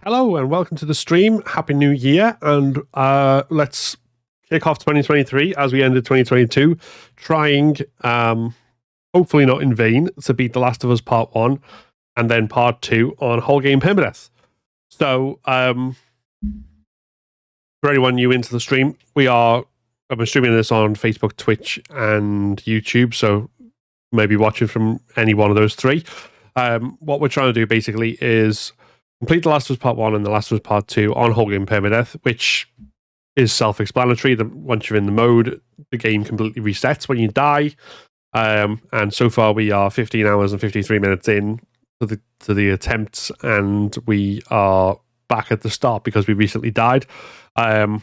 Hello and welcome to the stream. Happy New Year, and let's kick off 2023 as we ended 2022, trying, hopefully not in vain, to beat The Last of Us Part 1 and then Part 2 on whole game Permadeath. So, for anyone new into the stream, I've been streaming this on Facebook, Twitch, and YouTube, so maybe watching from any one of those three. What we're trying to do basically is complete The Last of Us Part 1 and The Last of Us Part 2 on whole game Permadeath, which is self-explanatory. Once you're in the mode, the game completely resets when you die. And so far we are 15 hours and 53 minutes in to the attempts, and we are back at the start because we recently died. And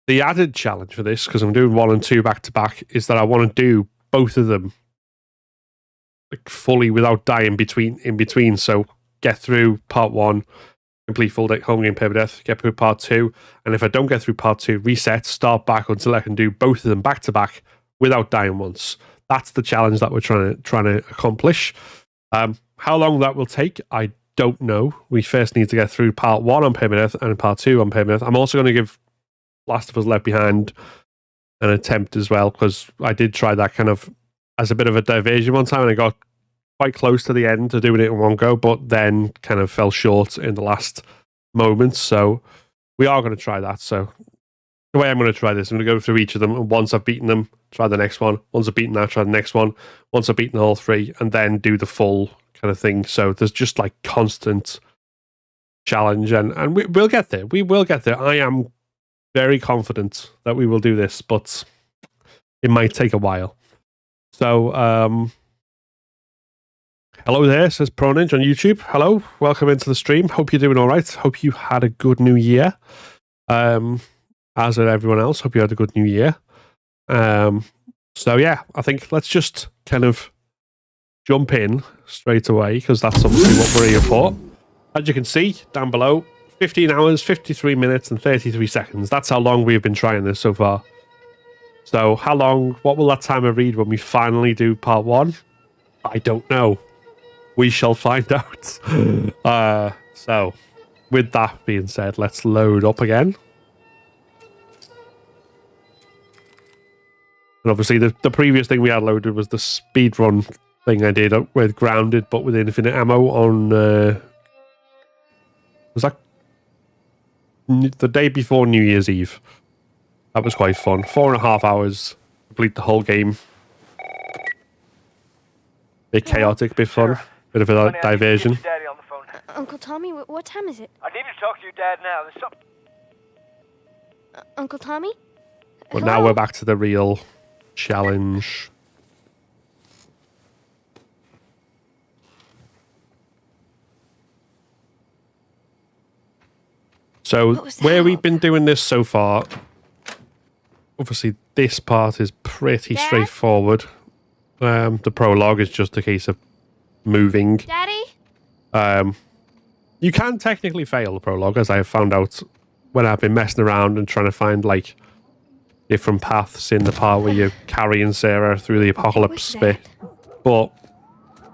the added challenge for this, because I'm doing 1 and 2 back to back, is that I want to do both of them like fully without dying in between. So get through Part 1, complete full home game Permadeath, get through Part 2, and if I don't get through Part 2, reset, start back until I can do both of them back to back without dying once. That's the challenge that we're trying to accomplish. How long that will take, I don't know. We first need to get through Part 1 on Permadeath and Part 2 on Permadeath. I'm also going to give Last of Us Left Behind an attempt as well, because I did try that kind of as a bit of a diversion one time, and I got quite close to the end to doing it in one go, but then kind of fell short in the last moments. So we are going to try that. So the way I'm going to try this, I'm going to go through each of them, and once I've beaten them, try the next one. Once I've beaten that, try the next one. Once I've beaten all three, and then do the full kind of thing. So there's just like constant challenge, and we'll get there. We will get there. I am very confident that we will do this, but it might take a while. So, hello there, says Proninge on YouTube. Hello, welcome into the stream. Hope you're doing all right. Hope you had a good new year. As did everyone else. Hope you had a good new year. So yeah, I think let's just kind of jump in straight away, because that's obviously what we're here for. As you can see down below, 15 hours, 53 minutes, and 33 seconds. That's how long we've been trying this so far. So how long, what will that timer read when we finally do Part 1? I don't know. We shall find out. So with that being said, let's load up again. And obviously the previous thing we had loaded was the speedrun thing I did with Grounded, but with infinite ammo on... was that the day before New Year's Eve? That was quite fun. 4.5 hours, complete the whole game. Bit chaotic, bit fun. Bit of a diversion. Daddy on the phone. Uncle Tommy, what time is it? I need to talk to your dad now. There's something. Uncle Tommy? But now we're back to the real challenge. So where we've been doing this so far, obviously this part is pretty straightforward. The prologue is just a case of moving. Daddy? You can technically fail the prologue, as I have found out when I've been messing around and trying to find like different paths in the part where you're carrying Sarah through the apocalypse bit. But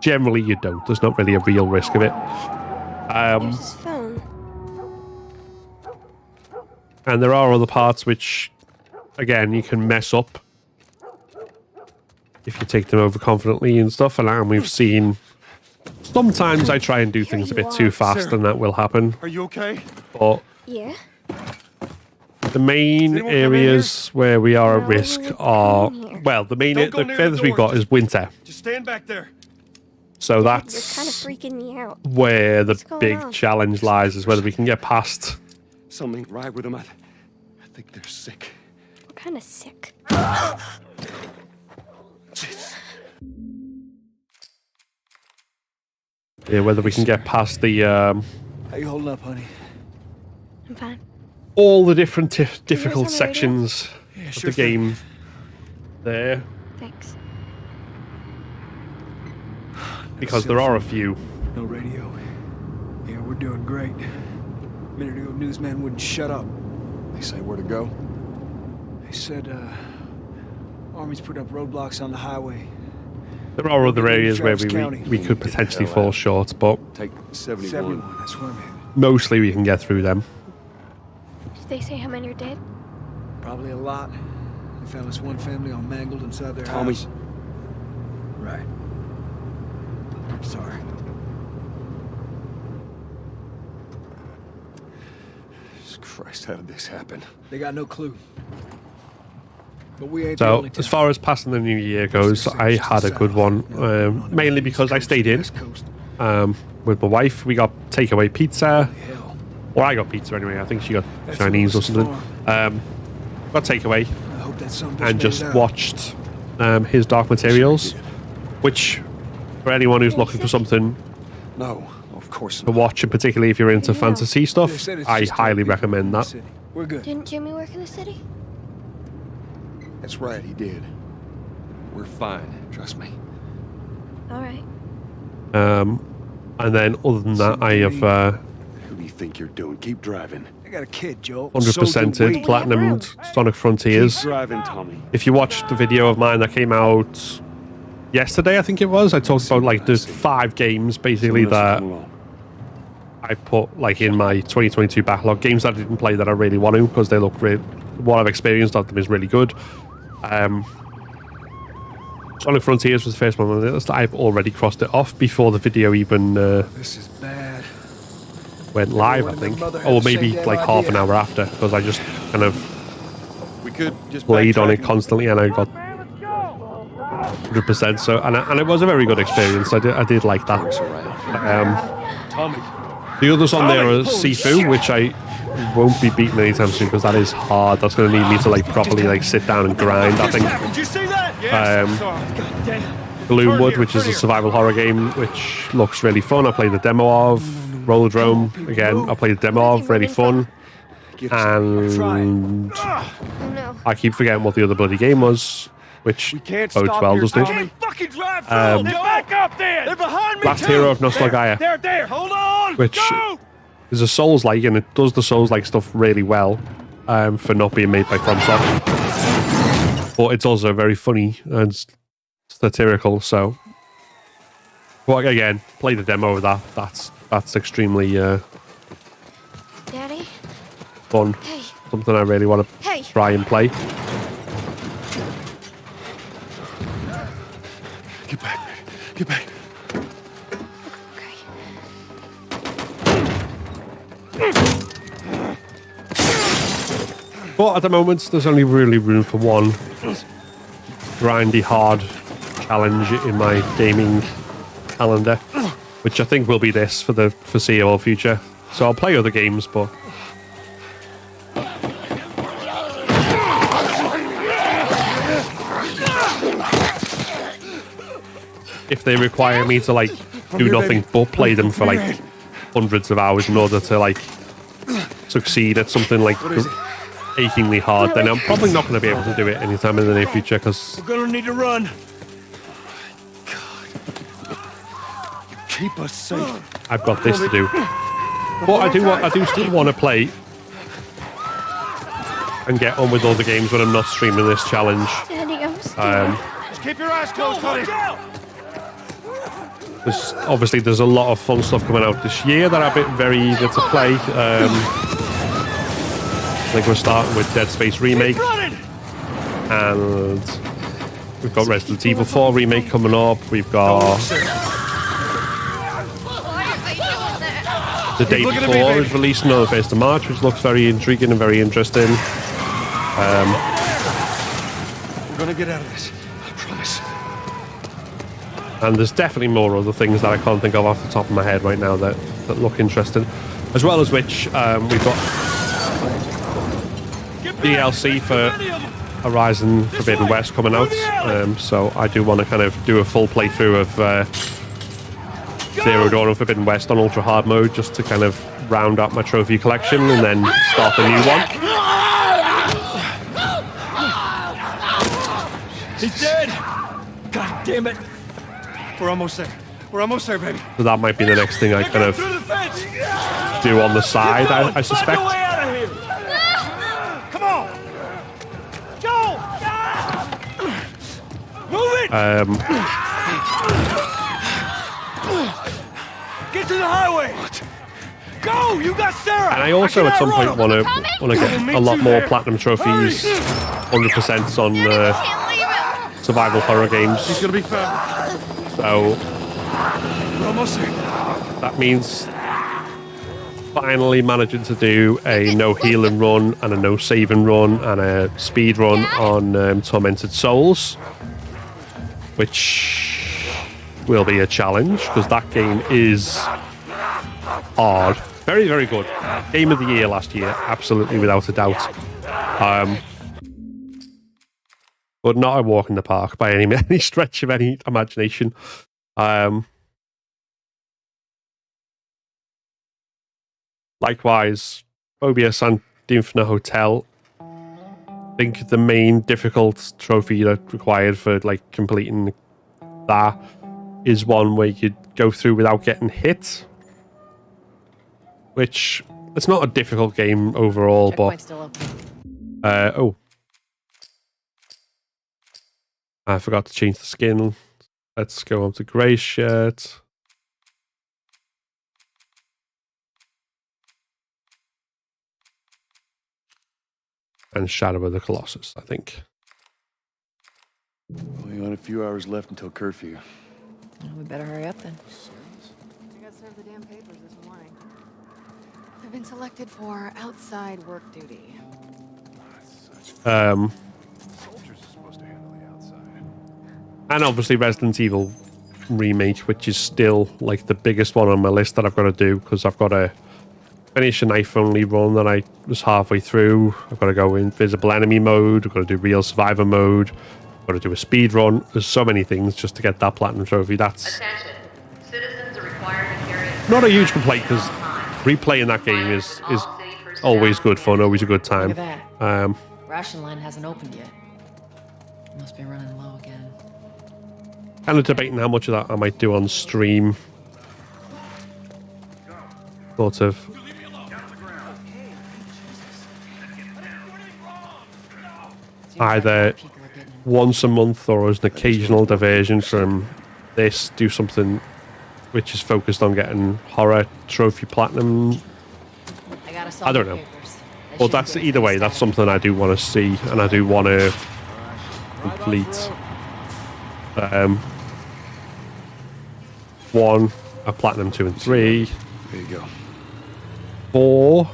generally you don't. There's not really a real risk of it. Here's his phone. And there are other parts which, again, you can mess up if you take them over confidently and stuff. And we've seen sometimes I try and do things a bit too fast, and that will happen. Are you okay? But Yeah. the main areas where we are at risk are, well, the furthest we've got is winter. Just stand back there. So You're that's kind of freaking me out. where the What's going big on? challenge lies, is whether we can get past. Something ain't right with them. I think they're sick. What kind of sick? Yeah, whether we can get past the How you holding up, honey? I'm fine. all the different difficult on the radio? sections Yeah, of sure the thing. game there, Thanks. because there are a few. No radio. Yeah, we're doing great. A minute ago, newsman wouldn't shut up. They say where to go. They said, Army's put up roadblocks on the highway. There are other Look at areas where Travis County. we could potentially fall short, but Take 71. 71, that's where I'm headed. mostly we can get through them. Did they say how many are dead? Probably a lot. They found this one family all mangled inside their Tommy. house. Right. I'm sorry. Jesus Christ, how did this happen? They got no clue. But we ain't the So only as town. far as passing the new year goes, I had a good one, mainly because I stayed in with my wife. We got takeaway pizza, Hell, or I got pizza anyway. I think she got That's Chinese or what something. it's Got takeaway I hope that son and just made it out. watched his Dark Materials, which for anyone who's looking for something No, of course to not. watch, and particularly if you're into Yeah. fantasy They stuff, said it's I just highly people recommend in the that. city. We're good. Didn't Jimmy work in the city? That's right, he did. We're fine, trust me. All right. And then other than that, I have Who do you think you're doing? Keep driving. I got a kid, Joel. 100%ed Platinumed Sonic Frontiers. Keep driving, Tommy. If you watched the video of mine that came out yesterday, I think it was, I talked about like there's 5 games basically Someone else that come along. I put like in my 2022 backlog, games that I didn't play that I really want to because they look great. What I've experienced of them is really good. Sonic Frontiers was the first one on the list. I've already crossed it off before the video even This is bad. went live, I Everyone and think, their mother had or the same maybe damn like half an idea. hour after, because I just kind of We could just played on backtrack it constantly, and I got 100%. So, and it was a very good experience. I did like that. Turns around. Tommy. The others on there are Sifu, which I won't be beating anytime soon because that is hard. That's going to need me to like properly like sit down and grind. I think Did you see that? Yes. Gloomwood, which is a survival horror game, which looks really fun. I played the demo of Rollerdrome again. I played the demo of, really fun. Get us. And Oh no. I keep forgetting what the other bloody game was, which We can't bodes stop well, here, doesn't it? Tommy. Fucking drive through. Um, Get back up there. They're behind me. Last too. Hero of Nostalgia, There. Hold on. which Go. is a Souls-like, and it does the Souls-like stuff really well for not being made by FromSoft. But it's also very funny and satirical. So, well, again, play the demo of that. That's extremely Daddy? fun. Hey. Something I really want to Hey. try and play. Get back, baby. Get back. Okay. But at the moment, there's only really room for one grindy, hard challenge in my gaming calendar, which I think will be this for the foreseeable future. So I'll play other games, but if they require me to like do nothing but play them for like hundreds of hours in order to like succeed at something like achingly hard, then I'm probably not going to be able to do it anytime in the near future because We're gonna need to run. Keep us safe. I've got this to do. But I do still want to play and get on with all the games when I'm not streaming this challenge. Daddy, I'm scared. Just keep your eyes closed, honey. There's a lot of fun stuff coming out this year that I've been very eager to play. I think we're starting with Dead Space Remake, Running. and we've got Resident Evil 4 Remake coming up. We've got The Day Look at me, Before baby. is releasing on the 1st of March, which looks very intriguing and very interesting. We're gonna get out of this. I promise. And there's definitely more other things that I can't think of off the top of my head right now that look interesting. As well as which, we've got DLC for Horizon Forbidden West coming out. So I do want to kind of do a full playthrough of Zero Dawn and Forbidden West on Ultra Hard mode just to kind of round up my trophy collection and then start a new one. He's dead. God damn it. We're almost there. We're almost there, baby. So that might be the next thing I kind of Through the fence. do on the side, I Find suspect. a way out of here. Come on. Joel. Move Get to the highway! Go! You got Sarah! And I also at some point want to get a lot more platinum trophies, Hurry! 100% on Can't leave him. survival horror games. He's gonna be fine. So We're almost there. that means finally managing to do a no healing run and a no saving run and a speed run on Tormented Souls, which will be a challenge because that game is hard. Very, very good. Game of the year last year, absolutely without a doubt. But not a walk in the park by any stretch of any imagination. Likewise, Mobius and the Infinite Hotel. I think the main difficult trophy that required for like completing that is one where you could go through without getting hit. Which it's not a difficult game overall, Checkpoint's but still open. I forgot to change the skin. Let's go up to grey shirt. And Shadow of the Colossus, I think. Only got a few hours left until curfew. Well, we better hurry up then. I got served the damn papers this morning. I've been selected for outside work duty. Soldiers are supposed to handle the outside. And obviously Resident Evil Remake, which is still like the biggest one on my list that I've got to do because I've got to finish a knife-only run that I was halfway through. I've got to go invisible enemy mode. I've got to do real survivor mode. I've got to do a speed run. There's so many things just to get that platinum trophy. That's Attention. Citizens are required to carry not a huge complaint because replaying that game is always good fun, always a good time. Look at that. Ration line hasn't opened yet. Must be running low again. Kind of debating how much of that I might do on stream. Sort of. Either once a month or as an occasional diversion from this, do something which is focused on getting horror trophy platinum. I don't know. But that's either way, that's something I do want to see and I do want to complete. One, a platinum 2 and 3. There you go. 4.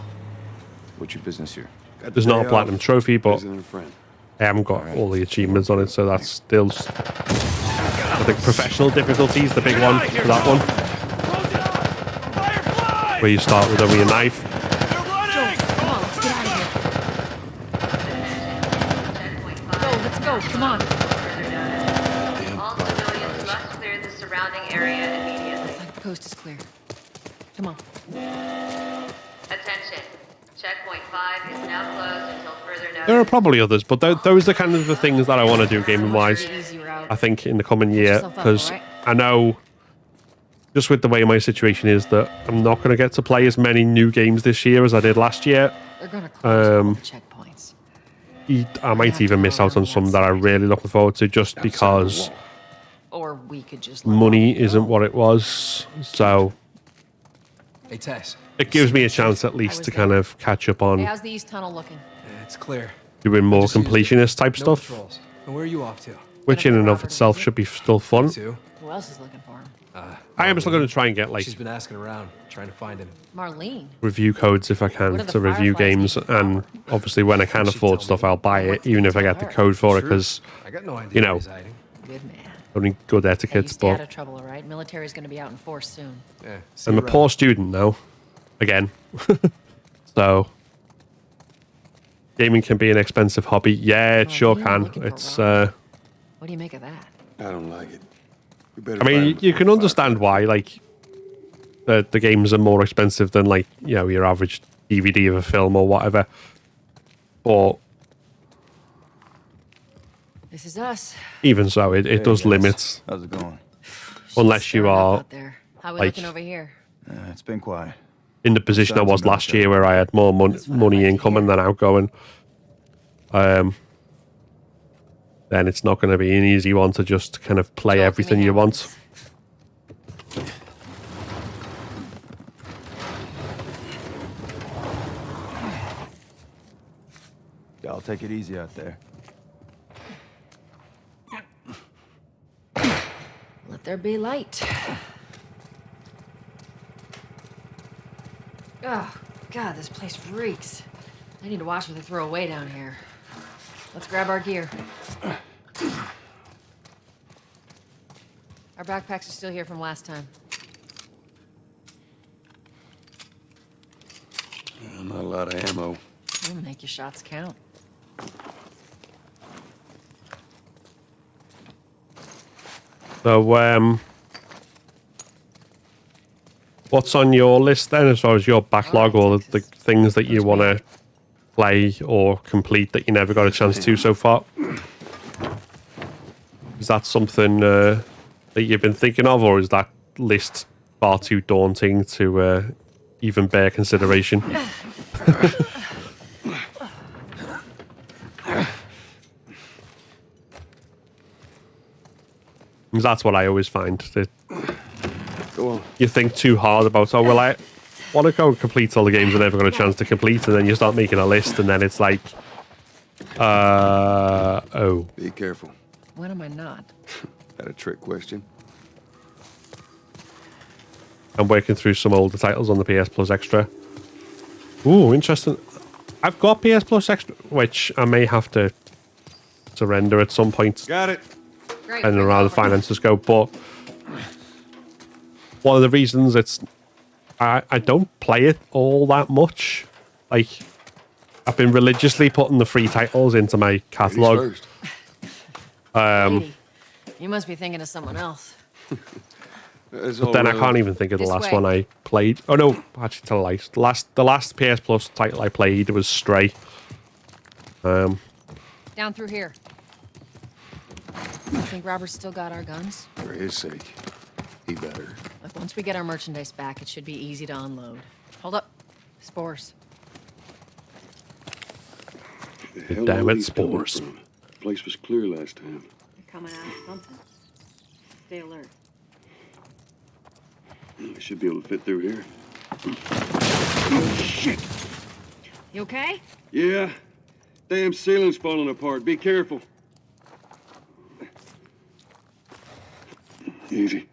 What's your business here? There's not a platinum trophy, but Visiting a friend. I haven't got all the achievements on it, so that's still. I think professional difficulty is the big one for that one, where you start with only a knife. Come on, let's get out of here. Go, let's go, come on. all civilians must clear the surrounding area immediately. Looks like the coast is clear. Come on. Attention. Checkpoint 5 is now closed until further notice. There are probably others, but those are kind of the things that I want to do gaming wise. Easy route. I think in the coming year, yourself up, because alright? I know just with the way my situation is that I'm not going to get to play as many new games this year as I did last year. They're gonna close all the checkpoints. I might even miss out on some that I'm really looking forward to just because Or we could just money isn't what it was. So Hey, Tess. it gives me a chance at least to kind of catch up Hey, on how's the east tunnel looking? Yeah, it's clear. doing more Just used it. completionist type No stuff, patrols. And where are you off to? which in and of itself should be still fun. Two. Who else is looking for him? I am still going to try and get like She's been asking around, trying to find him. Marlene. review codes if I can What are the to review Fireflies games, need? and obviously when I can She'd afford tell stuff, me. I'll buy it, even if I get the code for it, because I got no idea you know, where he's hiding. Good man. only good Hey, you etiquette. stay out But of trouble, all right? Military's gonna be out in force soon. Yeah. I'm a poor student now, again. So gaming can be an expensive hobby. Yeah, it Oh, sure you can. looking for It's Ron. What do you make of that? I don't like it. We better I mean, find you him can before understand why, like, the games are more expensive than, like, you know, your average DVD of a film or whatever. But This is us. even so, it does guys. limit, How's it going? unless you Stirring up are out there. How we like- looking over here? It's been quiet. in the position I Sounds was about last right. year, where I had more That's what I money like to incoming hear. than outgoing. then it's not going to be an easy one to just kind of play Talk to everything me, you Alex. want. Y'all take it easy out there. Let there be light. Oh, God, this place reeks. I need to watch what they throw away down here. Let's grab our gear. Our backpacks are still here from last time. Not a lot of ammo. We'll make your shots count. So, what's on your list then, as far as your backlog or the things that you want to play or complete that you never got a chance to so far? Is that something that you've been thinking of, or is that list far too daunting to even bear consideration? That's what I always find. That Go on. you think too hard about, oh, well, I want to go and complete all the games I never got a chance to complete, and then you start making a list, and then it's like, oh. Be careful. When am I not? That a trick question? I'm working through some older titles on the PS Plus Extra. Ooh, interesting. I've got PS Plus Extra, which I may have to surrender at some point. Got it. Great. And around the finances go, but one of the reasons I don't play it all that much. Like, I've been religiously putting the free titles into my catalog. Ladies first. Lady, you must be thinking of someone else. But Then I can't even think of the This last way. one I played. Oh no, actually tell lies. The last PS Plus title I played was Stray. Down through here. You think Robert's still got our guns? For his sake, he better. Look, once we get our merchandise back, it should be easy to unload. Hold up. Spores. Damn it, spores. The place was clear last time. You're coming out of something. Stay alert. I should be able to fit through here. Shit! You okay? Yeah. Damn ceiling's falling apart. Be careful. Easy.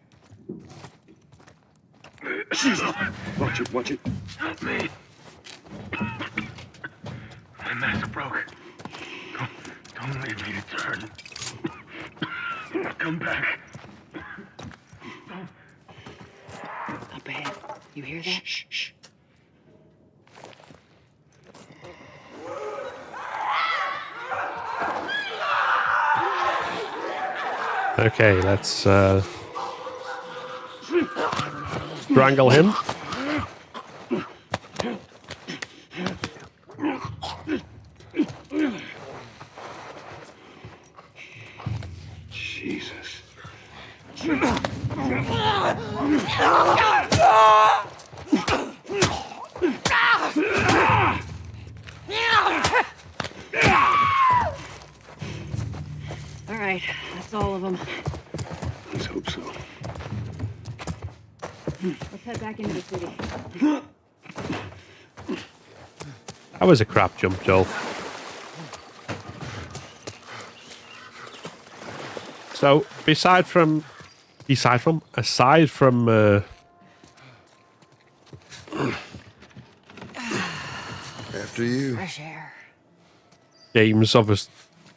Jesus. Watch it, watch it. Help me. My mask broke. Don't leave me to turn. Come back. Up ahead. You hear that? Shh, shh. Okay, let's strangle him. Jesus. All right, that's all of them. Let's hope so. Let's head back into the city. That was a crap jump, Joel. So, aside from After you. Fresh air. games, obviously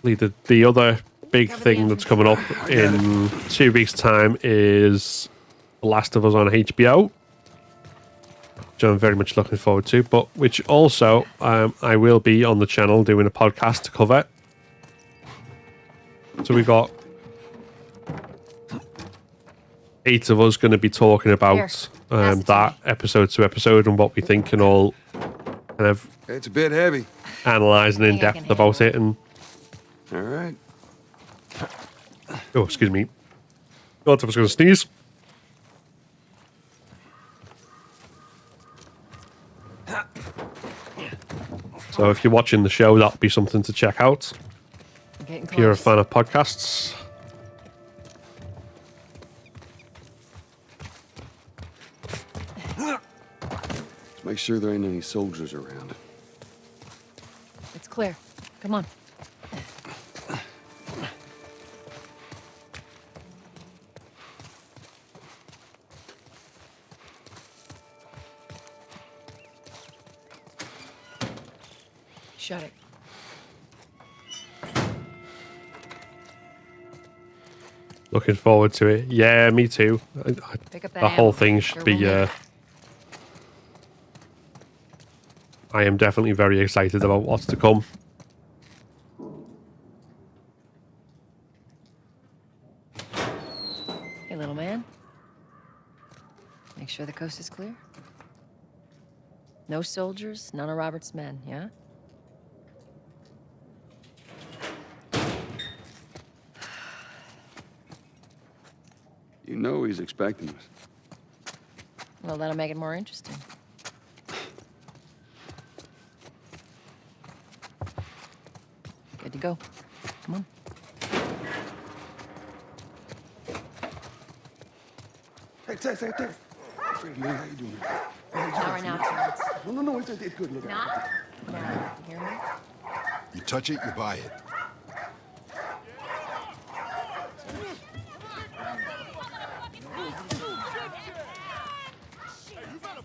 the other big thing that's coming up in 2 weeks' time is The Last of Us on HBO, which I'm very much looking forward to, but which also I will be on the channel doing a podcast to cover. So we got 8 of us going to be talking about that episode to episode and what we think, and all kind of It's a bit heavy. analysing in depth about it. And All right. oh, excuse me, God, I was going to sneeze. So if you're watching the show, that'll be something to check out. getting if you're a close. fan of podcasts. Let's make sure there ain't any soldiers around. It's clear. Come on. Shut it. Looking forward to it. Yeah, me too. Pick up that The whole ammo. thing Sure should be. will need it. I am definitely very excited about what's to come. Hey, little man. Make sure the coast is clear. No soldiers, none of Robert's men, yeah? You know he's expecting us. Well, that'll make it more interesting. Good to go. Come on. Hey, Tess, hey, Tess. Hey, man, how you doing? Not right now, Terrence. No, it's good. Look Not now. You hear me? You touch it, you buy it.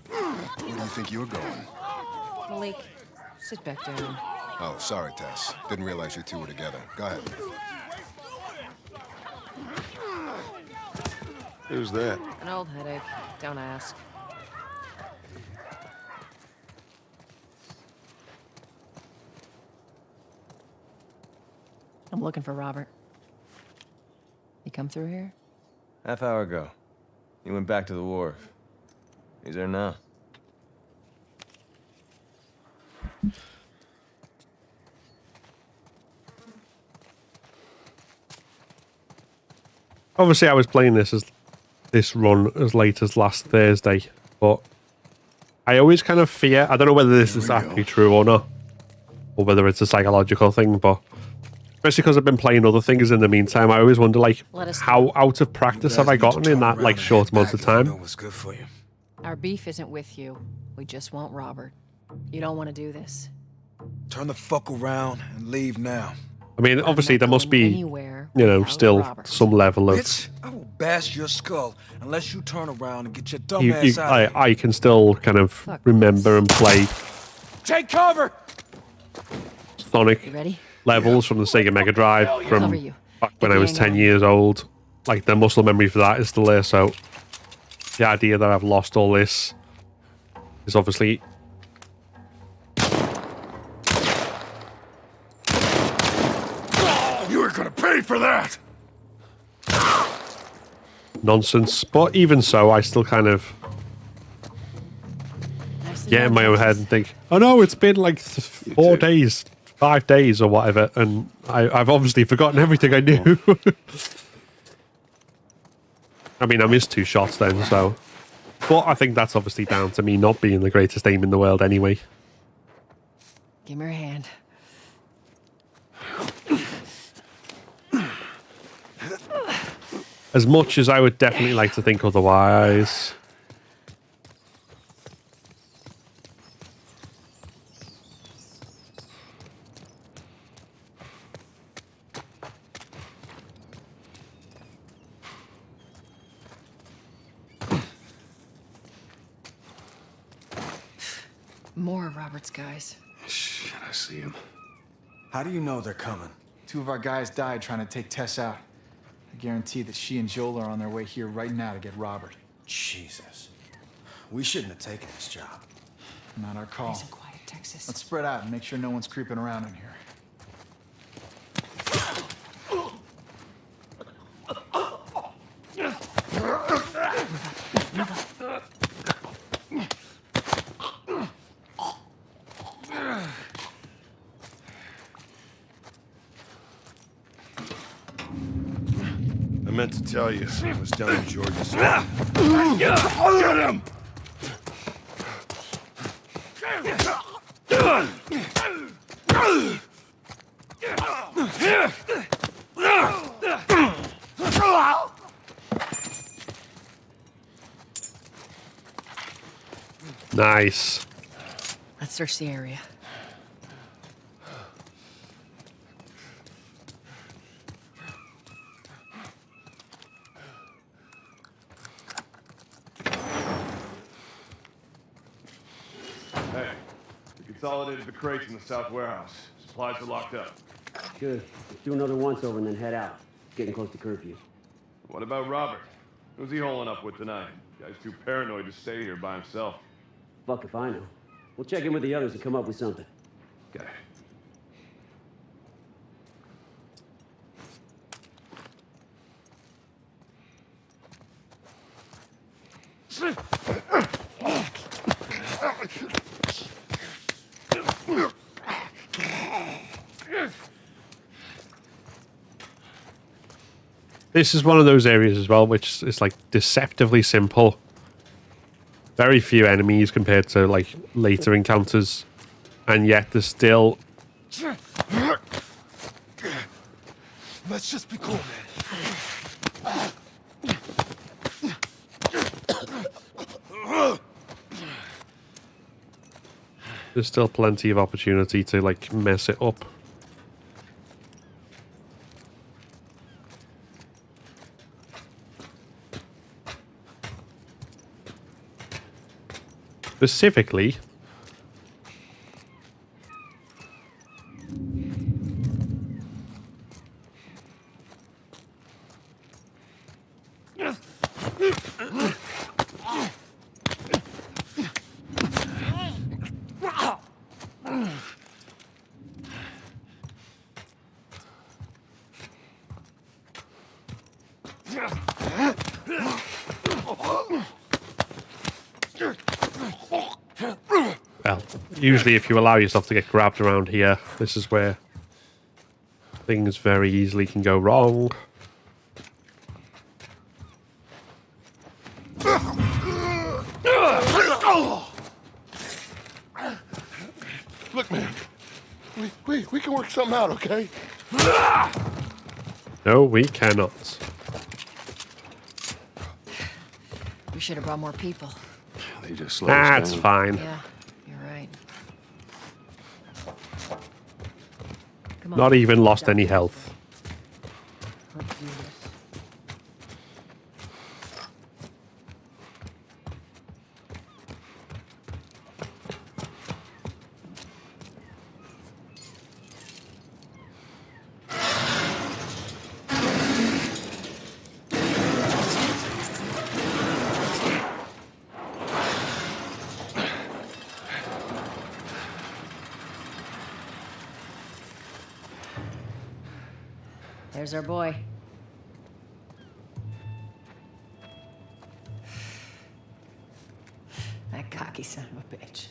Where do you think you're going? Malik, sit back down. Oh, sorry, Tess. Didn't realize you two were together. Go ahead. Who's that? An old headache. Don't ask. I'm looking for Robert. You come through here? Half hour ago. He went back to the wharf. He's there now. Obviously, I was playing this run as late as last Thursday, but I always kind of fear. I don't know whether this is actually true or not, or whether it's a psychological thing. But especially because I've been playing other things in the meantime, I always wonder, like, how out of practice have I gotten in that like short amount of time? What's good for you. Our beef isn't with you. We just want Robert. You don't want to do this. Turn the fuck around and leave now. I mean, obviously there must be, Anywhere you know, without still Robert. some level of. Bitch, I will bash your skull unless you turn around and get your dumb ass out of here. I can still kind of remember and play Take cover! Sonic You ready? levels from the Sega Mega Drive Cover from you. back when I was 10 years old. Like, the muscle memory for that is still there, so the idea that I've lost all this is obviously You were gonna pay for that! nonsense. But even so, I still kind of Nicely get in done, my own head Texas. and think, oh no, it's been like 4 days, 5 days or whatever, and I've obviously forgotten everything I knew. I mean, I missed 2 shots then, so. But I think that's obviously down to me not being the greatest aim in the world anyway. Give me your hand. As much as I would definitely like to think otherwise. More of Robert's guys. Shit, I see him. How do you know they're coming? 2 of our guys died trying to take Tess out. I guarantee that she and Joel are on their way here right now to get Robert. Jesus. We shouldn't have taken this job. Not our call. Nice and quiet, Texas. Let's spread out and make sure no one's creeping around in here. I meant to tell you, I was down in Georgia. Get him! Nice. Let's search the area. Hey, we consolidated the crates in the south warehouse. Supplies are locked up. Good. Let's do another once-over and then head out. It's getting close to curfew. What about Robert? Who's he holing up with tonight? Guy's too paranoid to stay here by himself. Fuck if I know. We'll check in with the others and come up with something. Okay. This is one of those areas as well, which is like deceptively simple. Very few enemies compared to like later encounters, and yet there's still. Let's just be cool, man. There's still plenty of opportunity to like mess it up. Specifically, well, usually if you allow yourself to get grabbed around here, this is where things very easily can go wrong. Look, man. We can work something out, okay? No, we cannot. We should have brought more people. They just slow us down. That's fine. Yeah, you're right. Come on. Not even lost any health. Let's do this. There's our boy. That cocky son of a bitch.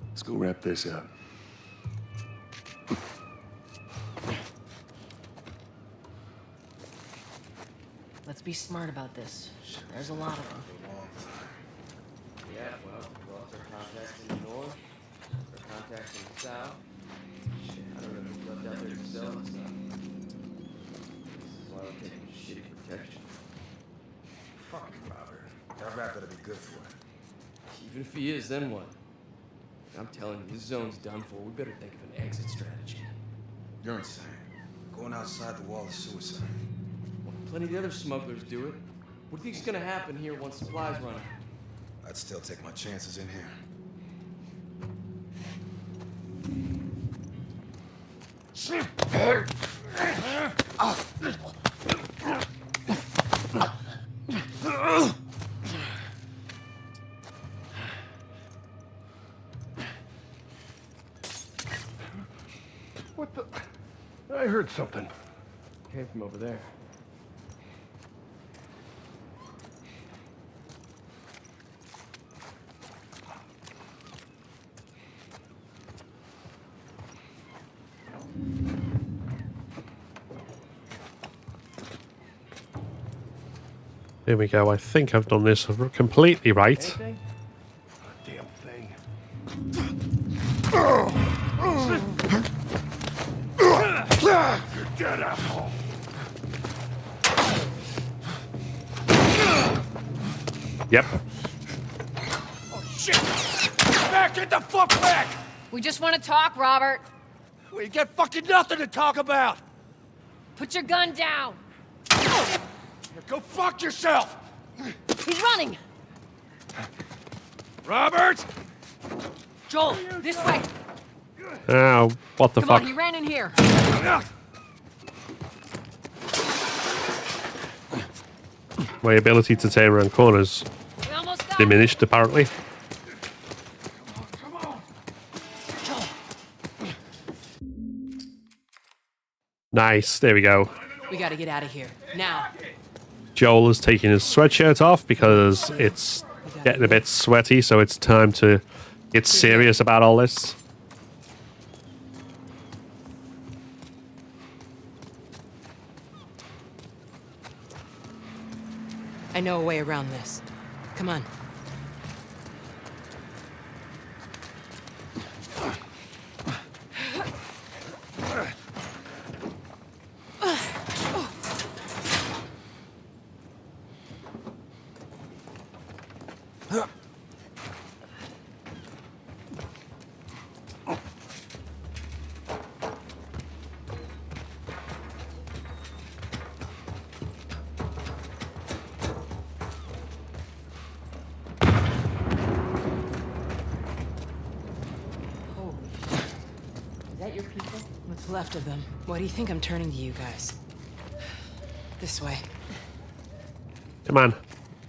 Let's go wrap this up. Let's be smart about this. There's a lot of them. Yeah, well, lost our contacts in the north, our contacts in the south. Shit, I don't know who's left out there to sell us stuff. This is why we're taking shitty protection. Fuck Robert. That rap better be good for it. Even if he is, then what? I'm telling you, this zone's done for. We better think of an exit strategy. You're insane. Going outside the wall is suicide. Well, plenty of the other smugglers do it. What do you think's gonna happen here once supplies run out? I'd still take my chances in here. What the? I heard something. Came from over there. Here we go. I think I've done this completely right. Anything? Damn thing. You're dead, asshole. Yep. Oh, shit! back! Get the fuck back! We just want to talk, Robert. We got fucking nothing to talk about! Put your gun down. Go fuck yourself! He's running. Robert! Joel, this way. Oh, what the Come fuck? on, he ran in here. My ability to turn around corners We almost got diminished, apparently. Come on! Joel. Nice, there we go. We gotta get out of here. Now. Joel is taking his sweatshirt off because it's getting a bit sweaty, so it's time to get serious about all this. I know a way around this. Come on. What's left of them? Why do you think I'm turning to you guys? This way. Come on,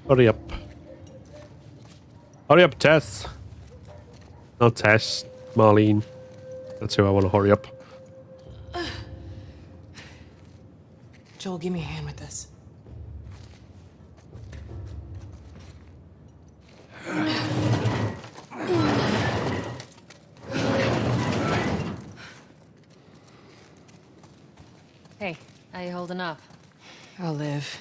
hurry up. Hurry up, Tess. Not Tess, Marlene. That's who I want to hurry up. Joel, give me a hand with this. Hey, how you holding up? I'll live.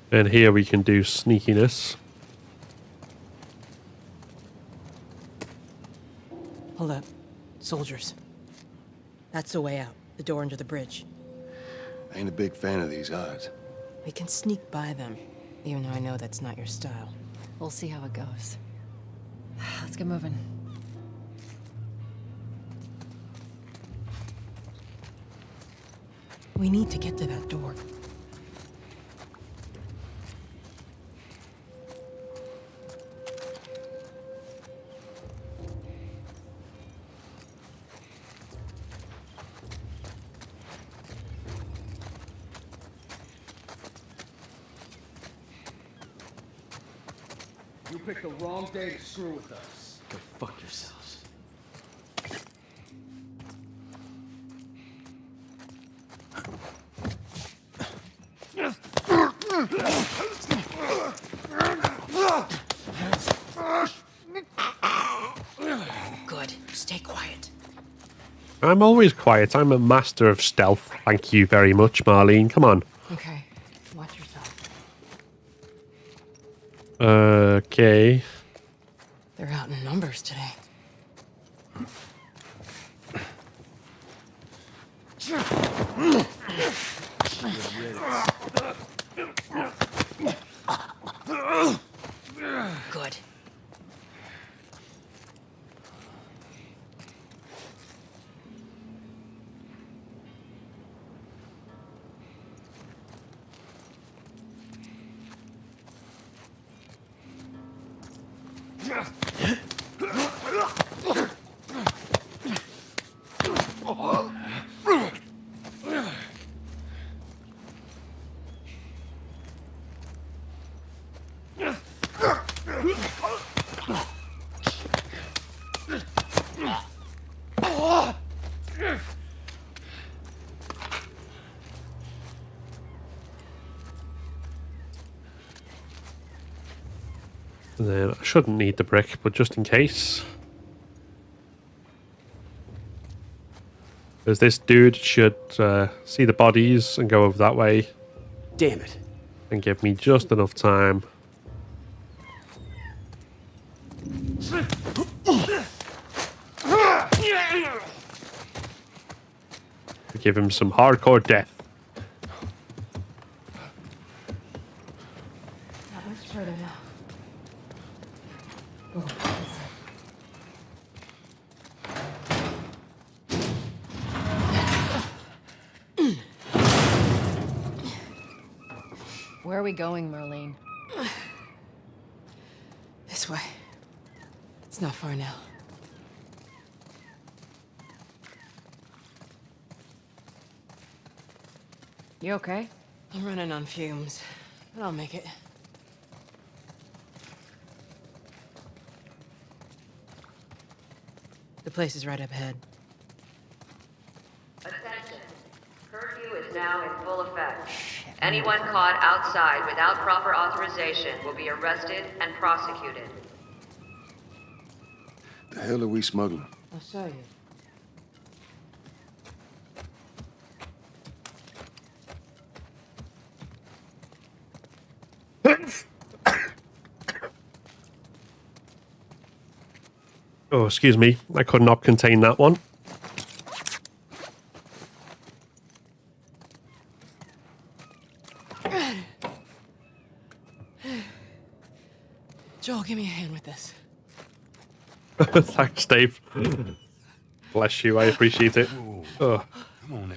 And here we can do sneakiness. Hold up. Soldiers. That's the way out. The door under the bridge. Ain't a big fan of these odds. We can sneak by them, even though I know that's not your style. We'll see how it goes. Let's get moving. We need to get to that door. You picked the wrong day to screw with us. Go fuck yourselves. Good. Stay quiet. I'm always quiet. I'm a master of stealth. Thank you very much, Marlene. Come on. Okay. Watch yourself. Okay. They're out in numbers today. Good. And then I shouldn't need the brick, but just in case. Because this dude should see the bodies and go over that way. Damn it. And give me just enough time. To give him some hardcore death. heard of it. Where are we going, Marlene? This way. It's not far now. You okay? I'm running on fumes, but I'll make it. The place is right up ahead. Attention. Curfew is now in full effect. Anyone caught outside without proper authorization will be arrested and prosecuted. The hell are we smuggling? I'll show you. Oh, excuse me. I could not contain that one. Joel, give me a hand with this. Thanks, Dave. Bless you. I appreciate it. Oh, Come on now.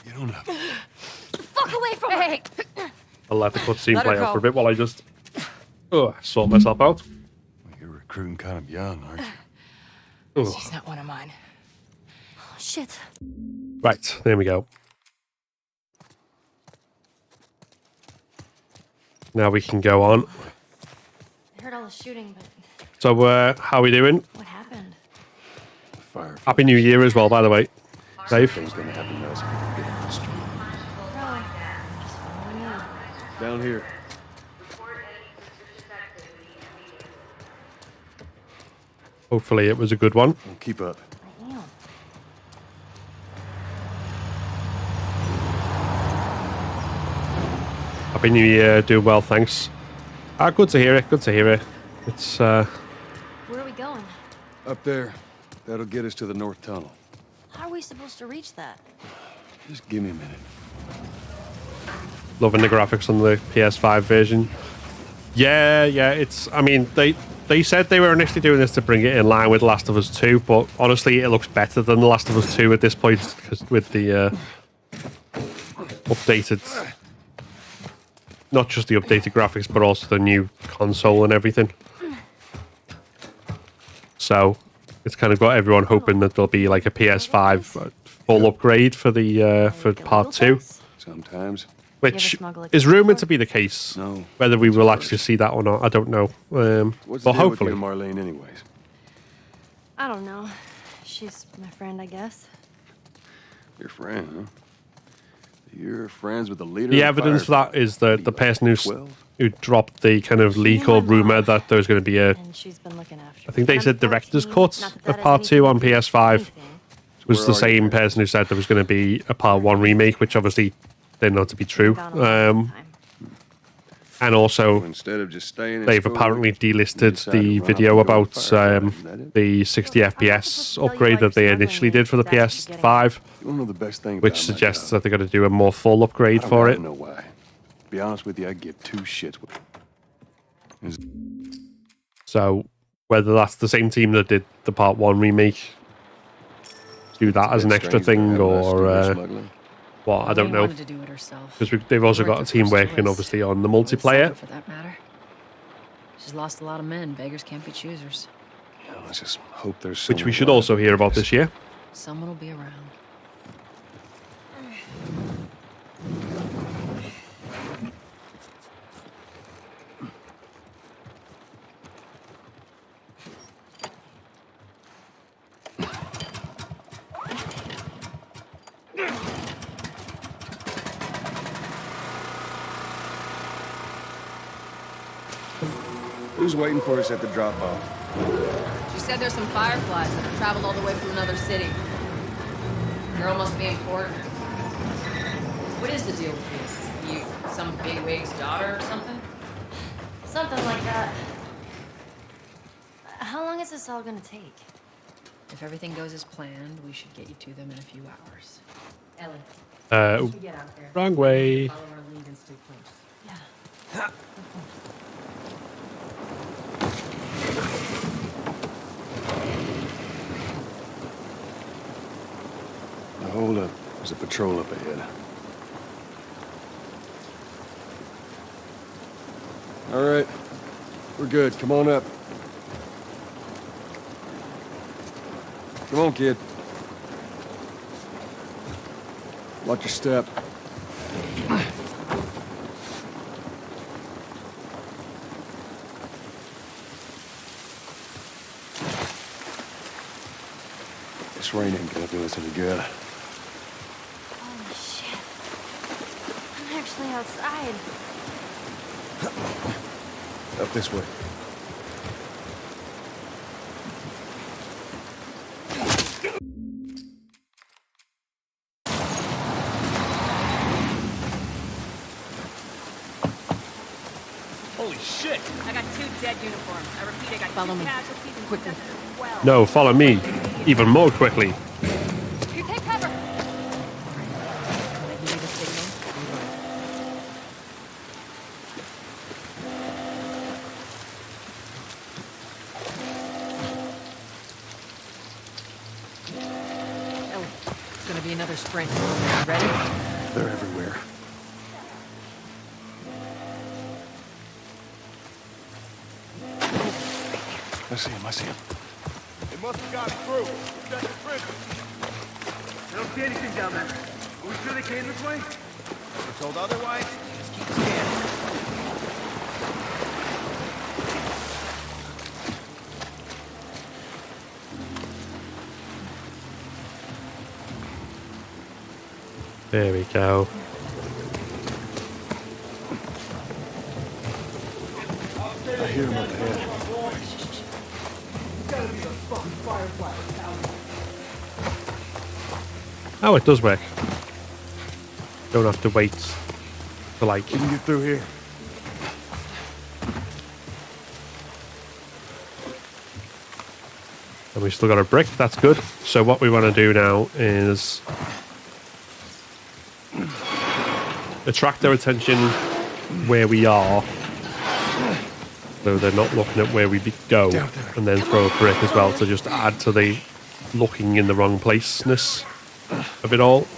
Get on up. Fuck away from me! I'll let the cutscene Let her play out go. for a bit while I just sort myself out. You're recruiting kind of young, aren't you? Oh. She's not one of mine. Oh, shit. Right, there we go. Now we can go on. I heard all the shooting, but So, how are we doing? what happened? Fire. Happy New Year as well, by the way. Dave? Things gonna happen to us if we don't get off the street. Really? Just following you. Down here. Hopefully it was a good one. We'll keep up. I am. Happy New Year. Doing well, thanks. Good to hear it. Good to hear it. It's, Where are we going? Up there. That'll get us to the north tunnel. How are we supposed to reach that? Just give me a minute. loving the graphics on the PS5 version. Yeah, it's, I mean, they said they were initially doing this to bring it in line with Last of Us 2, but honestly, it looks better than The Last of Us 2 at this point, because with the updated, not just the updated graphics, but also the new console and everything. So it's kind of got everyone hoping that there'll be like a PS5 full upgrade for the for part 2. Sometimes. Which is rumored to be the case. No. Whether we will actually see that or not, I don't know. What's but the deal with hopefully. you and Marlene anyways? I don't know. She's my friend, I guess. Your friend, huh? You're friends with the leader The of evidence for that is the person who dropped the kind of leak or rumor that there was going to be a, And she's been looking after I think they me. said I'm director's 14, cut not that of that has part 2 on anything to do with PS5. anything. It was Where the are you same then? person who said there was going to be a part 1 remake, which obviously turned out to be true. Gone a long time. And also, Instead of just staying in they've school, apparently you delisted decided the to run video up and go about fire. Is that it? the 60 FPS upgrade that they initially did for the PS5, You wanna know the best thing which about my suggests job? that they're going to do a more full I upgrade don't for gotta it. know why. To be honest with you, I give two shits with it. So whether that's the same team that did the part 1 remake, do that as an extra thing, or what, I don't know. Wanted to do it herself. Because they've also got a team working, choice. obviously, on the multiplayer. For that matter. She's lost a lot of men. Beggars can't be choosers. Yeah, let's just hope there's Which we someone should alive also hear for about this. this year. Someone will be around. Who's waiting for us at the drop-off? She said there's some fireflies that have traveled all the way from another city. Girl must be important. What is the deal with you? You some bigwig's daughter or something? Something like that. How long is this all gonna take? If everything goes as planned, we should get you to them in a few hours. Ellie, Uh, we get out there. wrong way. Follow our lead and stay close. Yeah. There's a patrol up ahead. All right. We're good. Come on up. Come on, kid. Watch your step. This rain ain't gonna do us any good. Holy shit. I'm actually outside. Up this way. Holy shit! I got 2 dead uniforms. I repeat, I got Follow 2 me. casualties and Quickly. 12. No, follow me. Even more quickly. You take cover. When I give you the signal, you run. Ellie, it's gonna be another sprint. Ready? They're everywhere. I see him. I see him. They must have gotten through. Check the prison. I don't see anything down there. Are we sure they came this way? We're told otherwise. Just keep scanning. There we go. I hear him up ahead. Oh, it does work. Don't have to wait for like. You can get through here. And we still got a brick. That's good. So what we want to do now is attract their attention where we are, so they're not looking at where we go, and then throw a brick as well to just add to the looking in the wrong placeness of it all. There's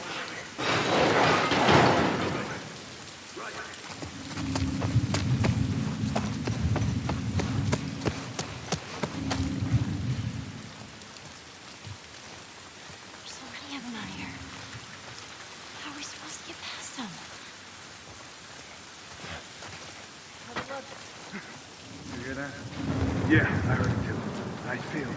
so many of them out here. How are we supposed to get past them? You hear that? Yeah, I heard it too. Nice feel.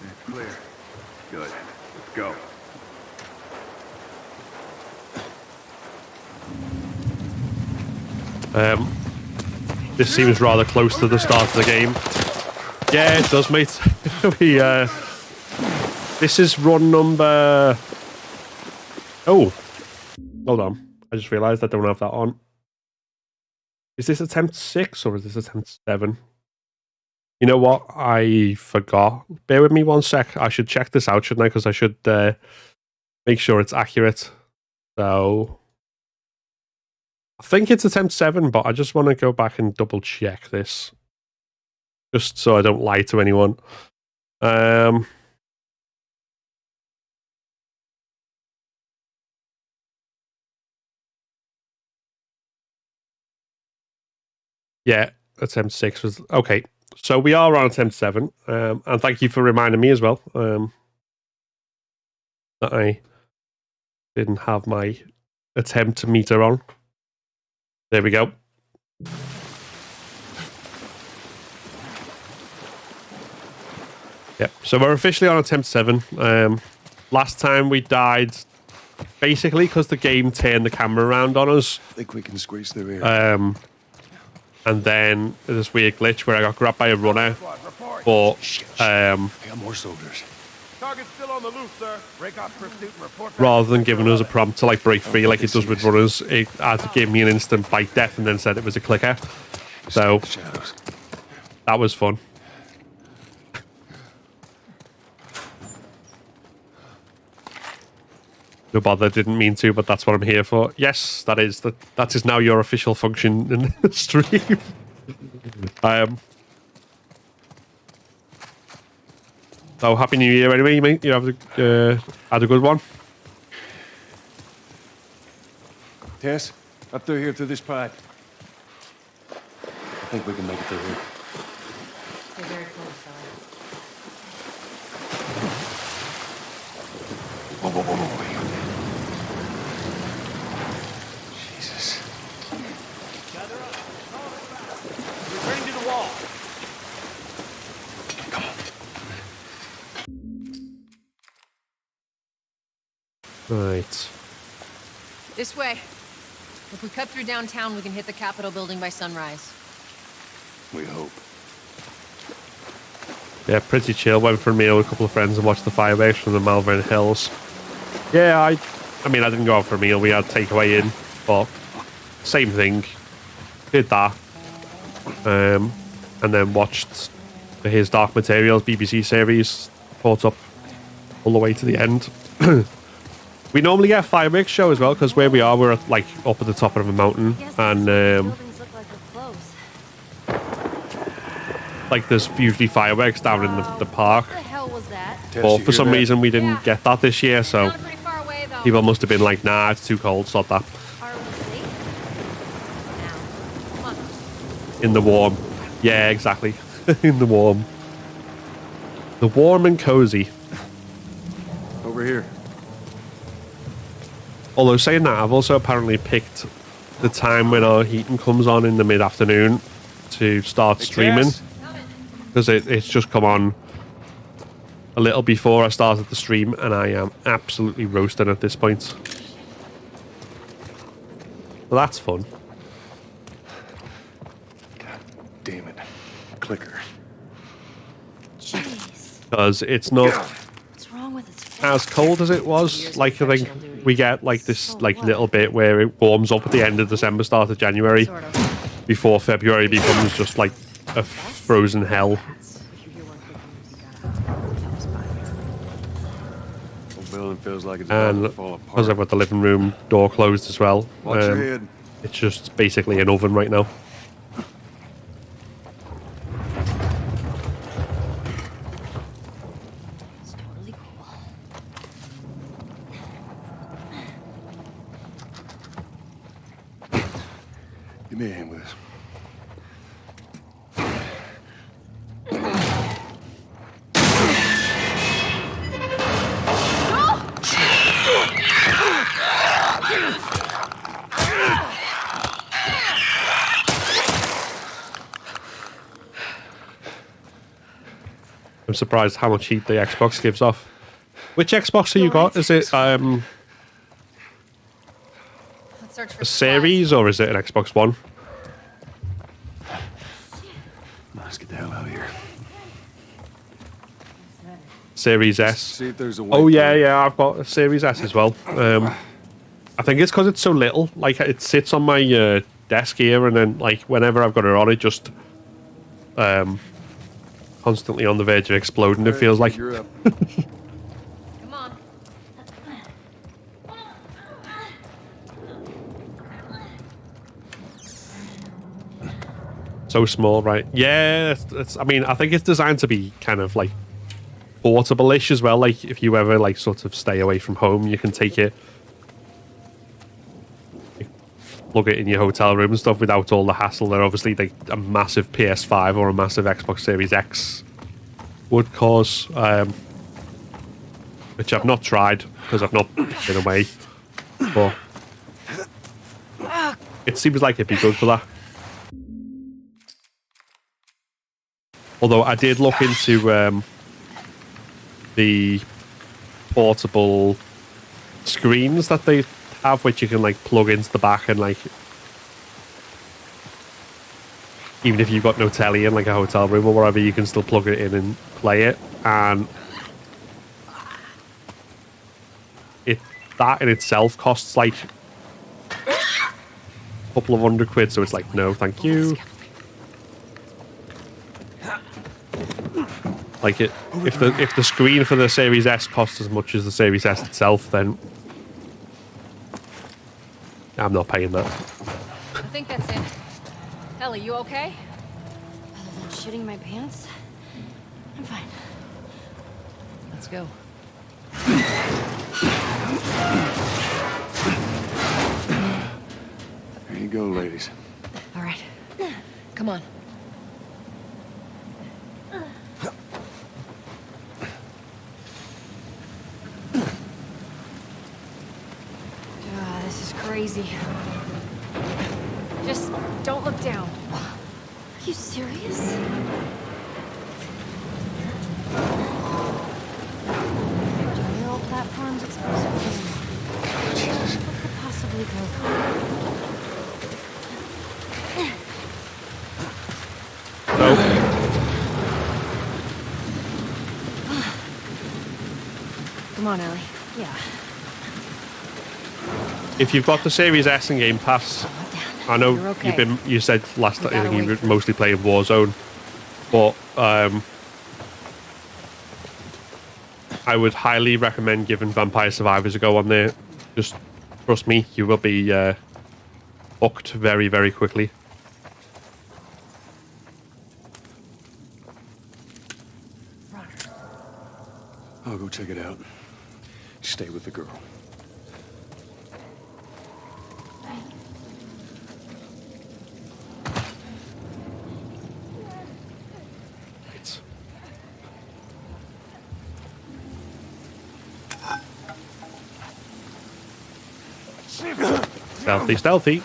It's clear. Good. Let's go. This seems rather close to the start of the game. Yeah, it does, mate. This is run number... Oh, hold on. I just realised I don't have that on. Is this attempt 6 or is this attempt 7? You know what? I forgot. Bear with me one sec. I should check this out, shouldn't I? Because I should make sure it's accurate. So... I think it's attempt 7, but I just want to go back and double check this. Just so I don't lie to anyone. Yeah, attempt 6 was... Okay, so we are on attempt 7. And thank you for reminding me as well. That I didn't have my attempt meter on. There we go. Yep, so we're officially on attempt 7. Last time we died basically because the game turned the camera around on us. I think we can squeeze through here. And then this weird glitch where I got grabbed by a runner. But I got more soldiers. Target's still on the loose, sir. Break off pursuit and report back. Rather than giving us a prompt to like break free like it does with runners, it had to give me an instant bite death and then said it was a clicker. So that was fun. No bother, didn't mean to, but that's what I'm here for. Yes, that is now your official function in the stream. So happy New Year anyway, mate. You have had a good one. Tess, up through here through this pipe. I think we can make it through here. Stay very close, Ellie. Whoa, whoa, whoa, whoa. Jesus. Returning to the wall. Right. This way. If we cut through downtown, we can hit the Capitol building by sunrise. We hope. Yeah, pretty chill. Went for a meal with a couple of friends and watched the fireworks from the Malvern Hills. Yeah, I mean, I didn't go out for a meal. We had takeaway in, but same thing. Did that. And then watched the His Dark Materials BBC series. Caught up all the way to the end. We normally get a fireworks show as well, because where we are, we're at, like up at the top of a mountain, and like there's usually fireworks down in the park. What the hell was that? But for some reason we didn't get that this year, so people must have been like, nah, it's too cold, sod that. In the warm. Yeah, exactly. In the warm. The warm and cozy. Over here. Although saying that, I've also apparently picked the time when our heating comes on in the mid-afternoon to start streaming. Because it's just come on a little before I started the stream, and I am absolutely roasting at this point. Well, that's fun. God damn it. Clicker. Jeez. Because it's not What's wrong with its face? as cold as it was. Like, I think we get like this like little bit where it warms up at the end of December, start of January, before February becomes just like a frozen hell. Whole building feels like it's And about to fall apart. because I've got the living room door closed as well, Watch your head. it's just basically an oven right now. It's totally cool. Give me a hand with this. I'm surprised how much heat the Xbox gives off. Which Xbox have you got? Is it Let's search for a series or is it an Xbox One? Let's get the hell out of here. Series S. See if there's a way Oh yeah, through. yeah, I've got a Series S as well. I think it's because it's so little. Like, it sits on my desk here, and then like whenever I've got it on, it just constantly on the verge of exploding. It feels like. You're up. Come on. So small, right? Yeah, I mean, I think it's designed to be kind of like portable-ish as well. Like, if you ever like sort of stay away from home, you can take it, plug it in your hotel room and stuff without all the hassle that obviously like a massive PS5 or a massive Xbox Series X would cause. Which I've not tried because I've not been away, but it seems like it'd be good for that. Although I did look into the portable screens that they have, which you can like plug into the back, and like even if you've got no telly in like a hotel room or whatever, you can still plug it in and play it. And that in itself costs like a couple of £100, so it's like, no, thank you. Like, if the screen for the Series S costs as much as the Series S itself, then I'm not paying that. I think that's it. Ellie, you okay? shitting my pants? I'm fine. Let's go. There you go, ladies. All right. Come on. This is crazy. Just don't look down. Are you serious? General platforms exposed. What could possibly go wrong? Come on, Ellie. Yeah. If you've got the Series S in Game Pass, I know You're okay. you said last You time gotta you wait. were mostly playing Warzone, but I would highly recommend giving Vampire Survivors a go on there. Just trust me, you will be hooked very, very quickly. I'll go check it out. Stay with the girl. Stealthy, stealthy.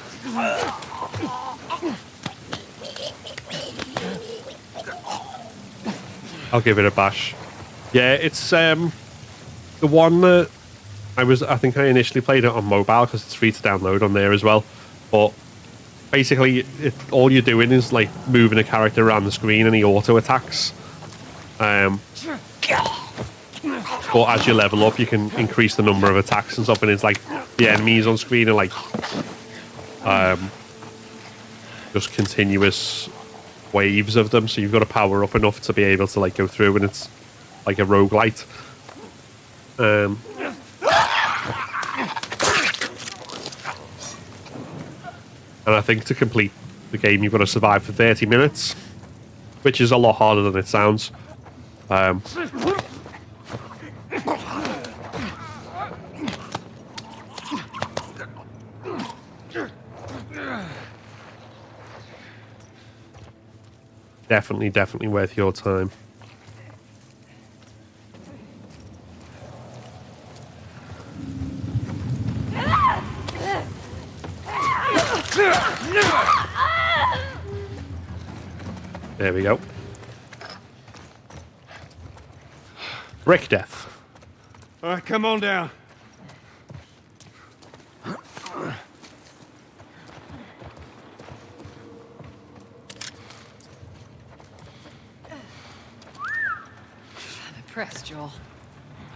I'll give it a bash. Yeah, it's the one that I think I initially played it on mobile because it's free to download on there as well. But basically, all you're doing is like moving a character around the screen and he auto attacks. But as you level up, you can increase the number of attacks and stuff, and it's like the enemies on screen are like just continuous waves of them. So you've got to power up enough to be able to like go through, and it's like a roguelite. And I think to complete the game, you've got to survive for 30 minutes, which is a lot harder than it sounds. Definitely worth your time. There we go. Brick death. All right, come on down. I'm impressed, Joel.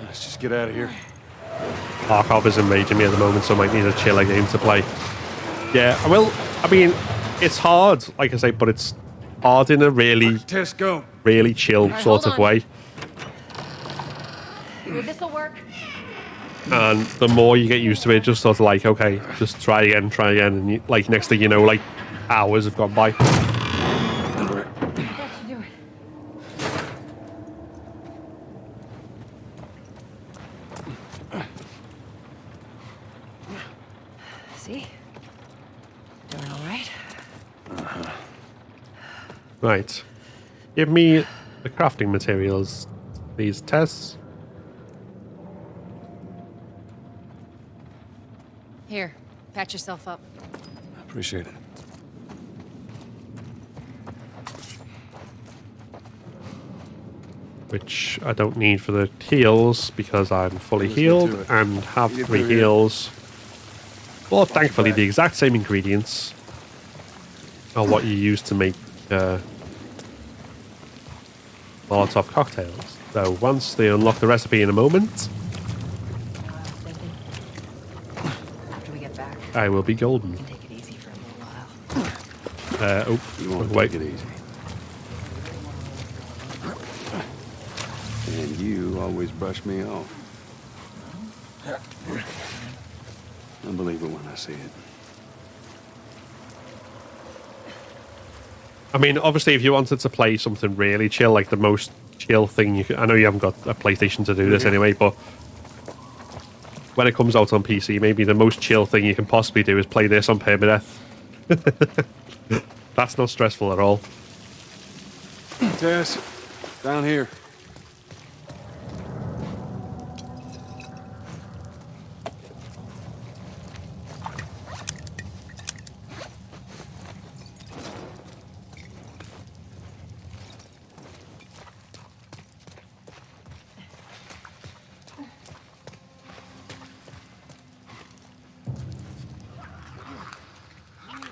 Let's just get out of here. Arkhov is enraging me at the moment, so I might need a chiller game to play. Yeah, I mean, it's hard, like I say, but it's hard in a really chill right, sort hold of on. way. This'll work. And the more you get used to it, just sort of like, okay, just try again, and you, like next thing you know, like hours have gone by. That should do it. See? Doing all right? Right. Give me the crafting materials, these tests. Here, patch yourself up. Appreciate it. Which I don't need for the heals because I'm fully Let's get healed to it. and have Get 3 through here. heals. Well, thankfully, the exact same ingredients are what you use to make Molotov cocktails. So once they unlock the recipe in a moment, After we get back, I will be golden. take it easy for a little while. You won't wait. take it easy. And you always brush me off. I believe it when I see it. I mean, obviously, if you wanted to play something really chill, like the most chill thing you could... I know you haven't got a PlayStation to do this anyway, but when it comes out on PC, maybe the most chill thing you can possibly do is play this on Permadeath. That's not stressful at all. Tess, down here.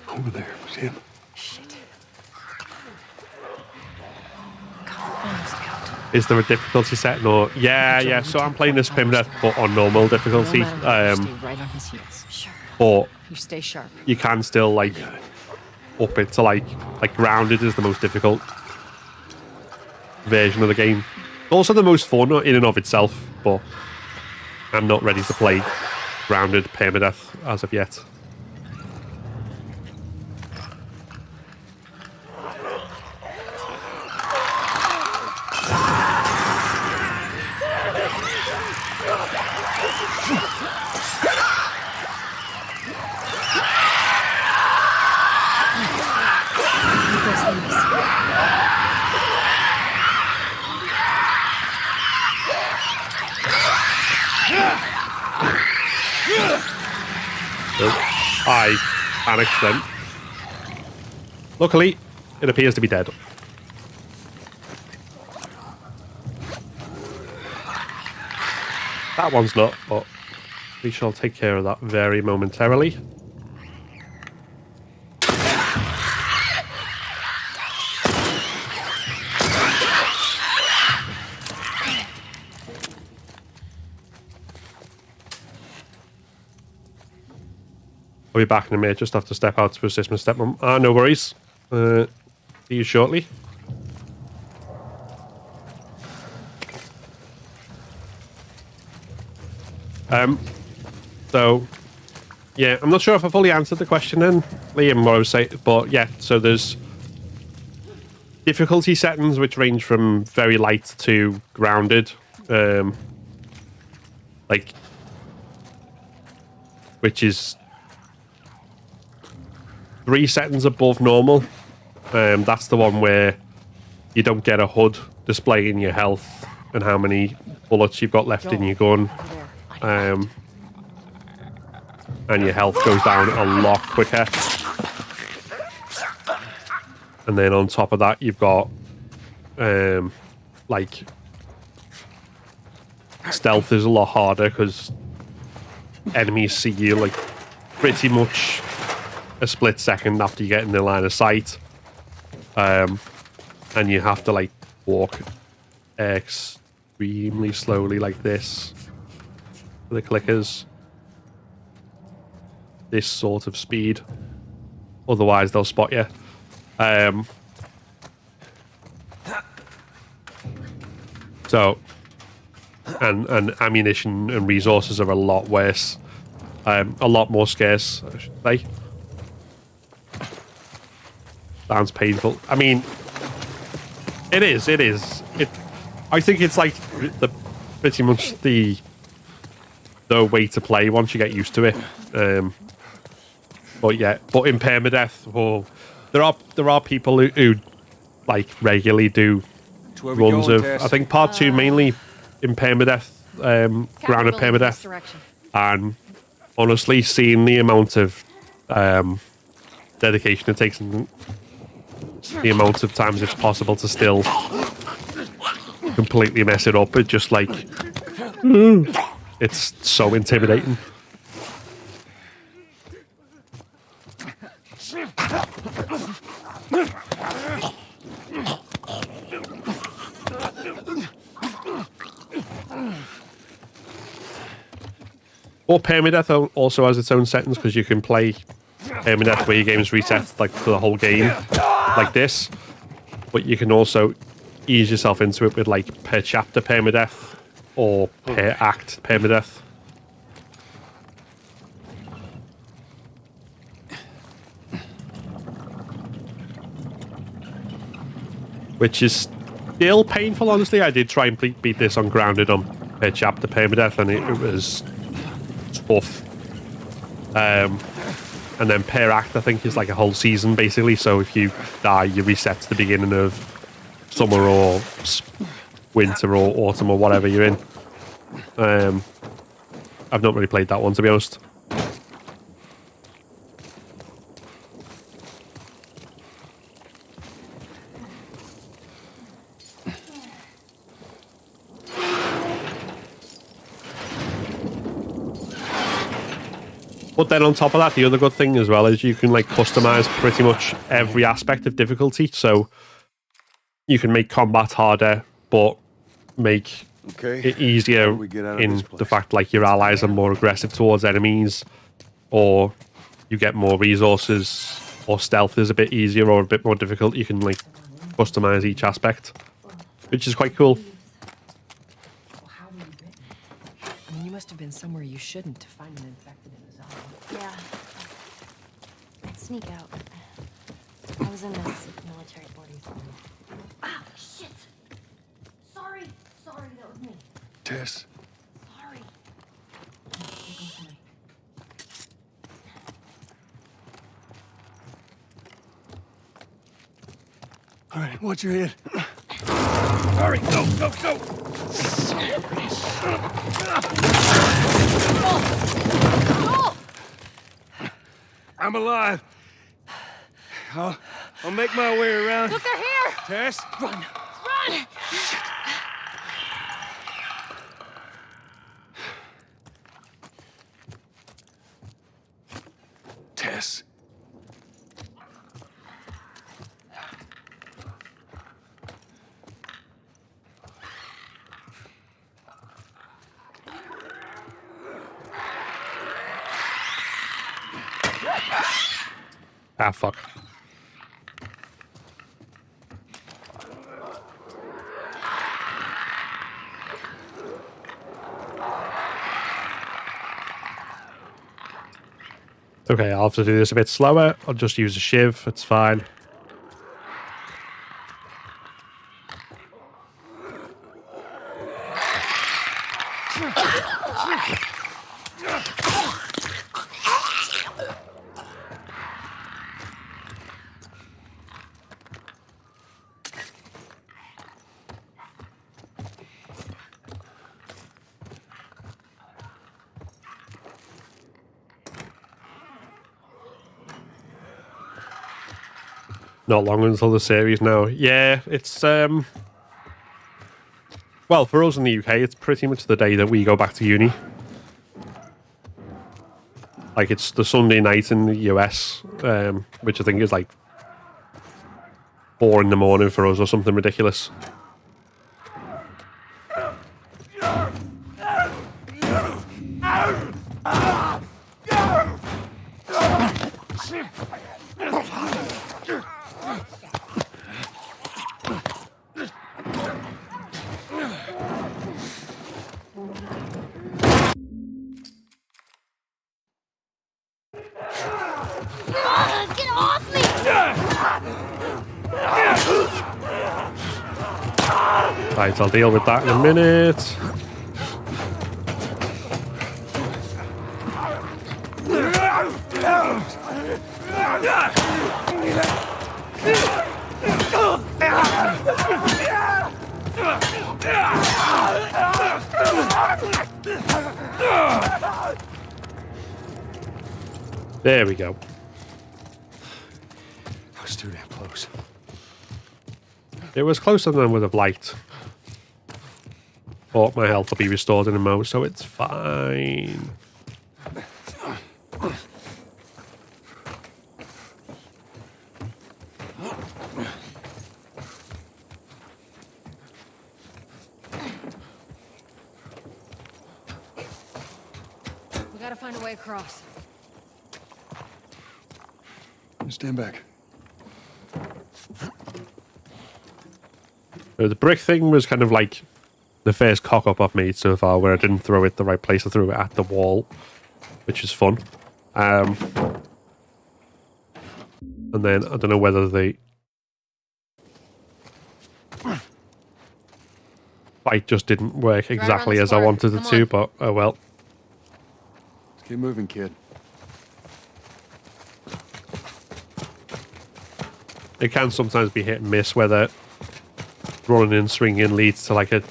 Over there, was him. Shit. Is there a difficulty setting or... Yeah, so I'm playing this Permadeath but on normal difficulty. Stay right on his heels. Sure. But You stay sharp. you can still like up it to like grounded is the most difficult version of the game. Also the most fun in and of itself, but I'm not ready to play grounded Permadeath as of yet. I panicked then. Luckily, it appears to be dead. That one's not, but we shall take care of that very momentarily. I'll be back in a minute, just have to step out to assist my stepmom. No worries. See you shortly. So, yeah, I'm not sure if I fully answered the question then, Liam, what I was saying, but yeah, so there's difficulty settings which range from very light to grounded. Which is 3 settings above normal. That's the one where you don't get a HUD displaying your health and how many bullets you've got left in your gun. And your health goes down a lot quicker. And then on top of that, you've got like stealth is a lot harder because enemies see you like pretty much a split second after you get in the line of sight, and you have to like walk extremely slowly like this for the clickers, this sort of speed, otherwise they'll spot you. So and ammunition and resources are a lot worse, a lot more scarce, I should say. Sounds painful. I mean, it is. I think it's like pretty much the way to play once you get used to it. But yeah, but in Permadeath, there are people who like regularly do runs of. I think part 2 mainly in Permadeath, grounded Permadeath, and honestly, seeing the amount of dedication it takes and the amount of times it's possible to still completely mess it up, it just like it's so intimidating. Or Permadeath also has its own settings because you can play Permadeath where your game's reset like for the whole game, like this. But you can also ease yourself into it with like per chapter Permadeath or per act Permadeath. which is still painful, honestly. I did try and beat this on Grounded on per chapter Permadeath, and it was tough. And then per act, I think, is like a whole season, basically. So if you die, you reset to the beginning of summer or winter or autumn or whatever you're in. I've not really played that one, to be honest. But then on top of that, the other good thing as well is you can like customize pretty much every aspect of difficulty. So you can make combat harder, but make it easier in the fact like your allies are more aggressive towards enemies, or you get more resources, or stealth is a bit easier or a bit more difficult. You can like customize each aspect, which is quite cool. I mean, you must have been somewhere you shouldn't to find an infected in the zone. Yeah. I'd sneak out. I was in this military boarding school. Ah, shit! Sorry, that was me. Tess. Sorry. All right, watch your head. Hurry, go! I'm alive. I'll make my way around. Look, they're here! Tess? Run! Tess. Ah, fuck. Okay, I'll have to do this a bit slower. I'll just use a shiv. It's fine. Not long until the series now. Yeah, it's well, for us in the UK, it's pretty much the day that we go back to uni. Like, it's the Sunday night in the US, which I think is like 4 in the morning for us or something ridiculous. Get off me! Right, I'll deal with that in a minute. There we go. I was too damn close. It was closer than I would have liked. But my health will be restored in a moment, so it's fine. We gotta find a way across. Stand back. The brick thing was kind of like the first cock up I've made so far, where I didn't throw it the right place. I threw it at the wall, which is fun. And then I don't know whether the fight just didn't work around exactly this as I park. wanted it Come to, on. but oh well. Let's keep moving, kid. It can sometimes be hit and miss whether running and swinging leads to like a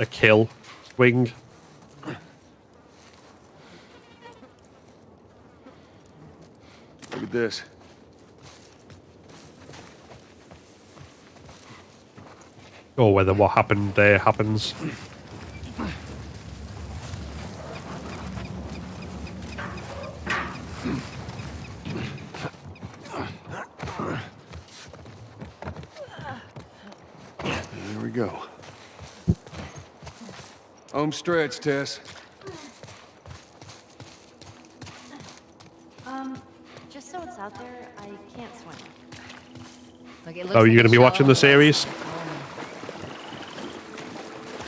kill swing. Look at this. Or whether what happened there happens. There we go. Home stretch, Tess. Just so it's out there, I can't swim. Like, it looks Oh, like you're going to a be shell watching the of a- series?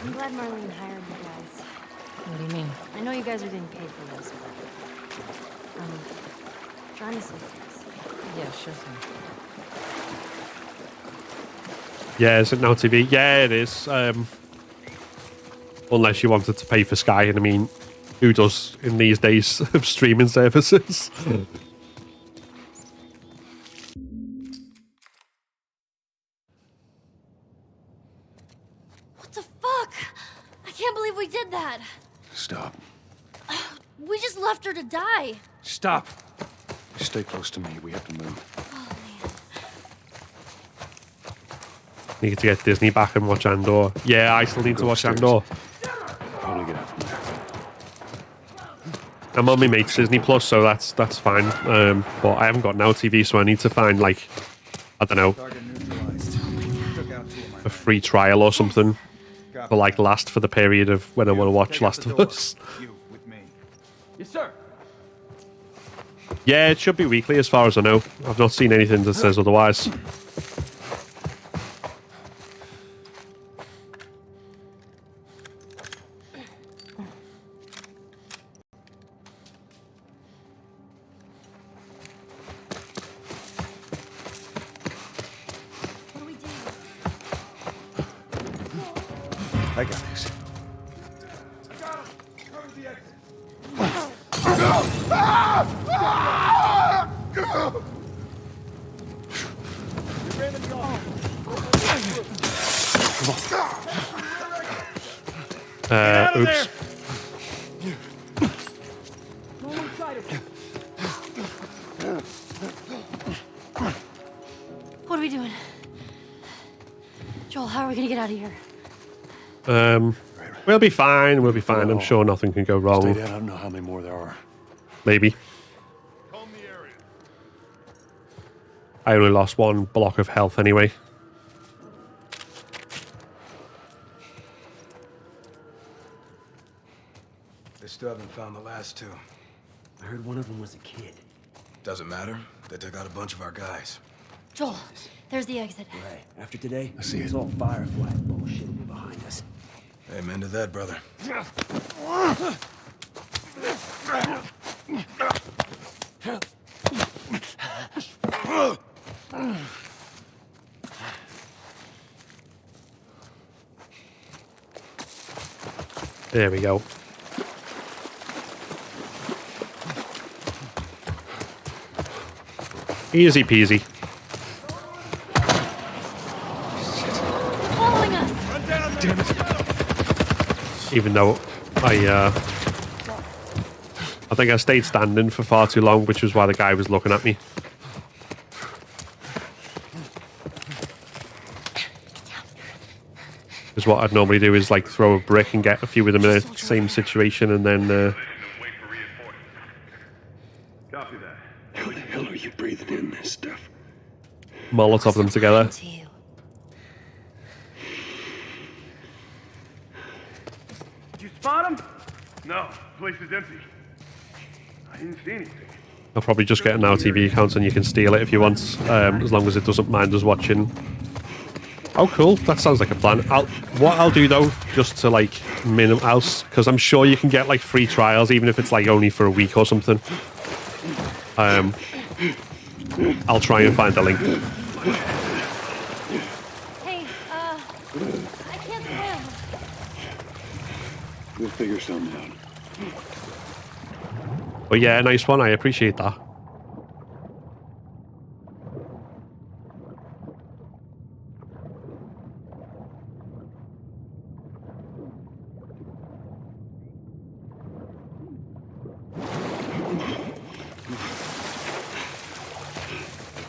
I'm glad Marlene hired you guys. What do you mean? I know you guys are getting paid for this, but I'm trying to save things. Yeah, sure thing. Yeah, is it now TV? Yeah, it is. Unless you wanted to pay for Sky, and I mean, who does in these days of streaming services? What the fuck? I can't believe we did that. Stop. We just left her to die. Stop. Stay close to me. We have to move. Need to get Disney back and watch Andor. Yeah, I still need to watch Andor. Probably get out from there. I'm on my mate's Disney Plus, so that's fine. But I haven't got Now TV, so I need to find like, I don't know, a free trial or something for like last for the period of when I want to watch Last of Us. Yes, sir. Yeah, it should be weekly as far as I know. I've not seen anything that says otherwise. I got this. Oops. What are we doing? Joel, how are we gonna get out of here? We'll be fine. We'll be fine. I'm sure nothing can go Stay wrong. down. I don't know how many more there are. Maybe. I only lost one block of health anyway. They still haven't found the last two. I heard one of them was a kid. Doesn't matter. They took out a bunch of our guys. Joel, there's the exit. Right. After today, I see it's it. all Firefly bullshit will be behind us. Amen to that, brother. There we go. Easy peasy. Following us. Damn it. Even though I think I stayed standing for far too long, which was why the guy was looking at me. Because what I'd normally do is like throw a brick and get a few of them in the same situation, and then Copy that. How the hell are you breathing in this stuff? Molotov them together. To you. Did you spot him? No, the place is empty. I didn't see anything. I'll probably just get an Now TV account and you can steal it if you want, as long as it doesn't mind us watching. Oh, cool. That sounds like a plan. What I'll do though, just to like because I'm sure you can get like free trials, even if it's like only for a week or something. I'll try and find the link. Hey, I can't swim. figure something out. But yeah, nice one. I appreciate that.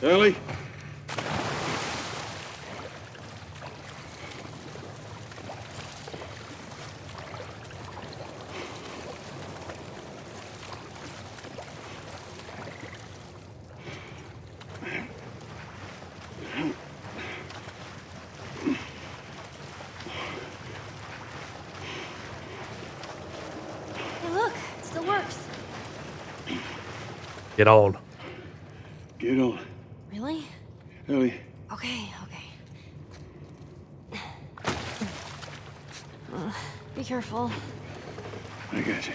Ellie? Hey, look, it still works. Get on. Get on. Really? Ellie. Okay. Be careful. I got you.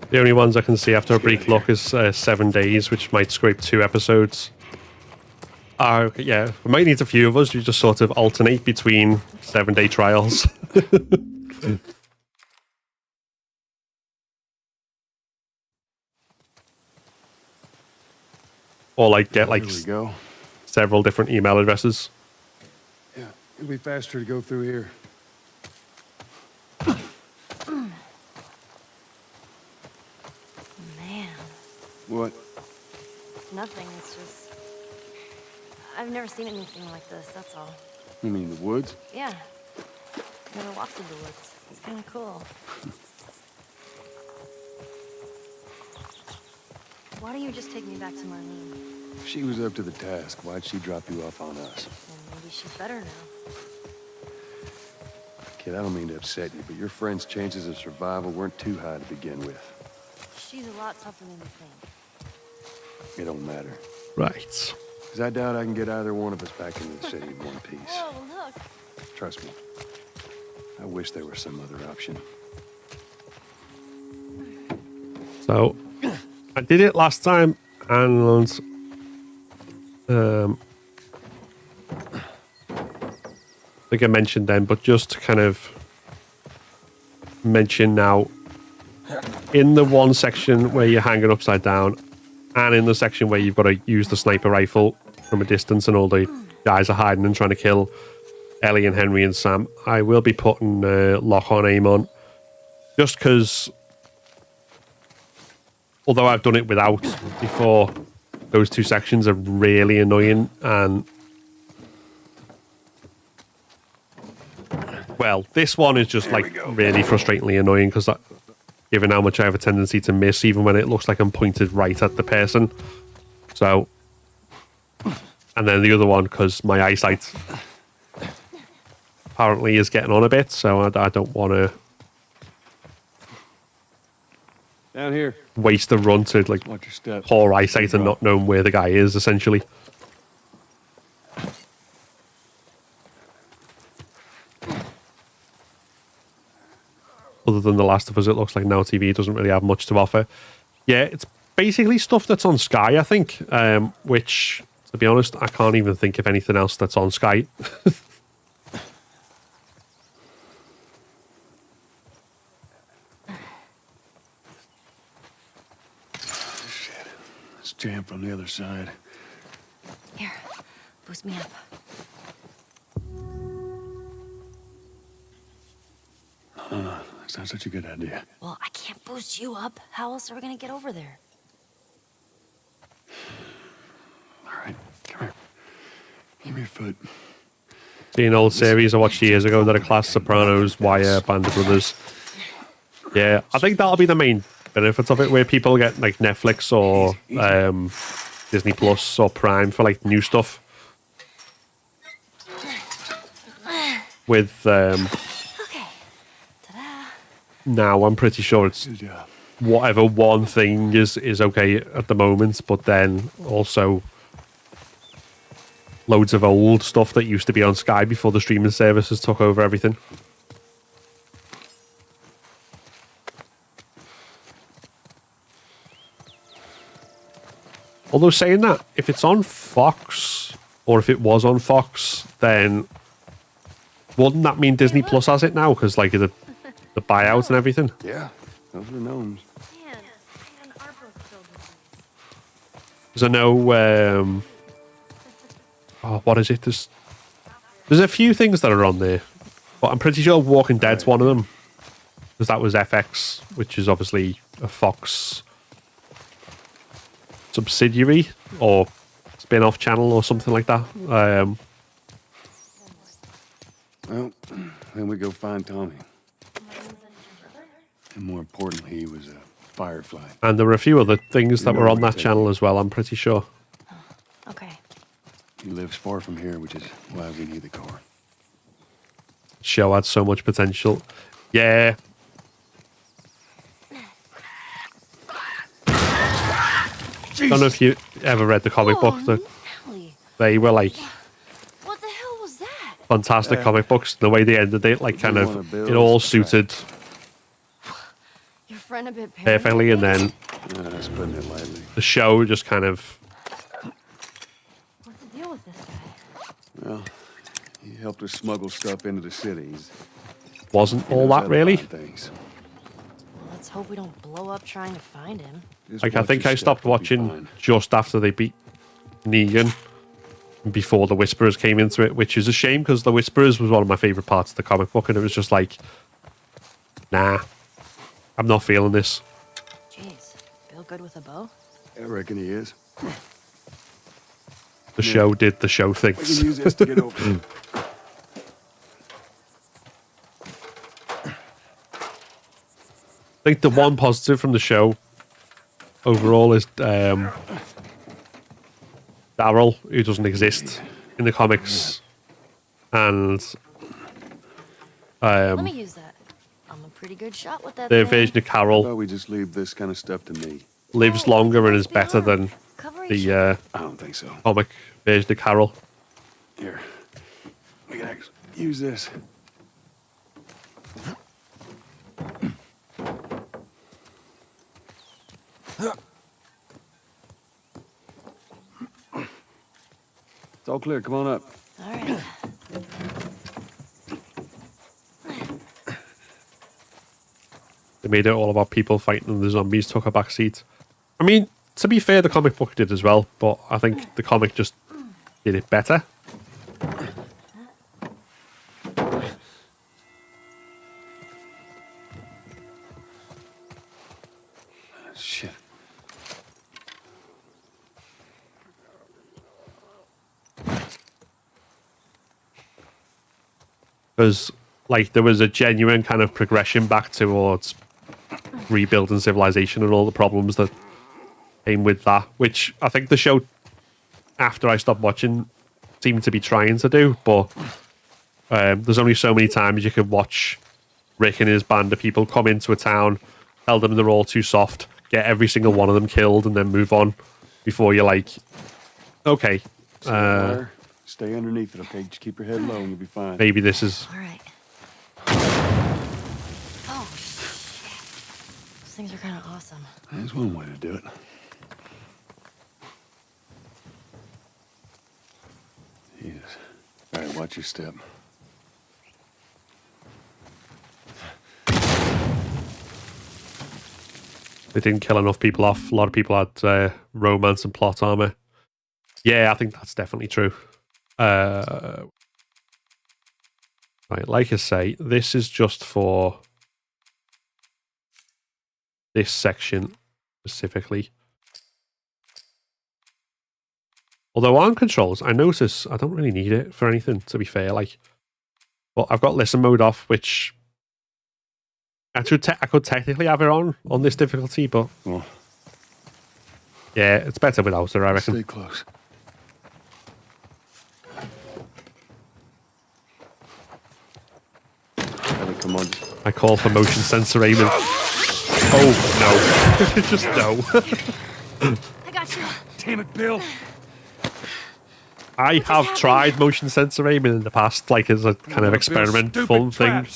The only ones I can see after a brief look is 7 days, which might scrape 2 episodes. Okay, yeah, we might need a few of us who just sort of alternate between 7-day trials. Or like get like several different email addresses. Yeah, it'll be faster to go through here. Man, What? nothing. It's just... I've never seen anything like this, that's all. You mean the woods? Yeah. Never walked in the woods. It's kind of cool. Why don't you just take me back to Marlene? If she was up to the task, why'd she drop you off on us? And maybe she's better now. Kid, I don't mean to upset you, but your friend's chances of survival weren't too high to begin with. She's a lot tougher than you think. It don't matter. Right. Because I doubt I can get either one of us back into the city in one piece. Whoa, look. Trust me. I wish there was some other option. So, I did it last time, and I think I mentioned then, but just to kind of mention now, in the one section where you're hanging upside down, and in the section where you've got to use the sniper rifle from a distance and all the guys are hiding and trying to kill Ellie and Henry and Sam, I will be putting lock-on aim on, just because, although I've done it without before, those 2 sections are really annoying, and well, this one is just like really frustratingly annoying because given how much I have a tendency to miss even when it looks like I'm pointed right at the person. So, and then the other one because my eyesight apparently is getting on a bit, so I don't want to Down here. waste a run to like Watch your step. poor eyesight and not knowing where the guy is, essentially. Other than The Last of Us, it looks like Now TV doesn't really have much to offer. Yeah, it's basically stuff that's on Sky, I think, which, to be honest, I can't even think of anything else that's on Sky. Shit. Let's jam from the other side. Here, boost me up. That's not such a good idea. Well, I can't boost you up. How else are we gonna get over there? All right, come here. Give me your foot. See an old series I watched years ago that are Class, Sopranos, Wire, Band of Brothers. Yeah, I think that'll be the main benefits of it, where people get like Netflix or Disney Plus or Prime for like new stuff. With Okay. Ta-da. now, I'm pretty sure it's whatever one thing is okay at the moment, but then also loads of old stuff that used to be on Sky before the streaming services took over everything. Although saying that, if it's on Fox, or if it was on Fox, then wouldn't that mean Disney Plus has it now? Because like the buyout and everything. Yeah, those are gnomes. Because I know, oh, what is it? There's a few things that are on there, but I'm pretty sure Walking Dead's one of them. Because that was FX, which is obviously a Fox subsidiary or spin-off channel or something like that. Well, then we go find Tommy. And more importantly, he was a firefly. And there were a few other things that were on that channel as well, I'm pretty sure. Okay. He lives far from here, which is why we need the car. Show had so much potential. Yeah. I don't know if you ever read the comic book. They were like What the hell was that? fantastic comic books. The way they ended it, like kind of, it all suited Your friend a bit perfectly, and then That's putting it lightly. the show just kind of What's the deal with this guy? Well, he helped us smuggle stuff into the cities. wasn't all that really. Well, let's hope we don't blow up trying to find him. Like, I think I stopped watching just after they beat Negan, before the Whisperers came into it, which is a shame because the Whisperers was one of my favorite parts of the comic book, and it was just like, nah, I'm not feeling this. Jeez, feel good with a bow? I reckon he is. The show did the show We things. can use this to get over. I think the one positive from the show overall is Daryl, who doesn't exist in the comics, and Let me use that. I'm a pretty good shot with that their thing. version of Carol Well, we just leave this kind of stuff to me. lives longer and is better than the I don't think so. comic version of Carol. Here, we can actually use this. It's all clear. Come on up. All right. They made it all about people fighting and the zombies took a back seat. I mean, to be fair, the comic book did as well, but I think the comic just did it better. Shit. Because, like, there was a genuine kind of progression back towards rebuilding civilization and all the problems that came with that, which I think the show, after I stopped watching, seemed to be trying to do, but there's only so many times you could watch Rick and his band of people come into a town, tell them they're all too soft, get every single one of them killed, and then move on before you're like, okay, Stay underneath it, okay? Just keep your head low and you'll be fine. maybe this is... All right. Oh, shit. Those things are kind of awesome. There's one way to do it. Jesus. All right, watch your step. They didn't kill enough people off. A lot of people had romance and plot armor. Yeah, I think that's definitely true. Right, like I say, this is just for this section specifically. Although on controls, I notice I don't really need it for anything, to be fair. Like, but I've got listen mode off, which I could technically have it on this difficulty, but yeah, it's better without it, I reckon. Stay close. Ellie, come on. I call for motion sensor aiming. Oh, no. Just no. I got you. Damn it, Bill. I have tried motion sensor aiming in the past, like as a kind of experiment, fun thing.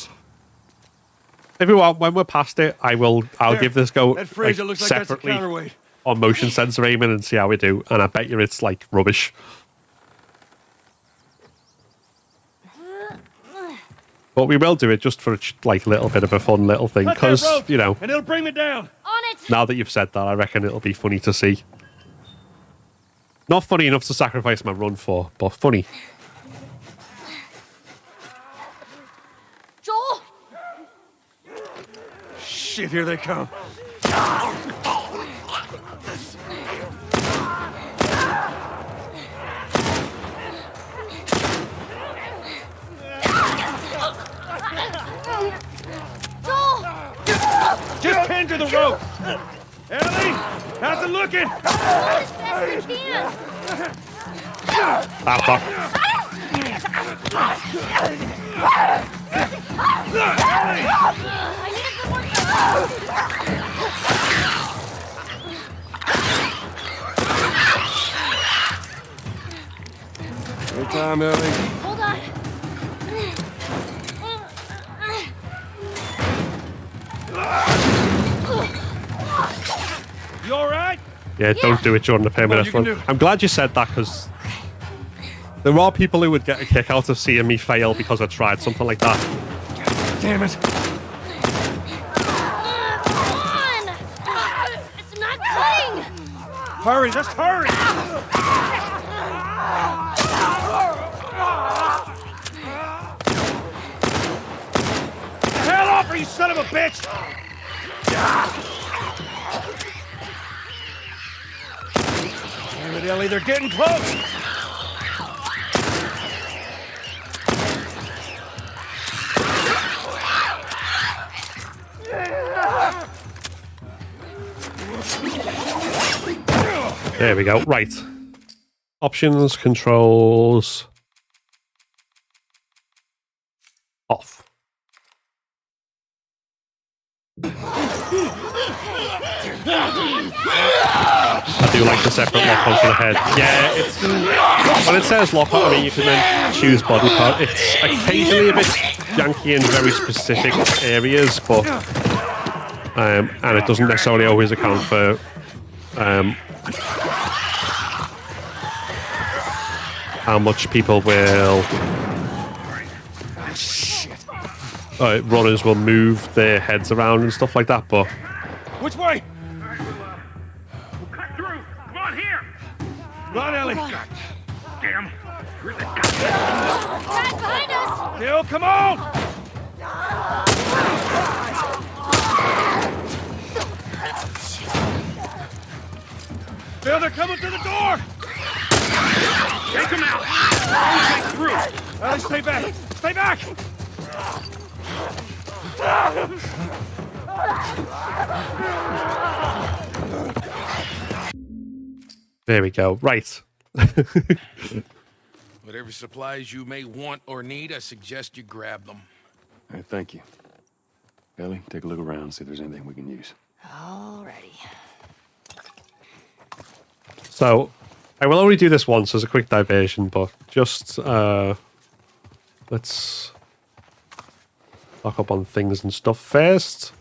If you want, when we're past it, I'll give this go That Fraser looks like that's a separately counterweight. on motion sensor aiming and see how we do. And I bet you it's like rubbish. But we will do it just for like a little bit of a fun little thing, because you know, and it'll bring me down. On it. now that you've said that, I reckon it'll be funny to see. Not funny enough to sacrifice my run for, but funny. Joel. Shit, here they come. Joel. Just pinned to the rope. Ellie, how's it looking? As fast as you can. Ah, fuck. I need a good one. Good time, Ellie. Hold on. You all right? Yeah, don't do it during the Permadeath run. I'm glad you said that, because there are people who would get a kick out of seeing me fail because I tried something like that. Damn it. Come on. It's not cutting. Hurry, just hurry. Hell off, you son of a bitch! Damn it, Ellie, they're getting close! There we go. Right. Options, controls. Off. I do like the separate lock onto the head. Yeah, it's when it says lock on, I mean you can then choose body part. It's occasionally a bit janky in very specific areas, but and it doesn't necessarily always account for how much people will runners will move their heads around and stuff like that, but Which way? We'll cut through. Come on, here. Run, Ellie. Damn. Right behind us. Bill, come on! Bill, they're coming to the door! Take him out. Don't take through. Ellie, stay back! Stay back! there we go. Right. Whatever supplies you may want or need, I suggest you grab them. All right, thank you. Ellie, take a look around, see if there's anything we can use. Alrighty. So, I will only do this once as a quick diversion, but just let's lock up on things and stuff first.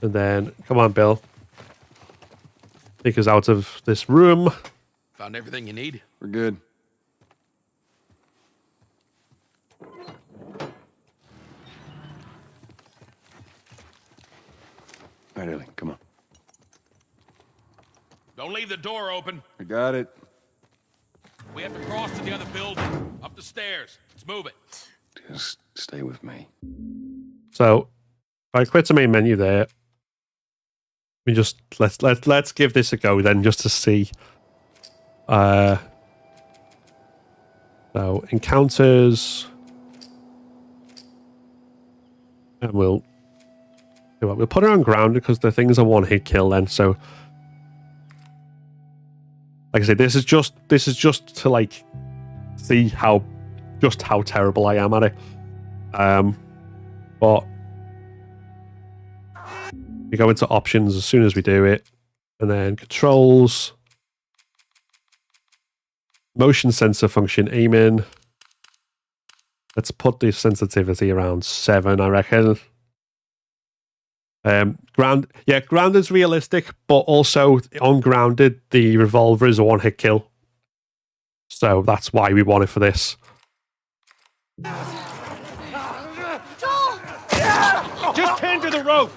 And then, come on, Bill. Take us out of this room. Found everything you need? We're good. All right, Ellie, come on. Don't leave the door open. I got it. We have to cross to the other building. Up the stairs. Let's move it. Just stay with me. So, if I quit the main menu there, we just let's give this a go then, just to see. So encounters, and we'll We'll put it on ground because the thing's a one-hit kill then. So, like I say, this is just to like see how terrible I am at it. But we go into options as soon as we do it, and then controls, motion sensor function, aiming. Let's put the sensitivity around 7, I reckon. Grounded's realistic, but also on grounded, the revolver is a one-hit kill. So that's why we want it for this. Joel! Just tend to the rope!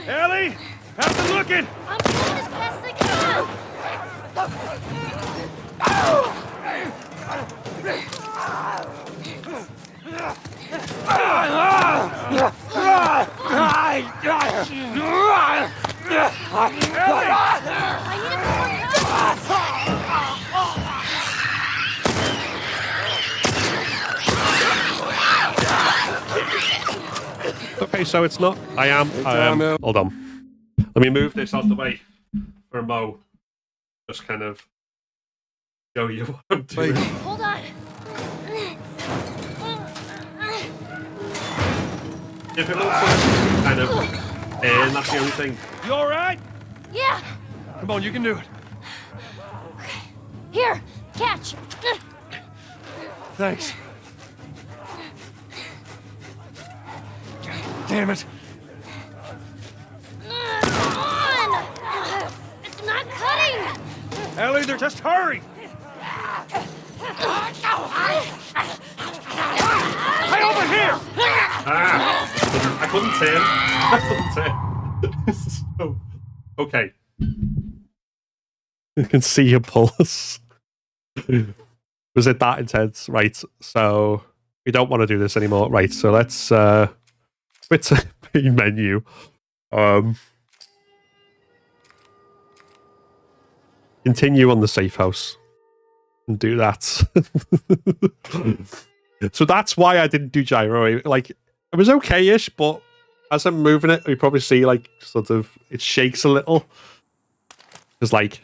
Ellie! How's it looking? I'm doing as best I can! Okay, so it's not. I am. Hold on. Let me move this out the way for a mo. Just kind of show you what I'm doing. Hold on. Difficult to kind of, and that's the only thing. You all right? Yeah. Come on, you can do it. Here, catch. Thanks. Damn it. Come on. It's not cutting. Ellie, they're just hurry. Hey, over here. I couldn't turn. I couldn't turn. So, okay. You can see your pulse. Was it that intense? Right. So we don't want to do this anymore. Right. So let's quit the main menu. Continue on the safe house and do that. So that's why I didn't do gyro. Like, it was okay-ish, but as I'm moving it, we probably see like sort of it shakes a little. It's like,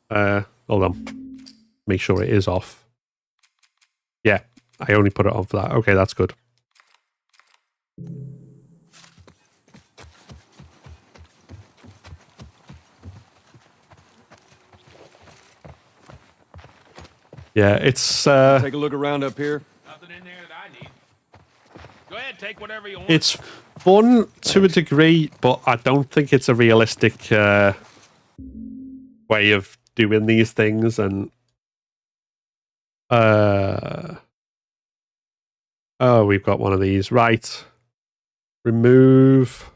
hold on, make sure it is off. Yeah, I only put it on for that. Okay, that's good. Yeah, it's take a look around up here. Nothing in there that I need. Go ahead, take whatever you want. It's fun to a degree, but I don't think it's a realistic way of doing these things. And oh, we've got one of these. Right. Remove.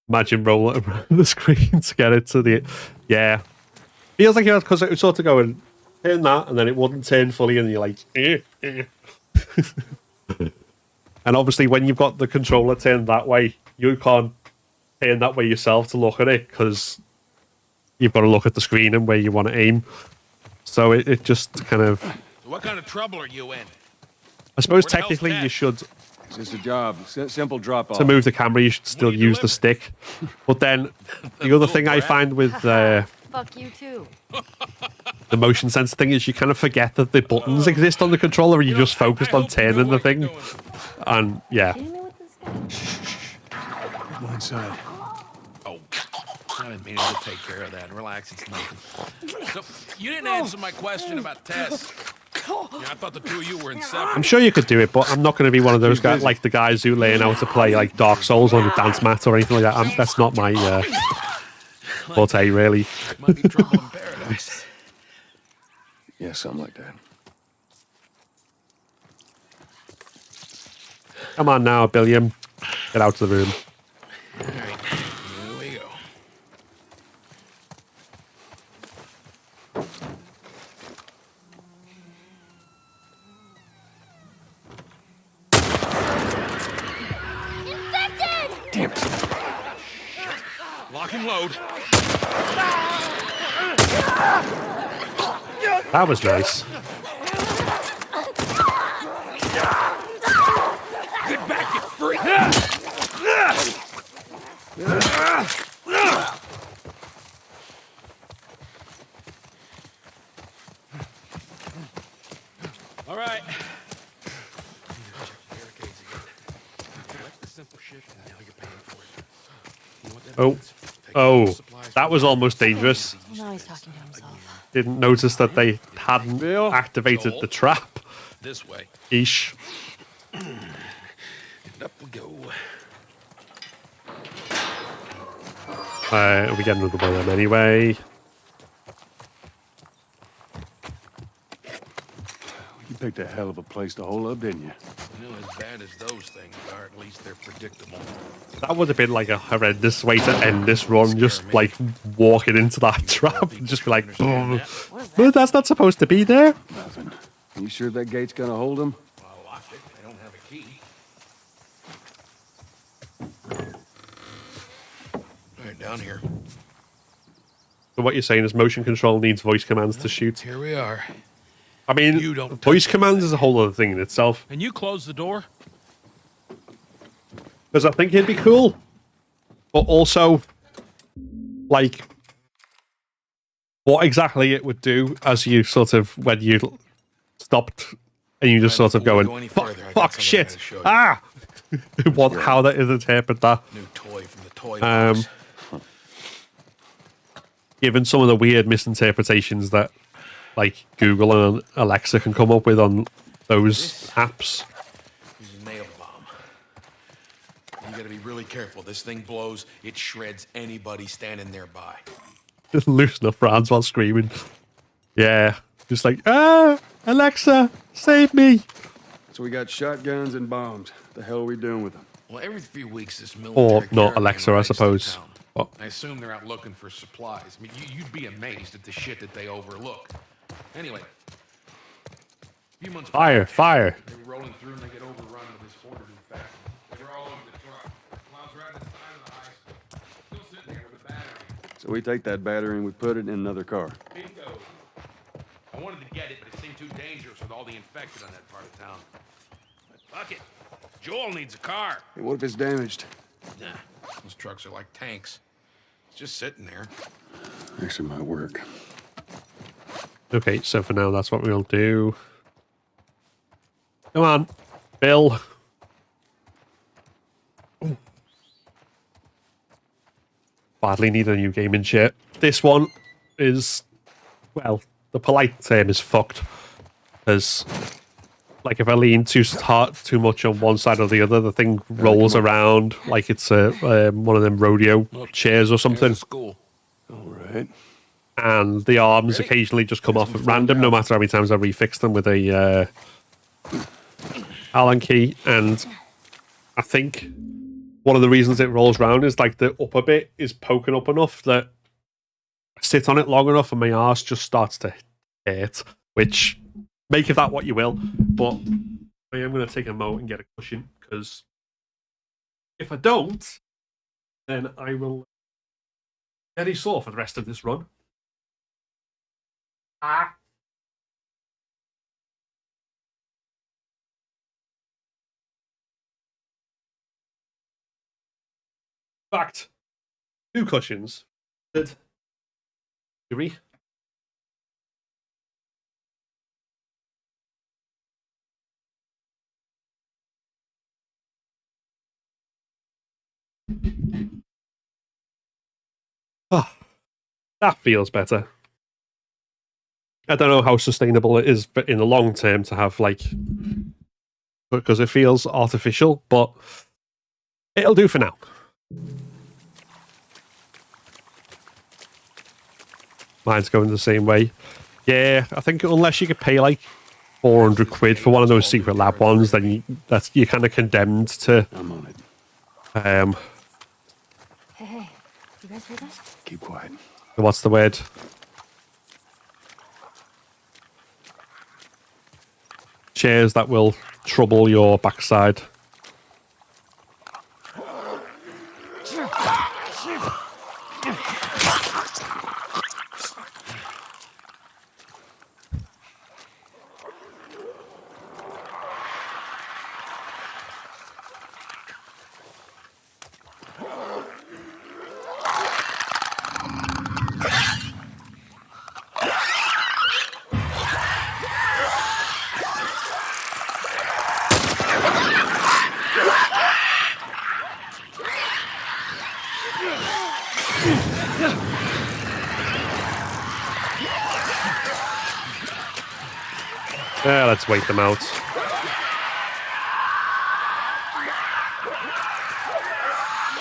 Imagine roll it around the screen to get it to the... Yeah. Feels like because it would sort of go and turn that, and then it wouldn't turn fully, and you're like... And obviously, when you've got the controller turned that way, you can't turn that way yourself to look at it, because you've got to look at the screen and where you want to aim. So it just kind of... So what kind of trouble are you in? I suppose technically you should... It's just a job. Simple drop-off. To move the camera, you should still use the stick. But then, the other thing I find with Fuck you too. the motion sensor thing is you kind of forget that the buttons exist on the controller and you're just focused on turning the thing. And, yeah. Go inside. Oh, I didn't mean to take care of that. Relax, it's nothing. So, you didn't answer my question about Tess. Yeah, I thought the two of you were inseparable. I'm sure you could do it, but I'm not going to be one of those guys like the guys who learn how to play like Dark Souls on the dance mat or anything like that. That's not my forte, really. Might be trouble in paradise. Yeah, something like that. Come on now, Billiam. Get out of the room. All right, here we go. Lock and load. That was nice. Get back, you freak! All right. Barricades again. Collect the simple shit, and now you're paying for it. You know what that Oh, means? Take all the oh, supplies that was almost dangerous. Well, now he's talking to himself. Didn't notice that they hadn't activated the trap. this way. Ish. And up we go. We get another one of them anyway. You picked a hell of a place to hole up, didn't you? You know, as bad as those things are, at least they're predictable. That would have been like a horrendous way to end this run, just like walking into that trap and just be like, but that's not supposed to be there. Nothing. You sure that gate's gonna hold them? Well, I locked it. I don't have a key. All right, down here. So what you're saying is motion control needs voice commands to shoot. Here we are. I mean, voice commands is a whole other thing in itself. And you close the door? Because I think it'd be cool. But also, like, what exactly it would do as you sort of, when you stopped and you just sort of going, fuck shit, ah! How that is interpret that. New toy from the toy box. Given some of the weird misinterpretations that, like, Google and Alexa can come up with on those apps. Here's a nail bomb. You gotta be really careful. This thing blows, it shreds anybody standing nearby. Just loosen up Franz while screaming. Yeah. Just like, Alexa, save me. So we got shotguns and bombs. The hell are we doing with them? Well, every few weeks this military Or not caravan Alexa, I arrives in suppose. town. What? I assume they're out looking for supplies. I mean, you'd be amazed at the shit that they overlook. Anyway, a few months Fire, fire. They were rolling through and they get overrun with this horde of infected. They were all over the truck. Clouds right at the side of the high school. Still sitting there with a battery. So we take that battery and we put it in another car. Bingo. I wanted to get it, but it seemed too dangerous with all the infected on that part of town. But fuck it. Joel needs a car. Hey, what if it's damaged? Nah, those trucks are like tanks. It's just sitting there. Actually might work. Okay, so for now, that's what we'll do. Come on, Bill. Ooh. Badly need a new gaming chair. This one is, well, the polite term is fucked. Because, like, if I lean too much on one side or the other, the thing rolls around like it's one of them rodeo chairs or something. School. All right. And the arms occasionally just come off at random, no matter how many times I refix them with a Allen key. And I think one of the reasons it rolls around is like the upper bit is poking up enough that I sit on it long enough and my arse just starts to hurt, which make of that what you will. But I am going to take a moment and get a cushion, because if I don't, then I will get very sore for the rest of this run. In fact, 2 cushions. Good. 3. Oh, that feels better. I don't know how sustainable it is, but in the long term to have, like, because it feels artificial, but it'll do for now. Mine's going the same way. Yeah, I think unless you could pay like 400 quid for one of those secret lab ones, then you're kind of condemned to. I'm on it. Hey, you guys heard that? Keep quiet. What's the word? Chairs that will trouble your backside. Let's wait them out.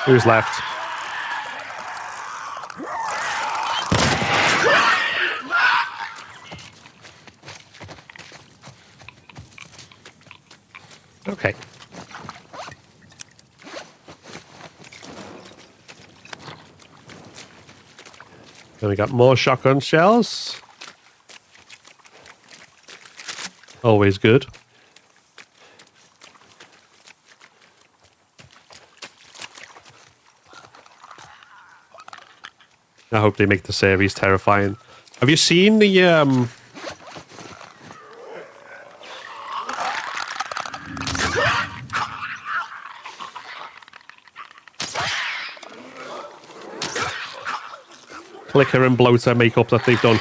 Who's left? Okay. Then we got more shotgun shells. Always good. I hope they make the series terrifying. Have you seen the clicker and bloater makeup that they've done?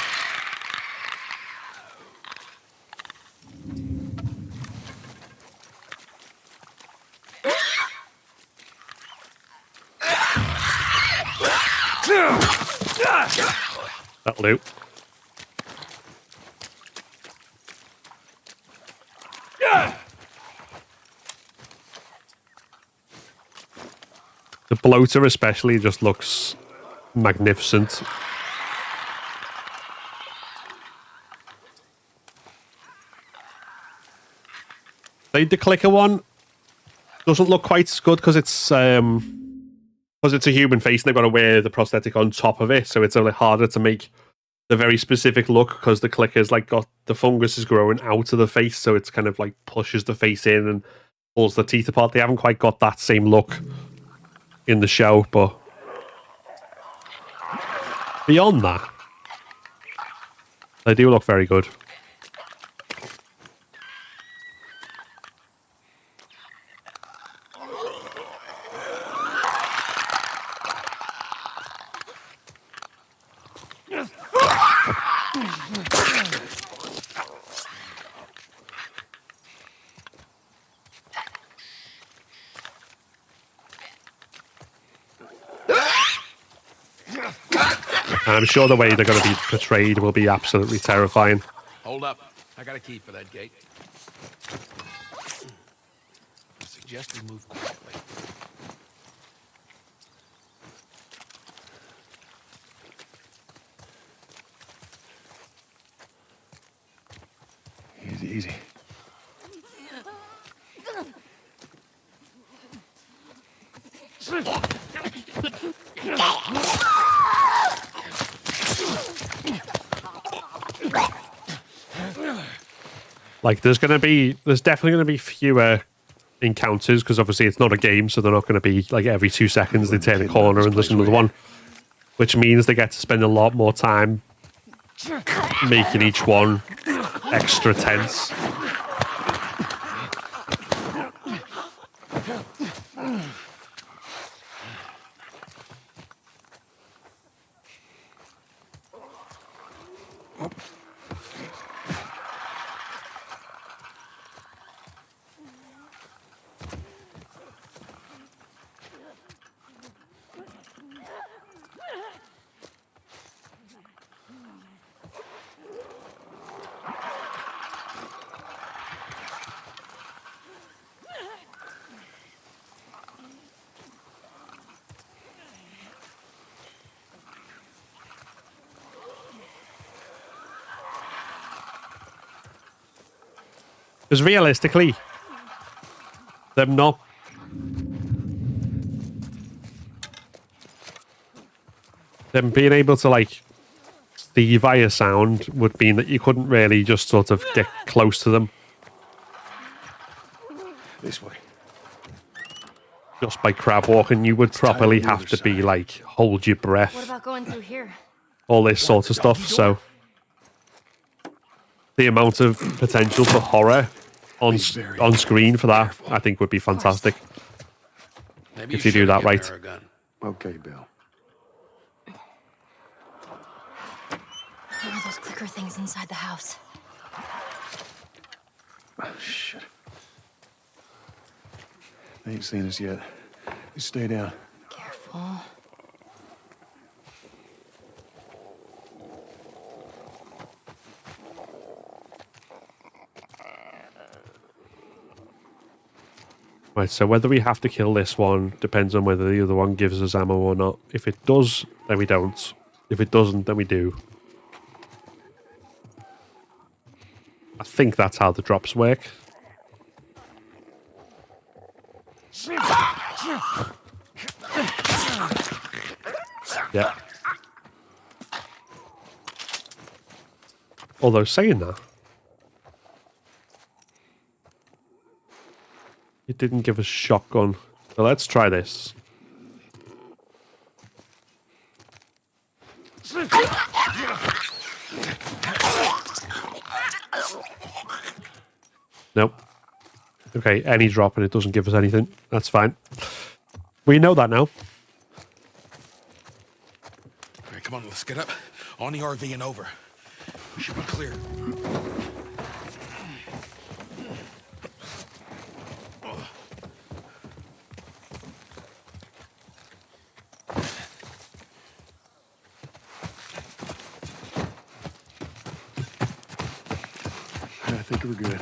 That'll do. The bloater especially just looks magnificent. The clicker one doesn't look quite as good because it's a human face and they've got to wear the prosthetic on top of it, so it's a little harder to make the very specific look because the clicker's like got the fungus is growing out of the face, so it's kind of like pushes the face in and pulls the teeth apart. They haven't quite got that same look in the show, but beyond that, they do look very good. I'm sure the way they're going to be portrayed will be absolutely terrifying. Hold up. I got a key for that gate. I suggest we move quickly. Easy, easy. Like, there's definitely going to be fewer encounters because obviously it's not a game, so they're not going to be like every 2 seconds they turn a corner and there's another one, which means they get to spend a lot more time making each one extra tense. Because realistically, them being able to like see via sound would mean that you couldn't really just sort of get close to them. This way. just by crab walking. You would properly have to be like, hold your What breath, about going through here? all this sort of stuff. So the amount of potential for horror on screen for that, I think, would be fantastic. Maybe If you do that right. Okay, Bill. What are those clicker things inside the house? Oh, shit. They ain't seen us yet. You stay down. Careful. Right, so whether we have to kill this one depends on whether the other one gives us ammo or not. If it does, then we don't. If it doesn't, then we do. I think that's how the drops work. Yeah. Although saying that, it didn't give us shotgun. So let's try this. Nope. Okay, any drop and it doesn't give us anything. That's fine. We know that now. All right, come on, let's get up. On the RV and over. We should be clear. I think we're good.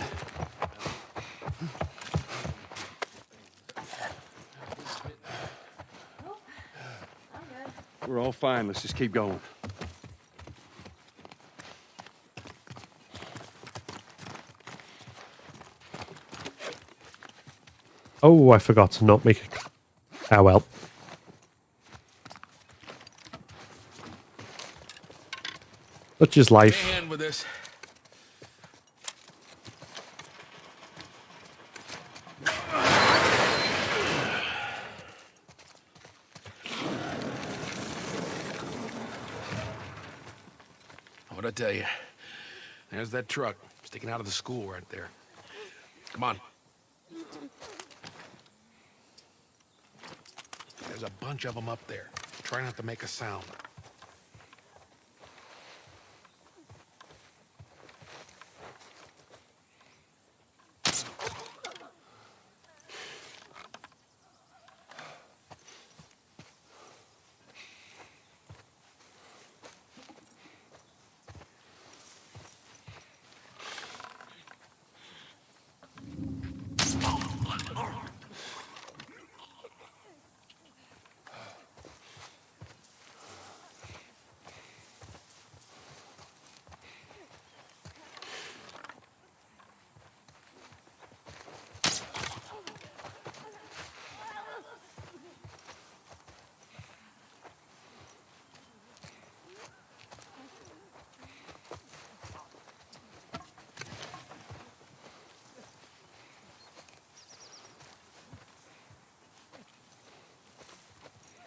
We're all fine. Let's just keep going. Oh, I forgot to not make it. Ah, well. Such is life. Hand with this. What'd I tell you? There's that truck sticking out of the school right there. Come on. There's a bunch of them up there. Try not to make a sound.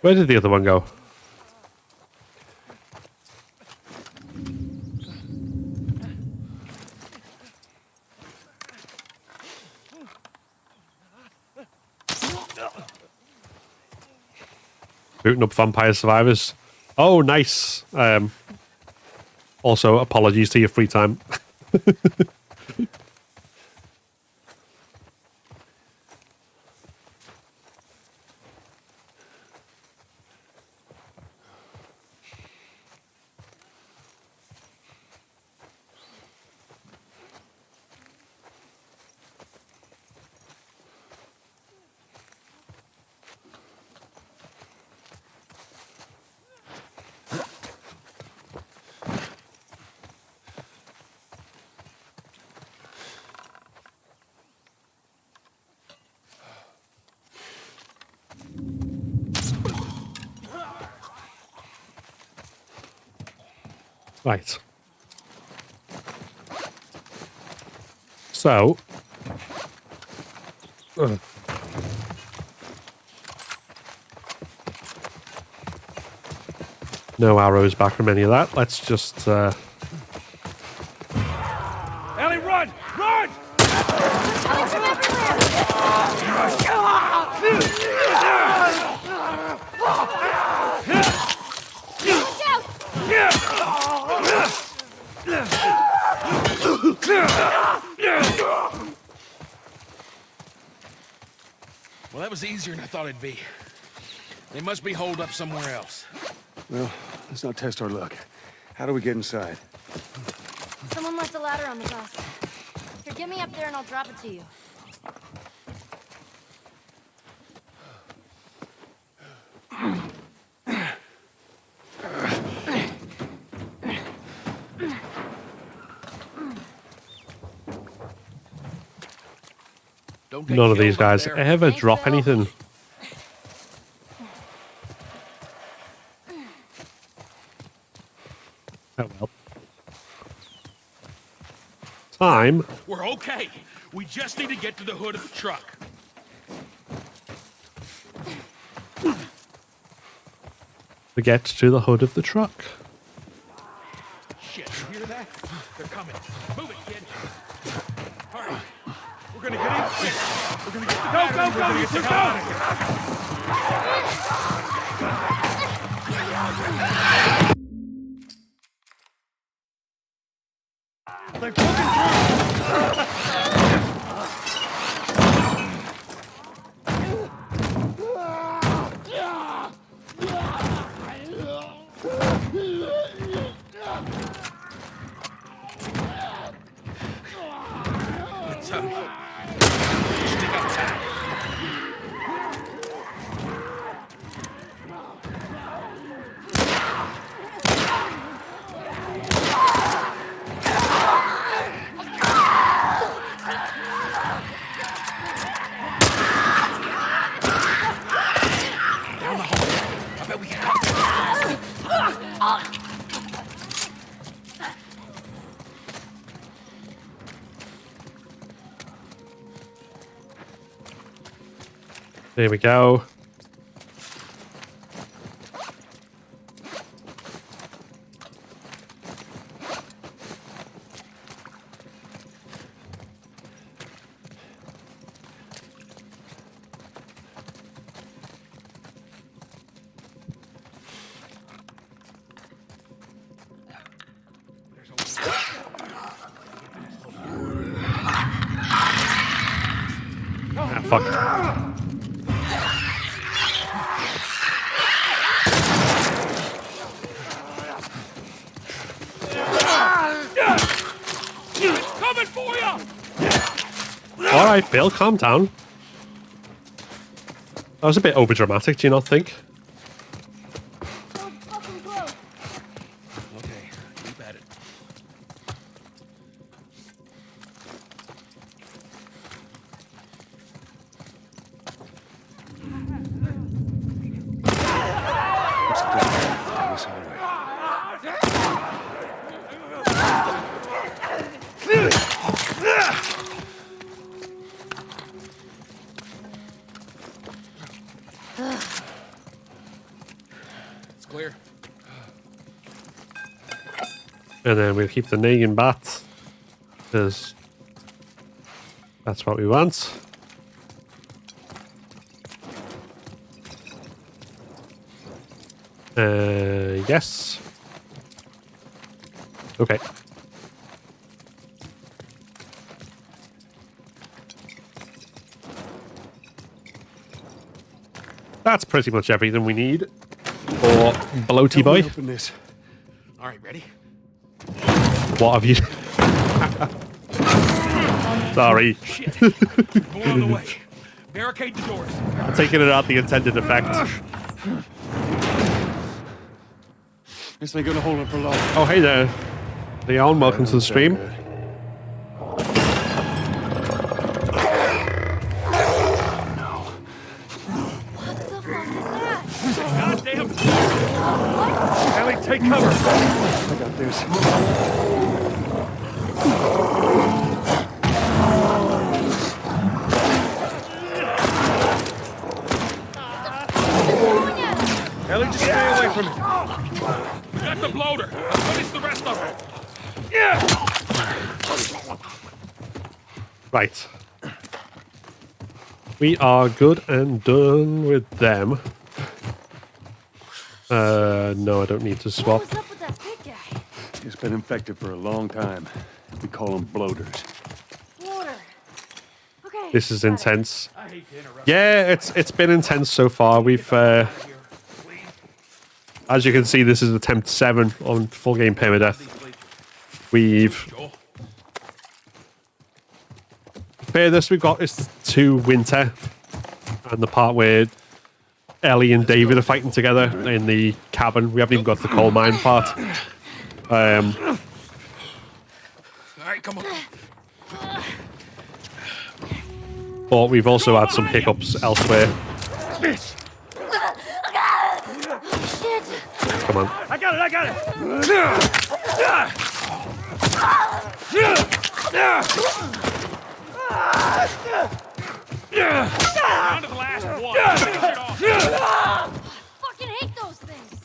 Where did the other one go? Booting up Vampire Survivors. Oh, nice. Also, apologies to your free time. Right. So. No arrows back from any of that. Let's just... Ellie, run! Run! Coming from Well, that was easier than I thought it'd be. They must be holed up somewhere else. Well, let's not test our luck. How do we get inside? Someone left a ladder on the bus. Here, get me up there and I'll drop it to you. Don't get None of these killed up guys there. ever drop anything. Oh well. Time We're okay. We just need to get to the hood of the truck. to get to the hood of the truck. Shit, you hear that? They're coming. Move it, kid. Hurry. We're gonna get in quick. We're gonna get the battery. We're gonna get the hell out of here. They're poking through! There we go. Ah, fuck. Coming for you! All right, Bill, calm down. That was a bit overdramatic, do you not think? Okay, keep at it. What's the difference? This highway. It's clear. And then we'll keep the Negan bat, because that's what we want. Yes. Okay. That's pretty much everything we need for Bloaty Boy. Open this. All right, ready? What have you... Sorry. Shit. More on the way. Barricade the doors. I'm taking it out the intended effect. This ain't gonna hold up for long. Oh, hey there, Leon. Welcome to the stream. Goddamn. Ellie, take cover! I got this. Ellie, just stay away from from me. We got the bloater. Let's finish the rest of it. Right. We are good and done with them. No, I don't need to swap. What's up with that big guy? He's been infected for a long time. We call them bloaters. Water. Okay. This is intense. Yeah, it's been intense so far. We've, as you can see, this is attempt 7 on full game permadeath. We've furthest we've got is to winter, and the part where Ellie and David are fighting together in the cabin. We haven't even got to the coal mine part. All right, come on. But we've also had some hiccups elsewhere. Come on. I got it, I got it! Down to the last one. Finish it off. Fucking hate those things.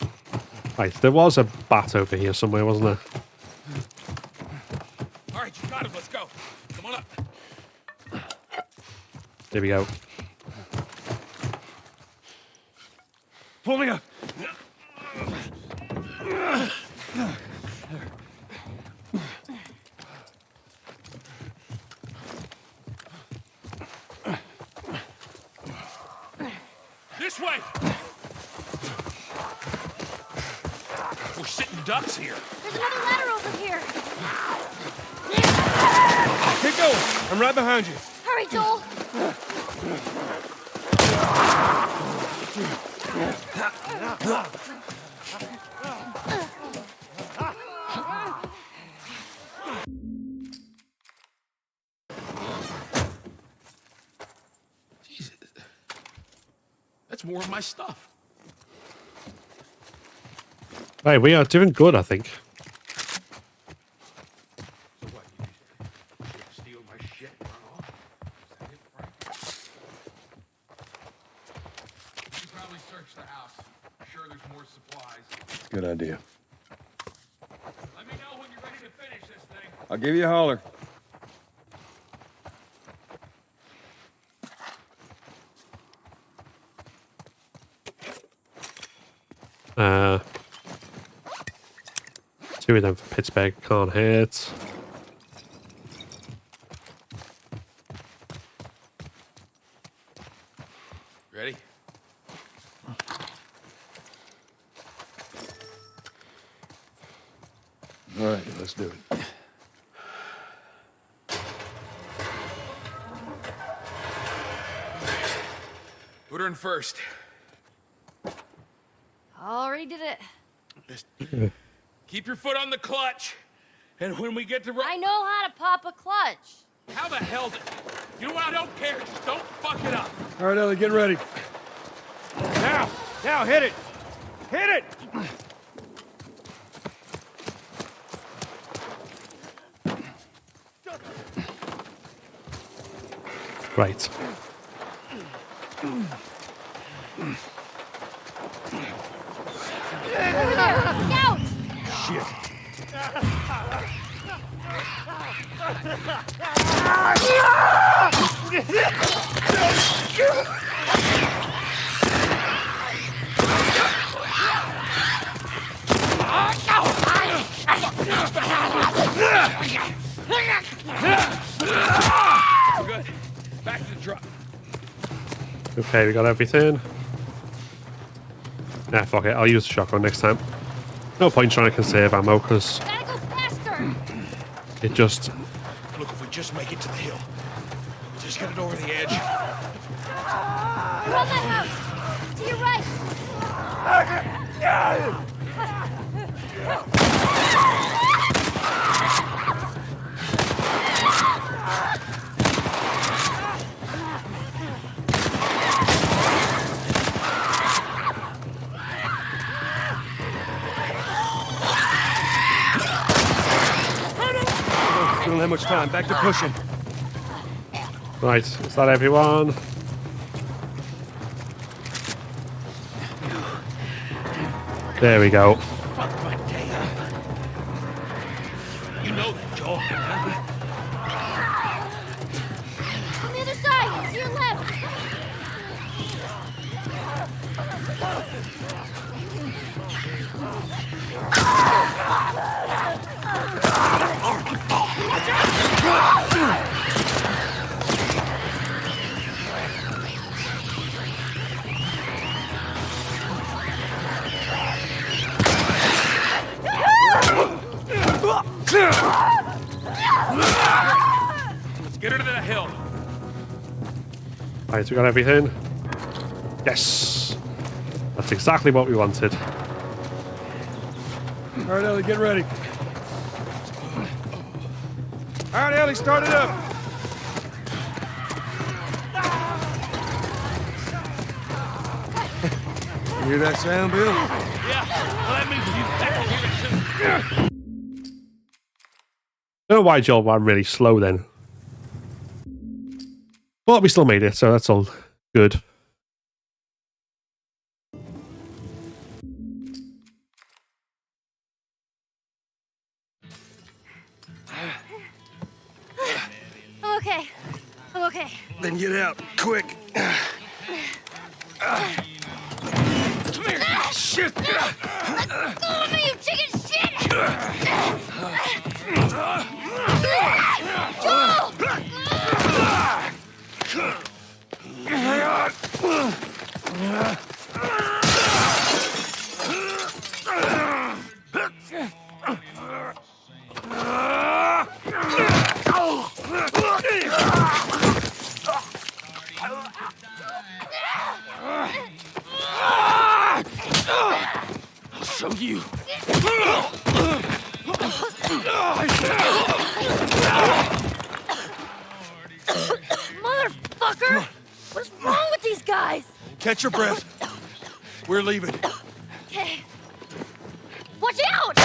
Right, there was a bat over here somewhere, wasn't there? All right, you got it. Let's go. Come on up. Here we go. Pull me up! This way. We're sitting ducks here. There's another ladder over here. Keep going! I'm right behind you. Hurry, Joel. Jesus. That's more of my stuff. Right, we are doing good, I think. So what? You just steal my shit and run off? Is that it, Frank? You should probably search the house. I'm sure there's more supplies. Good idea. Let me know when you're ready to finish this thing. I'll give you a holler. Two of them for Pittsburgh can't hit. Ready? All right, let's do it. Put her in first. Already did it. Just keep your foot on the clutch. And when we get to... I know how to pop a clutch. How the hell did... You know what? I don't care. Just don't fuck it up. All right, Ellie, get ready. Now! Now, hit it! Hit it! Right. Over there! Look out! Shit. We're good. Back to the truck. Okay, we got everything. Nah, fuck it. I'll use the shotgun next time. No point trying to conserve ammo, because Gotta go faster! it just... Look, if we just make it to the hill, just get it over the edge. Around that house! To your right! We don't have much time. Back to pushing. Right, is that everyone? There we go. You know that, Joel. On the other side, to your left. Let's get her to the hill. Right, we got everything. Yes. That's exactly what we wanted. All right, Ellie, get ready. All right, Ellie, start it up. You hear that sound, Bill? Yeah, well, that means he's back here soon. I don't know why Joel ran really slow then. But we still made it, so that's all good. I'm okay. I'm okay. Then get out, quick. Come here. Shit! Let go of me, you chicken shit! Joel! I'll show you. Motherfucker! What's wrong with these guys? Catch your breath. We're leaving. Okay. Watch out!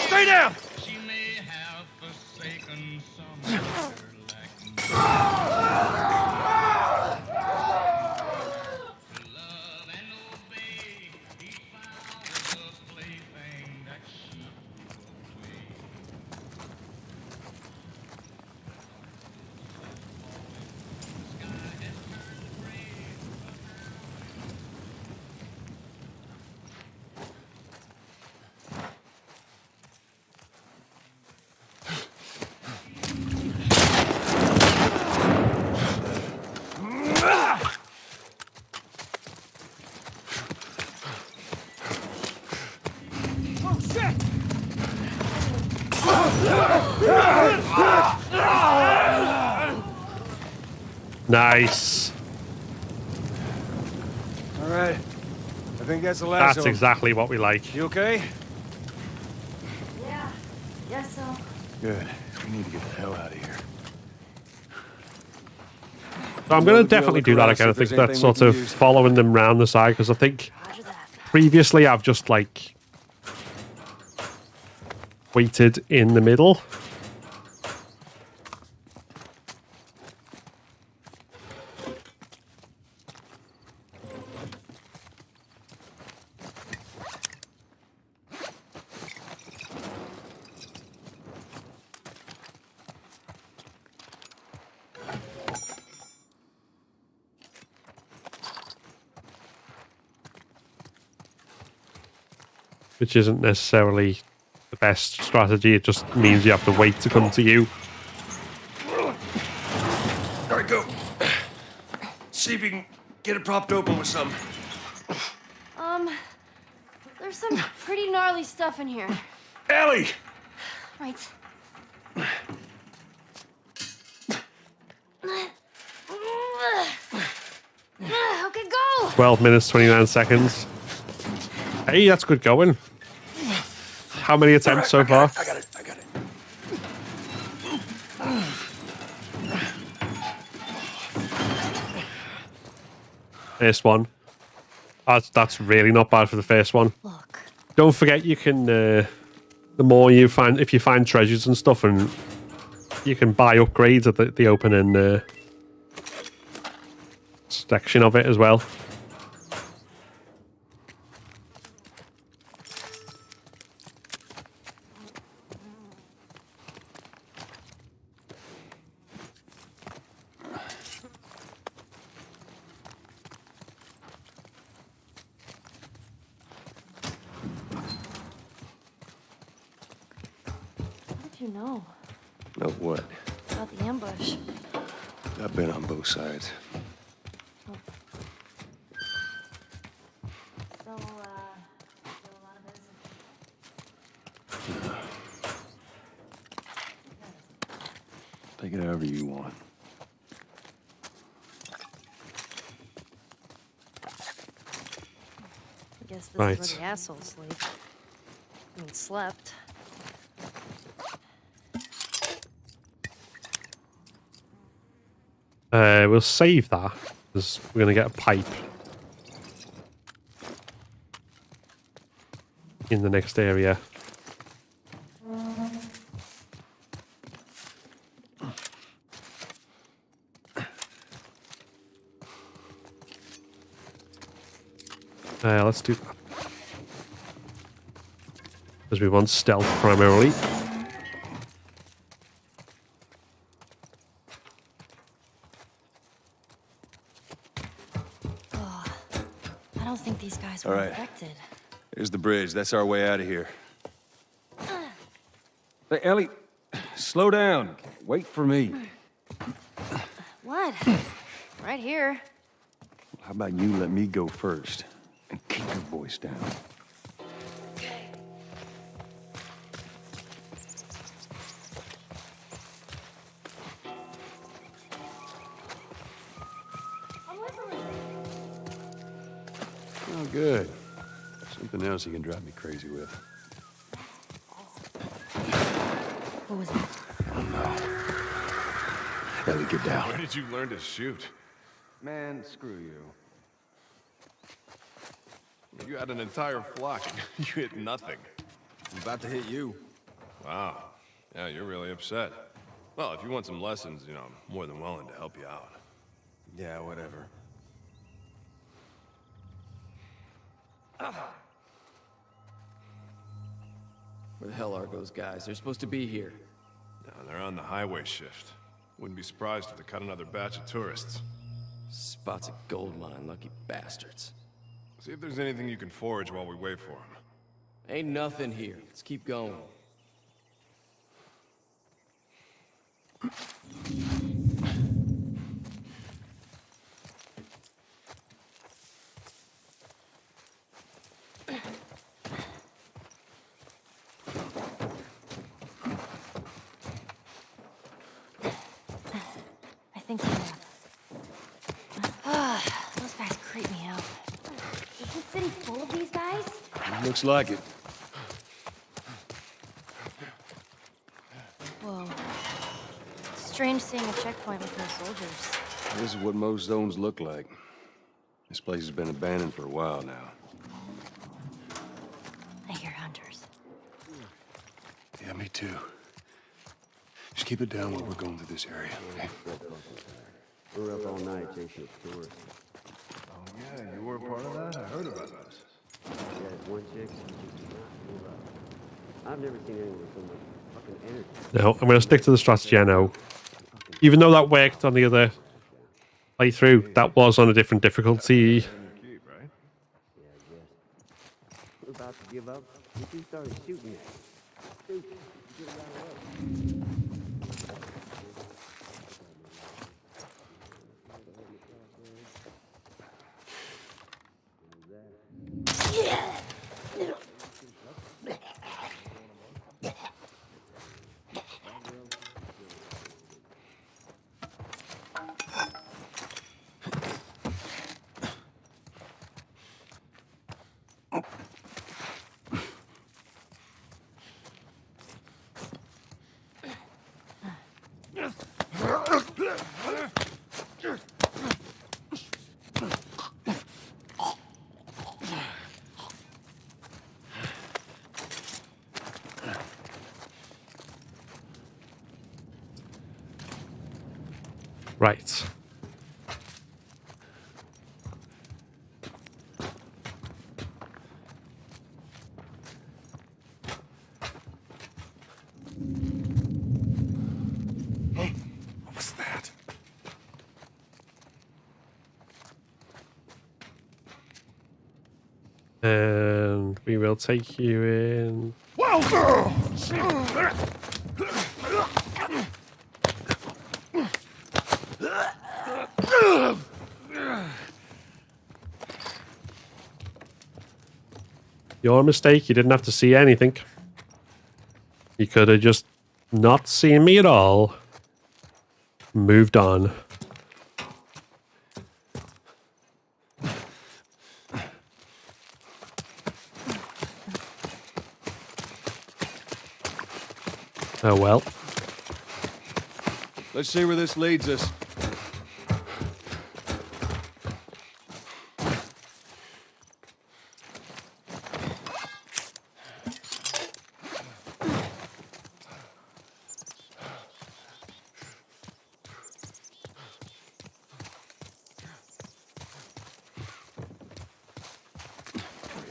Stay down! Nice. All right. I think that's the last That's exactly what we like. You okay? Yeah. Yes, so. Good. We need to get the hell out of here. So I'm going to definitely do that again. I think that's sort of following them round the side, because I think previously I've just like waited in the middle. Which isn't necessarily the best strategy. It just means you have to wait to come to you. All right, go. See if you can get it propped open with something. There's some pretty gnarly stuff in here. Ellie! Right. Okay, go! 12 minutes, 29 seconds. Hey, that's good going. How many attempts so far? I got it. First one. That's really not bad for the first one. Look. Don't forget, you can the more you find, if you find treasures and stuff, and you can buy upgrades at the opening section of it as well. do you know Know what? about the ambush? I've been on both sides. So, still a lot of business. Take it however you want. I guess this Right. is where the assholes sleep. I mean, slept. We'll save that because we're going to get a pipe in the next area. Let's do that. Because we want stealth primarily. Oh, I don't think these guys were All right. infected. Here's the bridge. That's our way out of here. Hey, Ellie, slow down. Wait for me. What? Right here. How about you let me go first and keep your voice down? Oh, good. Something else you can drive me crazy with. What was that? Ellie, get down. Where did you learn to shoot? Man, screw you. You had an entire flock. You hit nothing. I'm about to hit you. Wow. Yeah, you're really upset. Well, if you want some lessons, you know, I'm more than willing to help you out. Yeah, whatever. Where the hell are those guys? They're supposed to be here. No, they're on the highway shift. Wouldn't be surprised if they cut another batch of tourists. Spots a gold mine, lucky bastards. See if there's anything you can forage while we wait for them. Ain't nothing here. Let's keep going. I think we have. Those guys creep me out. Is this city full of these guys? Looks like it. Whoa. Strange seeing a checkpoint with no soldiers. This is what most zones look like. This place has been abandoned for a while now. I hear hunters. Yeah, me too. Just keep it down while we're going through this area, okay? We're up all night chasing tourists. Oh, yeah, you were a part of that? I heard about this. Yeah, there's one chick, she does not give up. I've never seen anyone with so much fucking energy. No, I'm going to stick to the strategy I know. Even though that worked on the other playthrough, that was on a different difficulty. We're about to give up. We just started shooting at it. Stupid. You should've got away. Right. What was that? And we will take you in. Whoa! Your mistake. You didn't have to see anything. You could have just not seen me at all. Moved on. Oh well. Let's see where this leads us.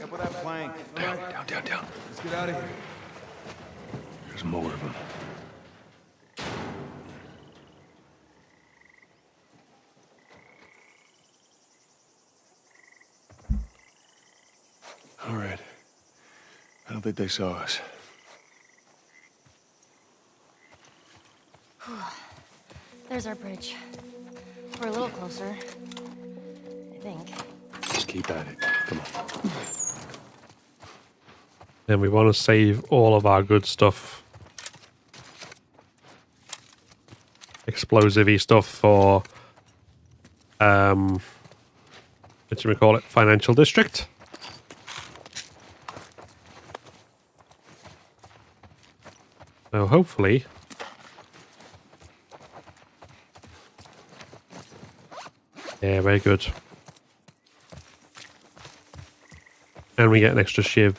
Up with that plank. Down. Let's get out of here. There's more of them. All right. I don't think they saw us. There's our bridge. We're a little closer. I think. Just keep at it. Come on. And we want to save all of our good stuff. Explosive-y stuff for what should we call it? Financial district. So hopefully yeah, very good. And we get an extra shiv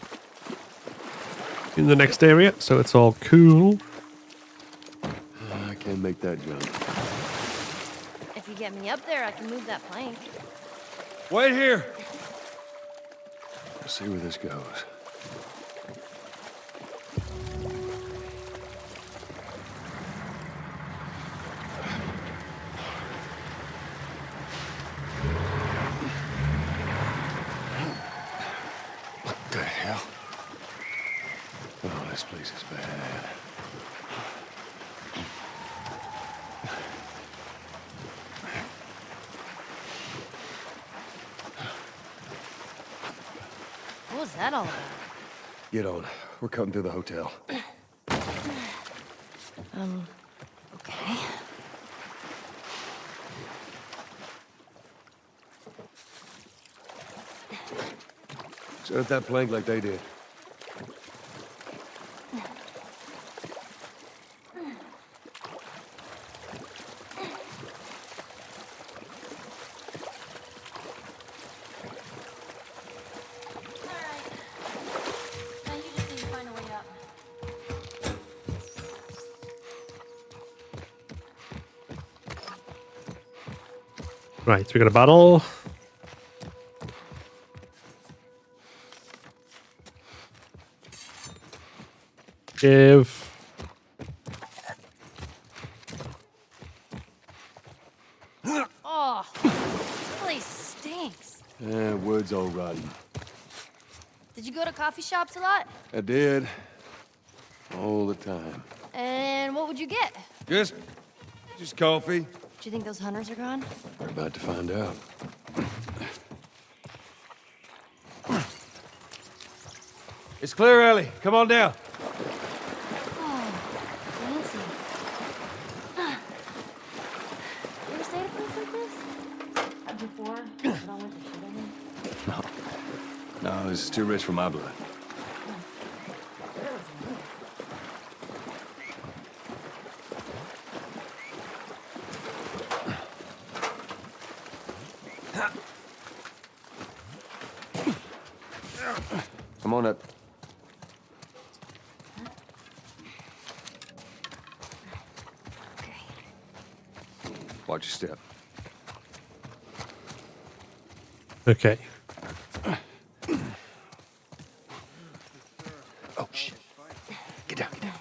in the next area, so it's all cool. I can't make that jump. If you get me up there, I can move that plank. Wait here. Let's see where this goes. What the hell? Oh, this place is bad. What was that all about? Get on. We're cutting through the hotel. Okay. Set up that plank like they did. Right, we got a battle. Give. Oh, this place stinks. Yeah, wood's all rotten. Did you go to coffee shops a lot? I did. All the time. And what would you get? Just coffee. Do you think those hunters are gone? We're about to find out. It's clear, Ellie. Come on down. Oh, fancy. You ever stayed at a place like this? Before? But I went to shoot at him? No, this is too rich for my blood. Come on up. Watch your step. Okay. Oh, shit. Get down, get down.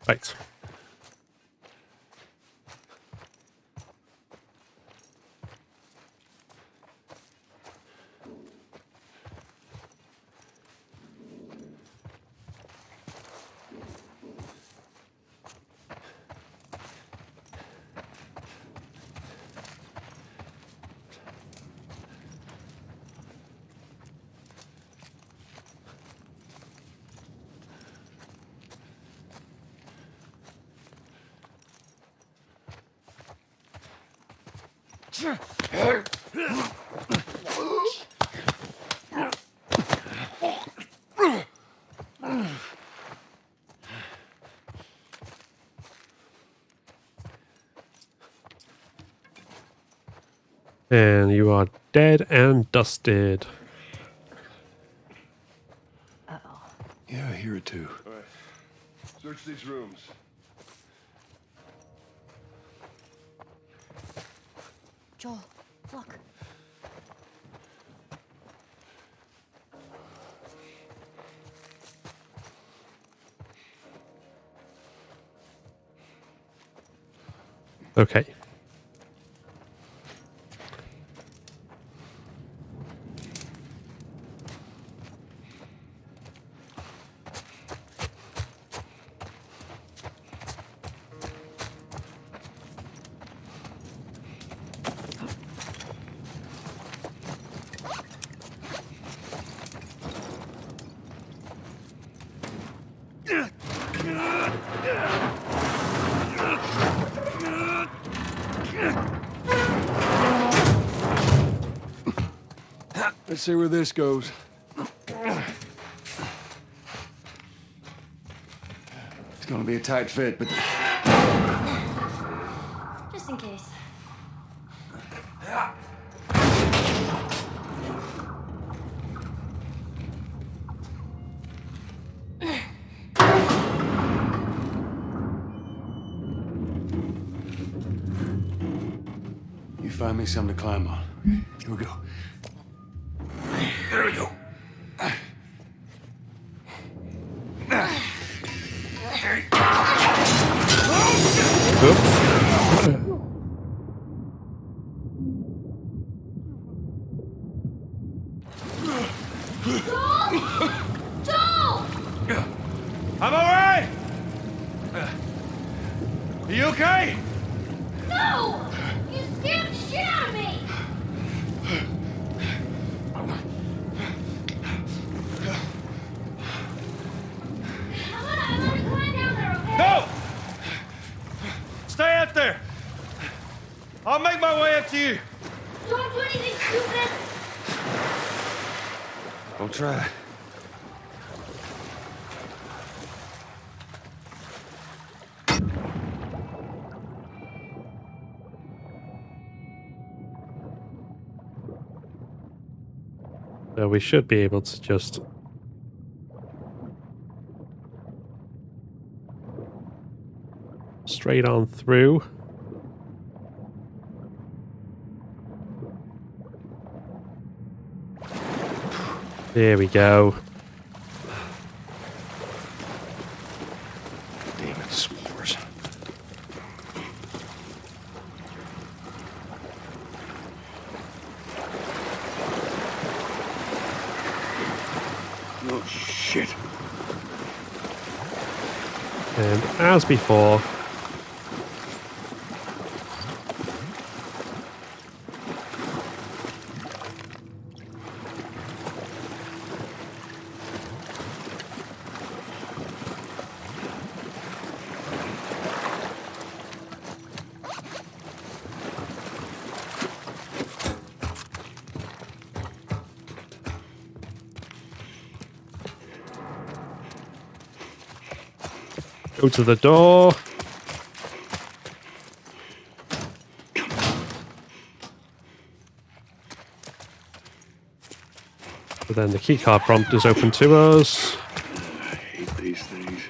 Right. And you are dead and dusted. Yeah, I hear it too. All right. Search these rooms. Joel, look. Okay. Let's see where this goes. It's gonna be a tight fit, but Just in case. you find me something to climb on. Here we go. There we go. I'm all right. Are you okay? No! You scared the shit out of me! I'm gonna climb down there, okay? No! Stay up there. I'll make my way up to you. Don't do anything stupid! I'll try. So we should be able to just straight on through. There we go. Damn it, s'mores. Oh, shit. And as before, go to the door. But then the keycard prompt is open to us. I hate these things.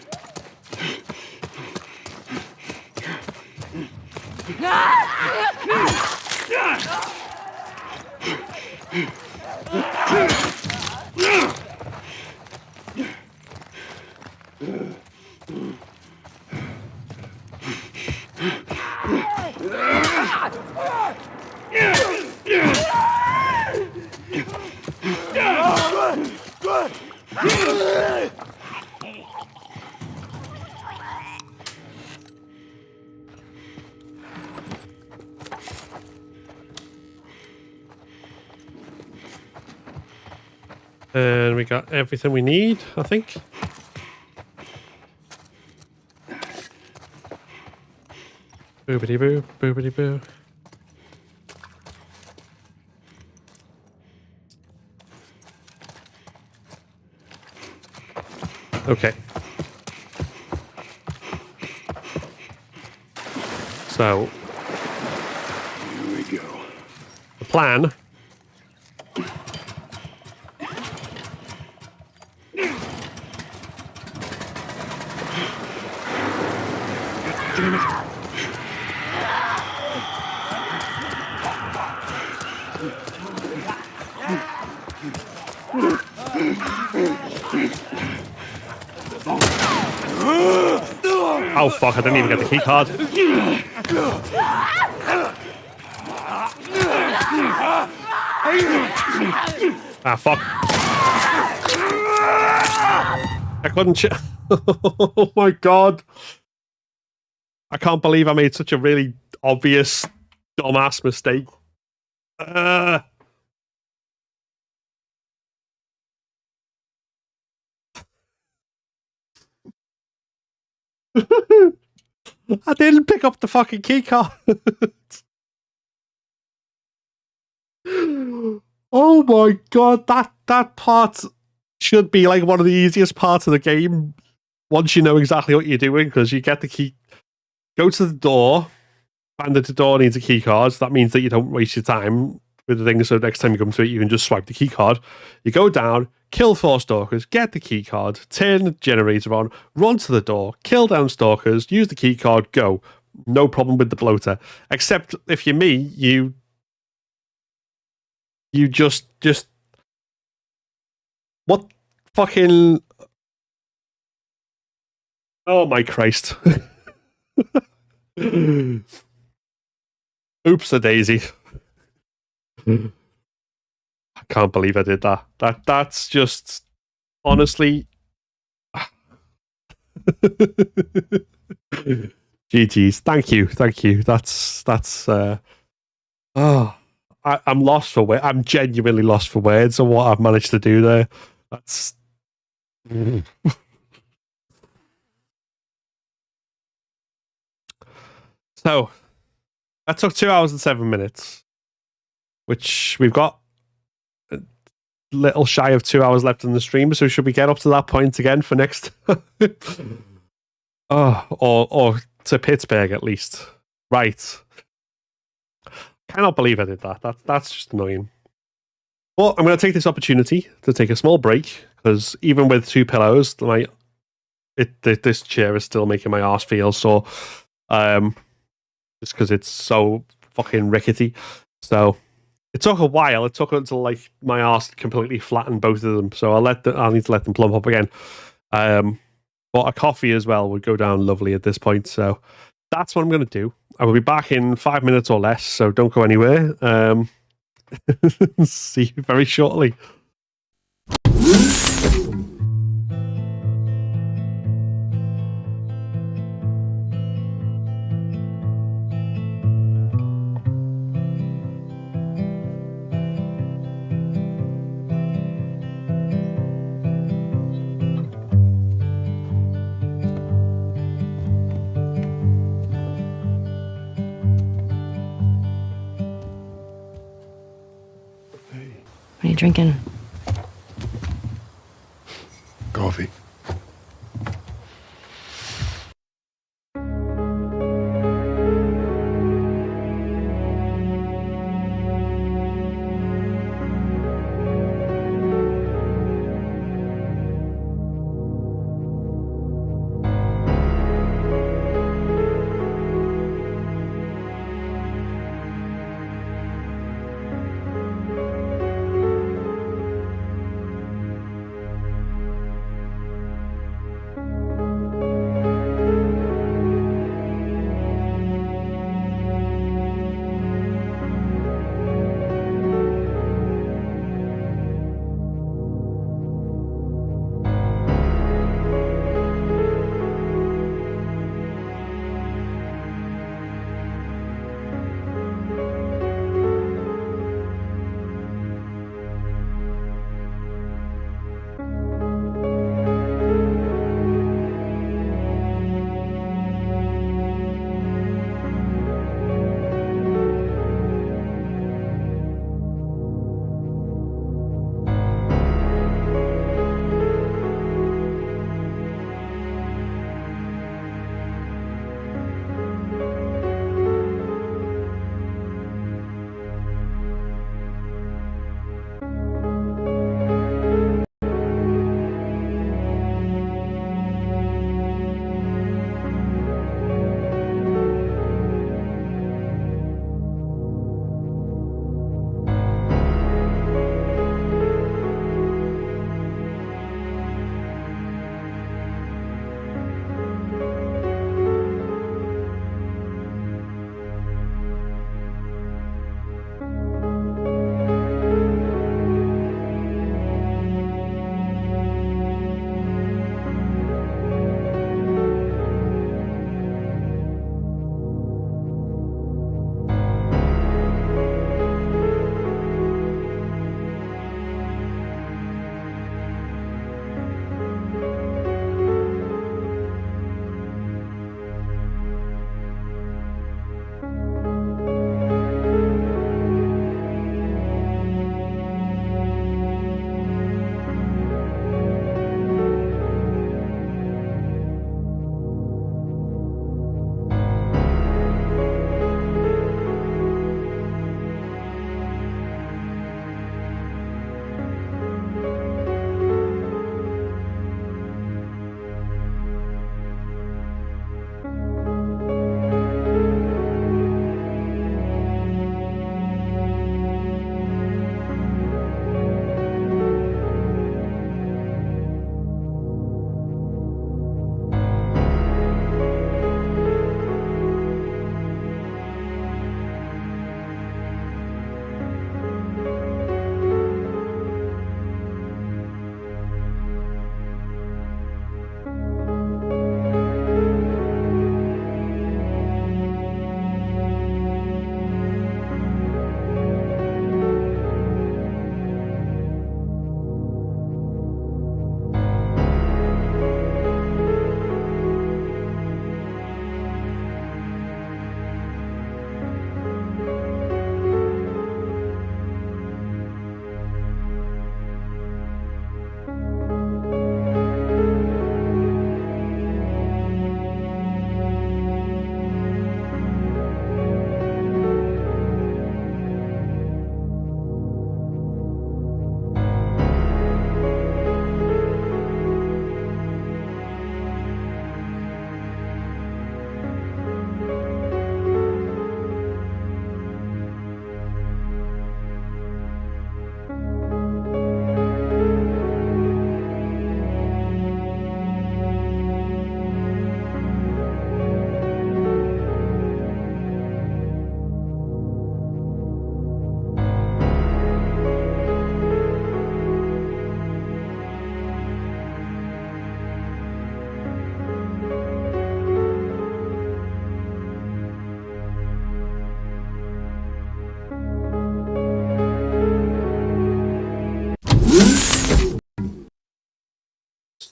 And we got everything we need, I think. Boobity boo, boobity boo. Okay. So, here we go. The plan. Damn it. Oh fuck, I didn't even get the key card. Ah fuck. I couldn't oh my god. I can't believe I made such a really obvious dumbass mistake. I didn't pick up the fucking key card. Oh my god, that part should be like one of the easiest parts of the game once you know exactly what you're doing, because you get the key, go to the door, find that the door needs a key card. So that means that you don't waste your time with the thing, so next time you come to it, you can just swipe the key card. You go down, kill 4 stalkers, get the key card, turn the generator on, run to the door, kill down stalkers, use the key card, go. No problem with the bloater. Except if you're me, you just what fucking, oh my Christ. Oops a daisy. I can't believe I did that. That's just honestly GG's. Thank you. That's I'm lost for words. I'm genuinely lost for words on what I've managed to do there. That's so that took 2 hours and 7 minutes, which we've got a little shy of 2 hours left in the stream. So should we get up to that point again for next? or to Pittsburgh at least. Right. Cannot believe I did that. That's just annoying. Well, I'm going to take this opportunity to take a small break, because even with 2 pillows, this chair is still making my arse feel sore. Just because it's so fucking rickety. So it took a while. It took until like my arse completely flattened both of them. So I'll need to let them plump up again. But a coffee as well would go down lovely at this point. So that's what I'm going to do. I will be back in 5 minutes or less. So don't go anywhere. See you very shortly. What are you drinking? Coffee.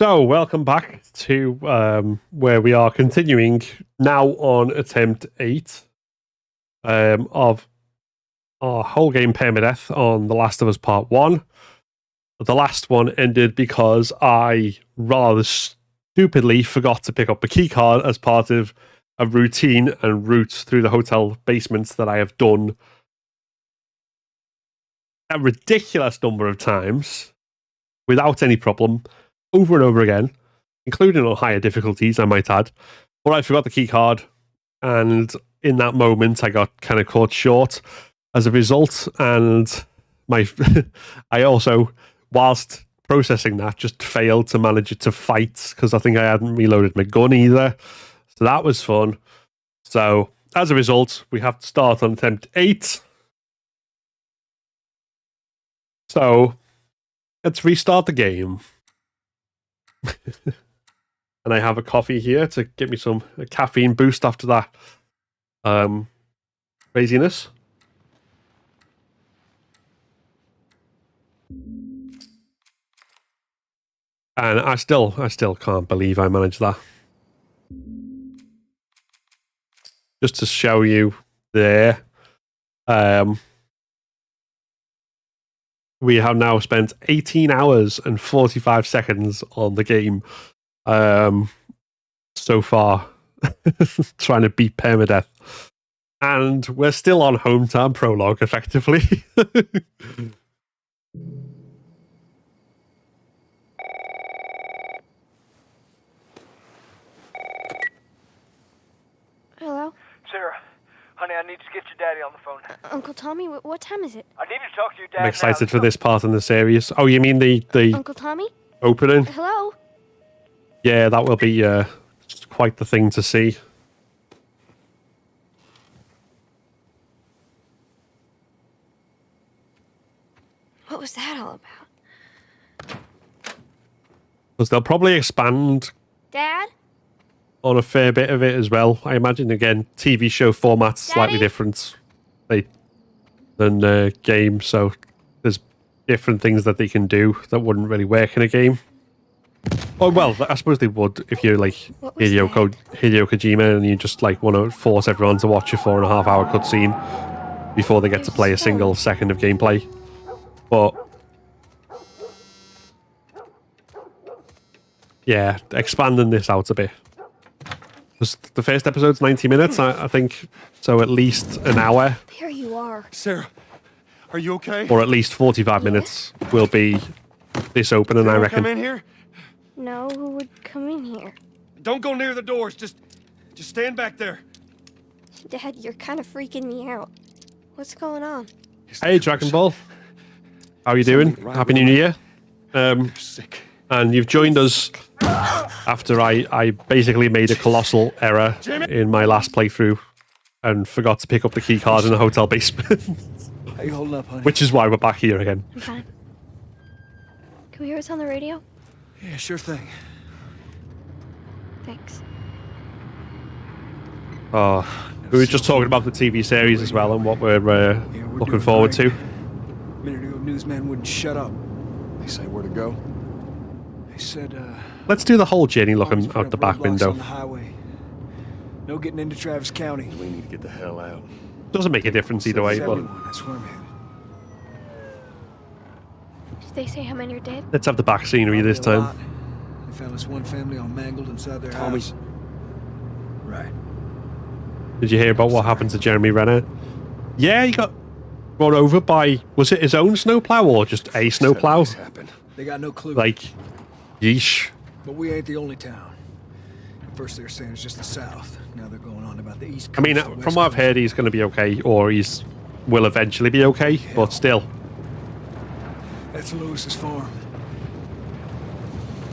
So, welcome back to where we are continuing now on attempt 8 of our whole game Permadeath on The Last of Us Part 1. The last one ended because I rather stupidly forgot to pick up the key card as part of a routine and route through the hotel basements that I have done a ridiculous number of times without any problem, over and over again, including on higher difficulties, I might add. But I forgot the key card, and in that moment, I got kind of caught short as a result. And I also, whilst processing that, just failed to manage it to fight because I think I hadn't reloaded my gun either. So that was fun. So as a result, we have to start on attempt 8. So let's restart the game. And I have a coffee here to give me a caffeine boost after that craziness. And I still can't believe I managed that. Just to show you there, we have now spent 18 hours and 45 seconds on the game so far, trying to beat Permadeath. And we're still on hometown prologue, effectively. Hello? Sarah, honey, I need to get your daddy on the phone. Uncle Tommy, what time is it? I need to talk to your dad I'm excited now. for this part in the series. Oh, you mean the Uncle Tommy? opening? Hello? Yeah, that will be just quite the thing to see. What was that all about? Because they'll probably expand Dad? on a fair bit of it as well. I imagine, again, TV show format's slightly different than game, so there's different things that they can do that wouldn't really work in a game. Oh, well, I suppose they would if you're like Hideo Kojima and you just like want to force everyone to watch a 4.5 hour cutscene before they get to play a single second of gameplay. But yeah, expanding this out a bit. The first episode's 90 minutes, I think, so at least an hour. There you are. Sarah, are you okay? Or at least 45 minutes will be this opening, I reckon. Come in here? No, who would come in here? Don't go near the doors. Just stand back there. Dad, you're kind of freaking me out. What's going on? Hey, Dragon Ball. How are you doing? Happy New Year. Sick. And you've joined us after I basically made a colossal error in my last playthrough and forgot to pick up the key card in the hotel basement. How you holding up, honey? Which is why we're back here again. I'm fine. Can we hear what's on the radio? Yeah, sure thing. Thanks. Oh, we were just talking about the TV series as well and what we're looking forward to. A minute ago, newsman wouldn't shut up. They say where to go? They said, Let's do the whole journey looking out the back window. on the highway. No getting into Travis County. We need to get the hell out. Doesn't make a difference either way, but That's where I'm headed. Did they say how many are dead? let's have the back scenery this Probably a time. lot. They found this one family all mangled inside their Tommy. house. Right. Did you hear about what happened to Jeremy Renner? Yeah, he got run over by, was it his own snowplow or just a snowplow? They got no clue. Like, yeesh. But we ain't the only town. At first they were saying it's just the south. Now they're going on about the east I mean, coast, the from west what I've coast. heard, he's going to be okay, or will eventually be okay, but still. That's Lewis's farm.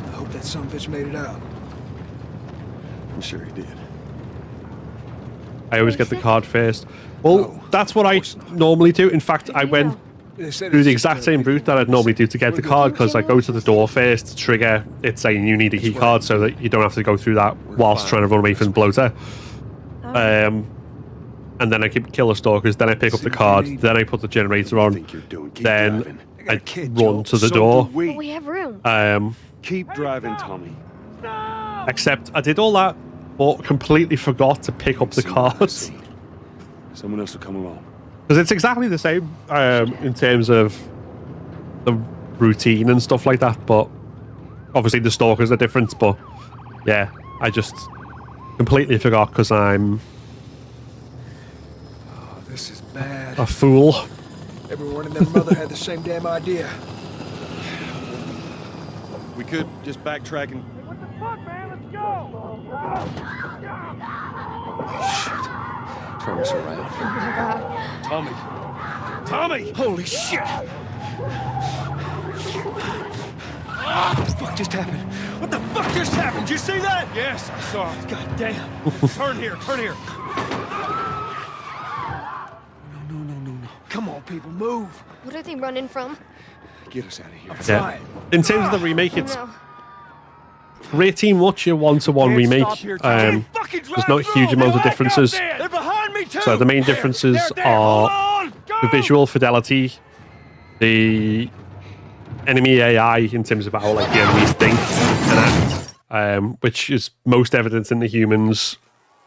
I hope that son of a bitch made it out. I'm sure he did. I always get the card first. Well, that's what I normally do. In fact, I went through the exact same route that I'd normally do to get the card, because I go to the door first to trigger it saying you need a key card so that you don't have to go through that whilst trying to run away from the bloater. And then I kill the stalkers, then I pick up the card, then I put the generator on, then I run to the door. But we have room. Keep driving, Tommy. Except I did all that, but completely forgot to pick up the cards. Someone else will come along. Because it's exactly the same in terms of the routine and stuff like that, but obviously the stalkers are different. But yeah, I just completely forgot because I'm This is bad. a fool. Everyone and their mother had the same damn idea. We could just backtrack and... What the fuck, man? Let's go! Turn us around. Oh my god. Tommy! Tommy! Holy shit! What the fuck just happened? What the fuck just happened? Did you see that? Yes, I saw it. God damn. Turn here, turn here. No. Come on, people, move. What are they running from? Get us out of here. Yeah. In terms of the remake, it's No. pretty much a one-to-one remake. There's not a huge amount of differences. They're behind me too. So the main differences are the visual fidelity, the enemy AI in terms of how like the enemies think and act, which is most evident in the humans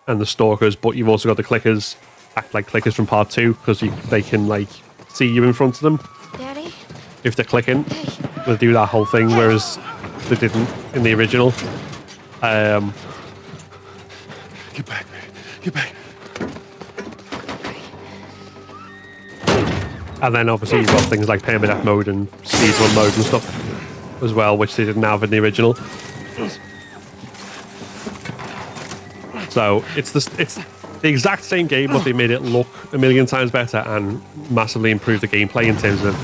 and the stalkers. But you've also got the clickers act like clickers from part 2 because they can like see you in front of them. Daddy? If they're clicking, they do that whole thing, whereas they didn't in the original. Get back, man. Get back. And then obviously you've got things like permadeath mode and speed run mode and stuff as well, which they didn't have in the original. So it's the exact same game, but they made it look a million times better and massively improved the gameplay in terms of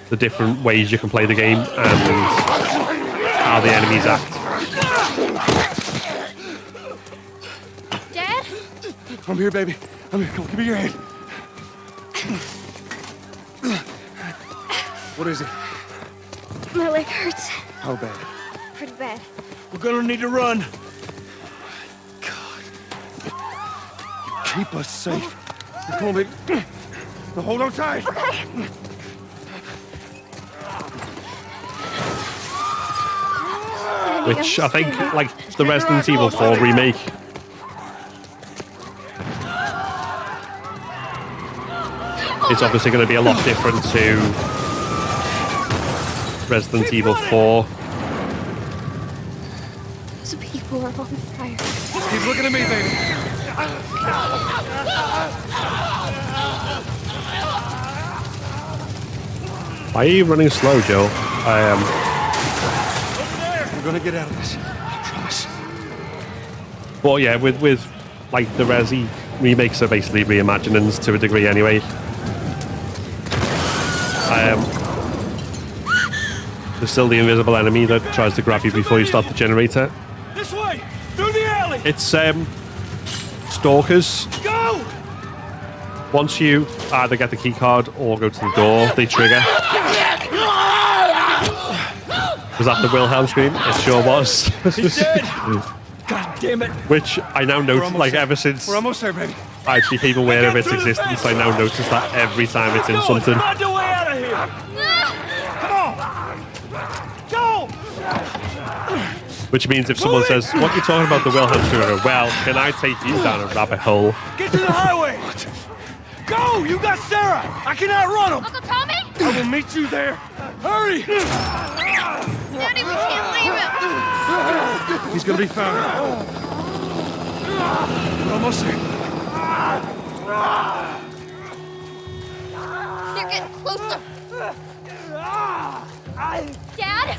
the different ways you can play the game and how the enemies act. Dad? I'm here, baby. I'm here. Come on, give me your hand. What is it? My leg hurts. How bad? Pretty bad. We're gonna need to run. Keep us safe. Come on, baby. Now hold on tight. Okay. Which I think, like the Resident Evil 4 remake, it's obviously going to be a lot different to Resident Evil 4. Those people are on fire. Keep looking at me, baby. Why are you running slow, Joe? We're gonna get out of this. I promise. But yeah, with like the Resi remakes are basically reimaginings to a degree anyway. There's still the invisible enemy that tries to grab you before you start the generator. This way, through the alley. It's stalkers. Go. Once you either get the key card or go to the door, they trigger. Was that the Wilhelm scream? It sure was. He's dead. God damn it. Which I now notice, like ever since We're almost there, baby. I actually became aware of its existence, I now notice that every time it's in something. Find a way out of here. Come on. Go. Which means if someone says, what are you talking about the Wilhelm scream? Well, can I take you down a rabbit hole? Get to the highway. Go. You got Sarah. I can outrun him. Uncle Tommy? I will meet you there. Hurry. Daddy, we can't leave him. He's gonna be found. We're almost there. They're getting closer. Dad?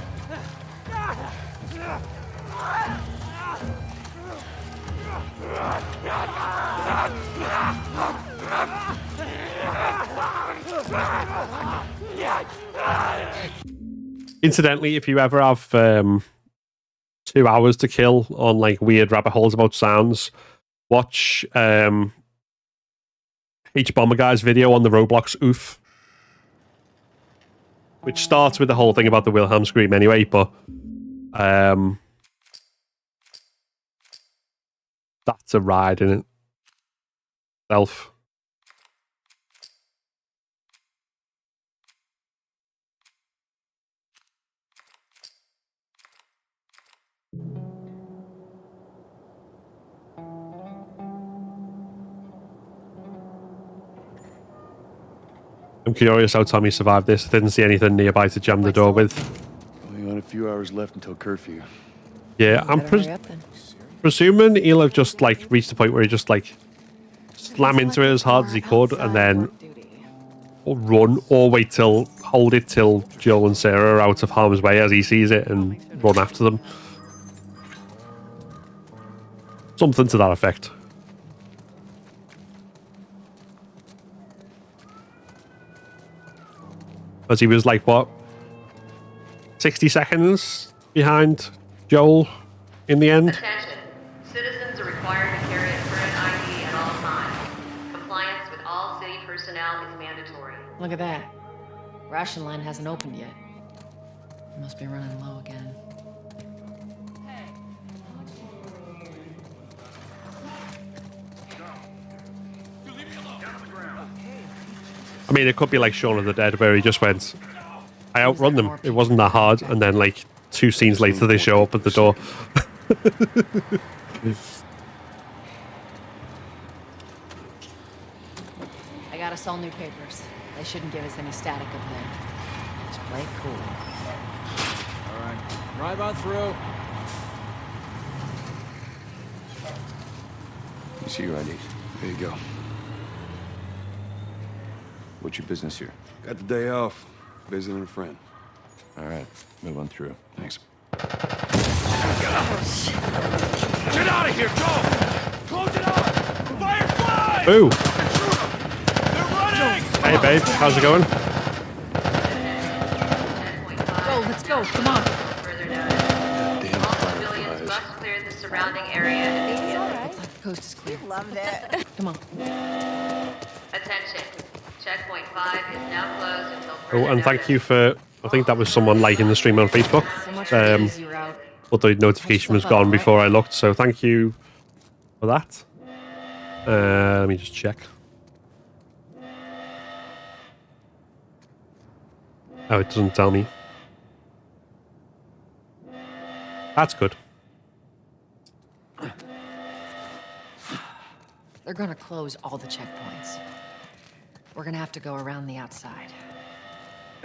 Incidentally, if you ever have 2 hours to kill on like weird rabbit holes about sounds, watch H Bomber Guy's video on the Roblox Oof, which starts with the whole thing about the Wilhelm scream anyway, but that's a ride in itself. I'm curious how Tommy survived this. I didn't see anything nearby to jam the door with. Only got a few hours left until curfew. Yeah, I'm presuming he'll have just like reached the point where he just like slam into it as hard as he could and then run, or wait till hold it till Joel and Sarah are out of harm's way as he sees it and run after them. Something to that effect. Because he was like, what, 60 seconds behind Joel in the end? Attention. Citizens are required to carry a current ID at all times. Compliance with all city personnel is mandatory. Look at that. Ration line hasn't opened yet. Must be running low again. I mean, it could be like Shaun of the Dead, where he just went, I outrun them. It wasn't that hard. And then, like, 2 scenes later, they show up at the door. I got us all new papers. They shouldn't give us any static up there. Just play it cool. All right. Drive on through. You see your ID. There you go. What's your business here? Got the day off. Visiting a friend. All right. Move on through. Thanks. Get out of here, Joel! Close it up! Firefly! Ooh. They're running! Hey, babe. How's it going? Go, let's go. Come on. All civilians must clear the surrounding area immediately. Looks like the coast is clear. Loved it. Come on. Attention. Checkpoint 5 is now closed until further Oh, and thank notice. you for, I think that was someone liking the stream on Facebook. So much for the easy route. But the notification was gone before I looked, so thank you for that. Let me just check. Oh, it doesn't tell me. That's good. They're gonna close all the checkpoints. We're gonna have to go around the outside.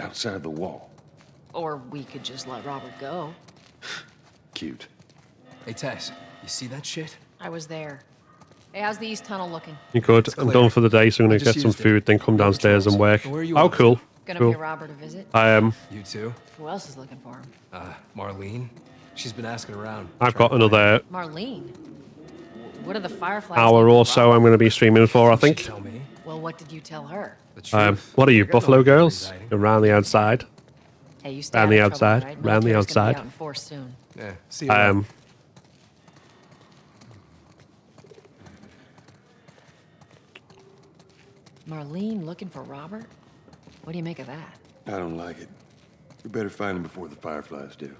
Outside the wall. Or we could just let Robert go. Cute. Hey, Tess, you see that shit? I was there. Hey, how's the east tunnel looking? You good? I'm done for the day, so I'm going to get some food, then come downstairs and work. Oh, cool. Gonna Cool. pay Robert a visit? I am. You too? Who else is looking for him? Marlene. She's been asking around. I've got another Marlene. What are the Fireflies? hour or so I'm going to be streaming for, I think. Well, what did you tell her? What are you, Buffalo girls? Around the outside. Hey, you stay Round out the of trouble, outside. right? Round the Military's gonna be outside. out in force soon. Yeah, see you later. Marlene looking for Robert? What do you make of that? I don't like it. We better find him before the Fireflies do.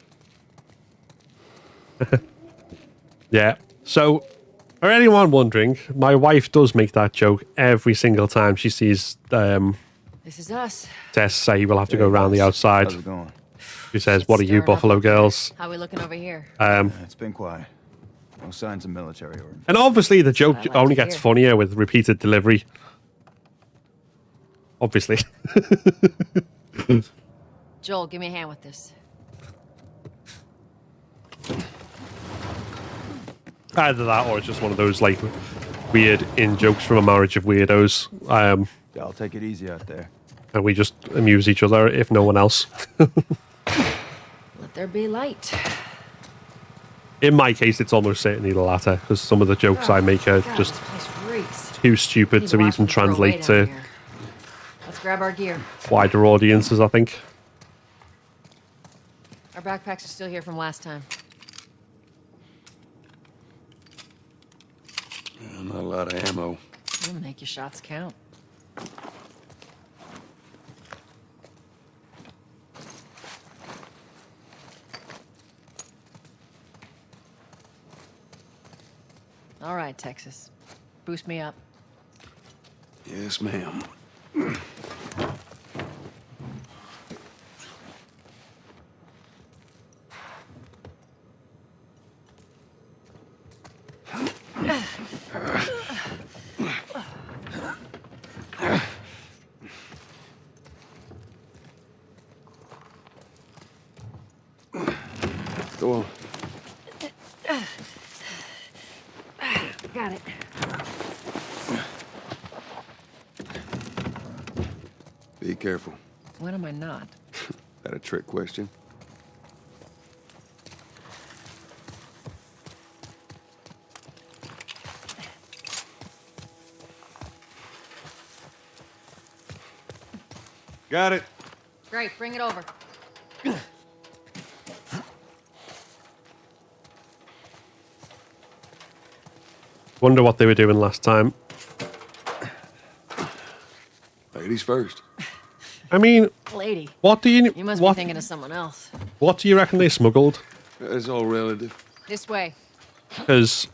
Yeah. So, for anyone wondering, my wife does make that joke every single time she sees This is us. Tess say we'll have to go around the outside. How's it going? She says, what are you, Stirring up Buffalo up there. girls? How we looking over here? It's been quiet. No signs of military or... And obviously the joke I'd like only to gets hear. funnier with repeated delivery. Obviously. Joel, give me a hand with this. Either that or it's just one of those like weird in-jokes from a marriage of weirdos. Yeah, I'll take it easy out there. And we just amuse each other, if no one else. Let there be light. In my case, it's almost certainly the latter, because some of the jokes I make are God, just this place reeks. too stupid Need to watch even them throw away translate down to here. Let's grab our gear. wider audiences, I think. Our backpacks are still here from last time. Not a lot of ammo. We'll make your shots count. All right, Texas. Boost me up. Yes, ma'am. Go on. Got it. Be careful. When am I not? That a trick question? Got it. Great, bring it over. Wonder what they were doing last time. Ladies first. I mean, Lady. what do you? You must what, be thinking of someone else. What do you reckon they smuggled? It's all relative. This way. Because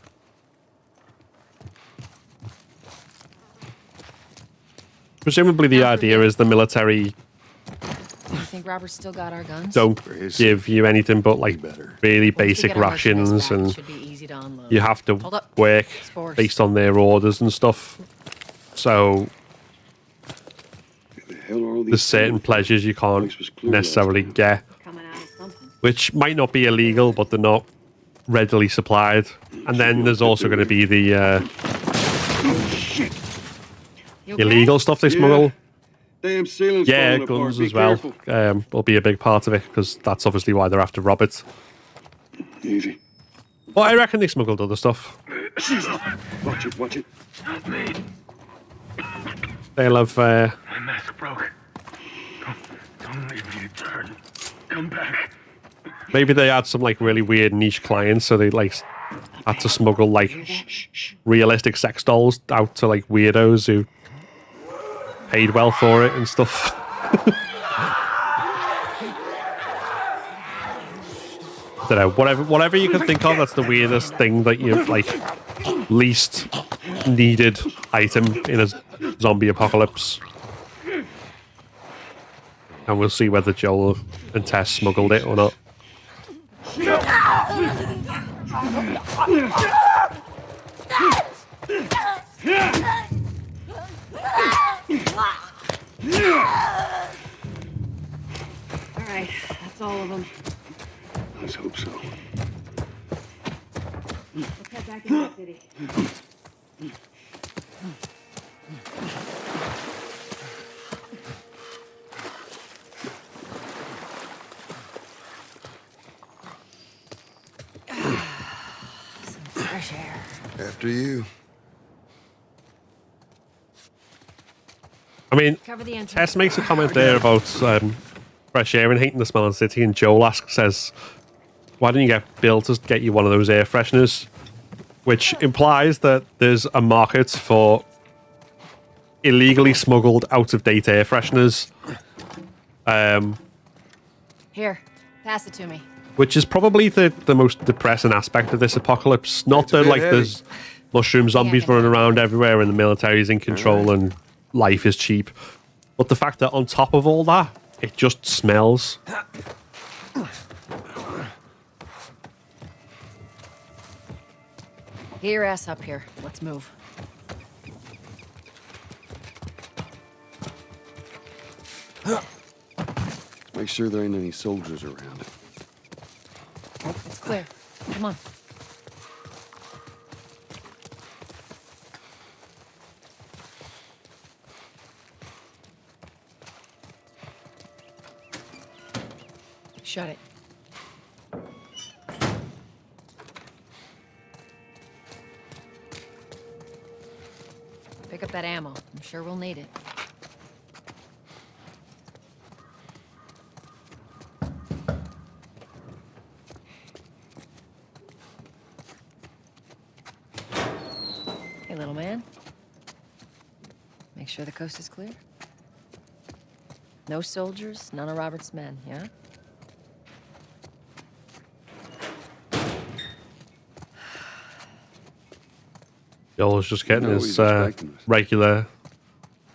presumably the idea is the military You think Robert's still got our guns? don't give you anything but like really Once we basic get our merchandise rations, back, it and should be easy to unload. you have to Hold up. work Spores. based on their orders and stuff. So there's certain pleasures you can't necessarily get, which might not be illegal, but they're not readily supplied. And then there's also going to be the illegal stuff they smuggle. Damn ceiling's Yeah, falling apart. guns Be as well. careful. Will be a big part of it, because that's obviously why they're after Robert. Easy. But I reckon they smuggled other stuff. Watch it, watch it. Not me. They'll have. My mask broke. Don't leave me to turn. Come back. Maybe they had some like really weird niche clients, so they like had to smuggle like realistic sex dolls out to like weirdos who paid well for it and stuff. Don't know, whatever you can think of, that's the weirdest thing that you've like least needed item in a zombie apocalypse. And we'll see whether Joel and Tess smuggled it or not. Alright, that's all of them. Let's hope so. Let's head back into the city. Some fresh air. After you. I mean, Cover the entrance. Tess makes a comment there about fresh air and hating the smell of the city, and Joel says, why didn't you get Bill to get you one of those air fresheners? Which implies that there's a market for illegally smuggled, out-of-date air fresheners. Here, pass it to me. Which is probably the most depressing aspect of this apocalypse. Not that like there's mushroom zombies running around everywhere and the military's in control and life is cheap, but the fact that on top of all that, it just smells. Get your ass up here. Let's move. Make sure there ain't any soldiers around. It's clear. Come on. Shut it. Pick up that ammo. I'm sure we'll need it. Hey, little man. Make sure the coast is clear. No soldiers, none of Robert's men, yeah? Joel's just getting No, his he's expecting us. regular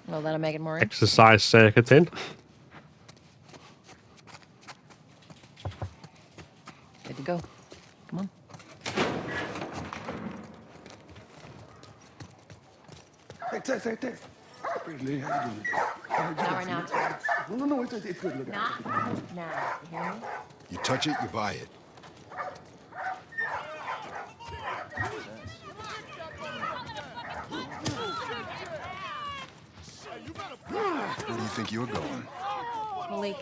Well, that'll make it more interesting. exercise circuit in. Good to go. Come on. Hey, Tess, hey, Tess. Pretty lady, how you doing today? Not right now, Tom. No, it's good. Look Not now. You hear me? You touch it, you buy it. Where do you think you're going? Malik,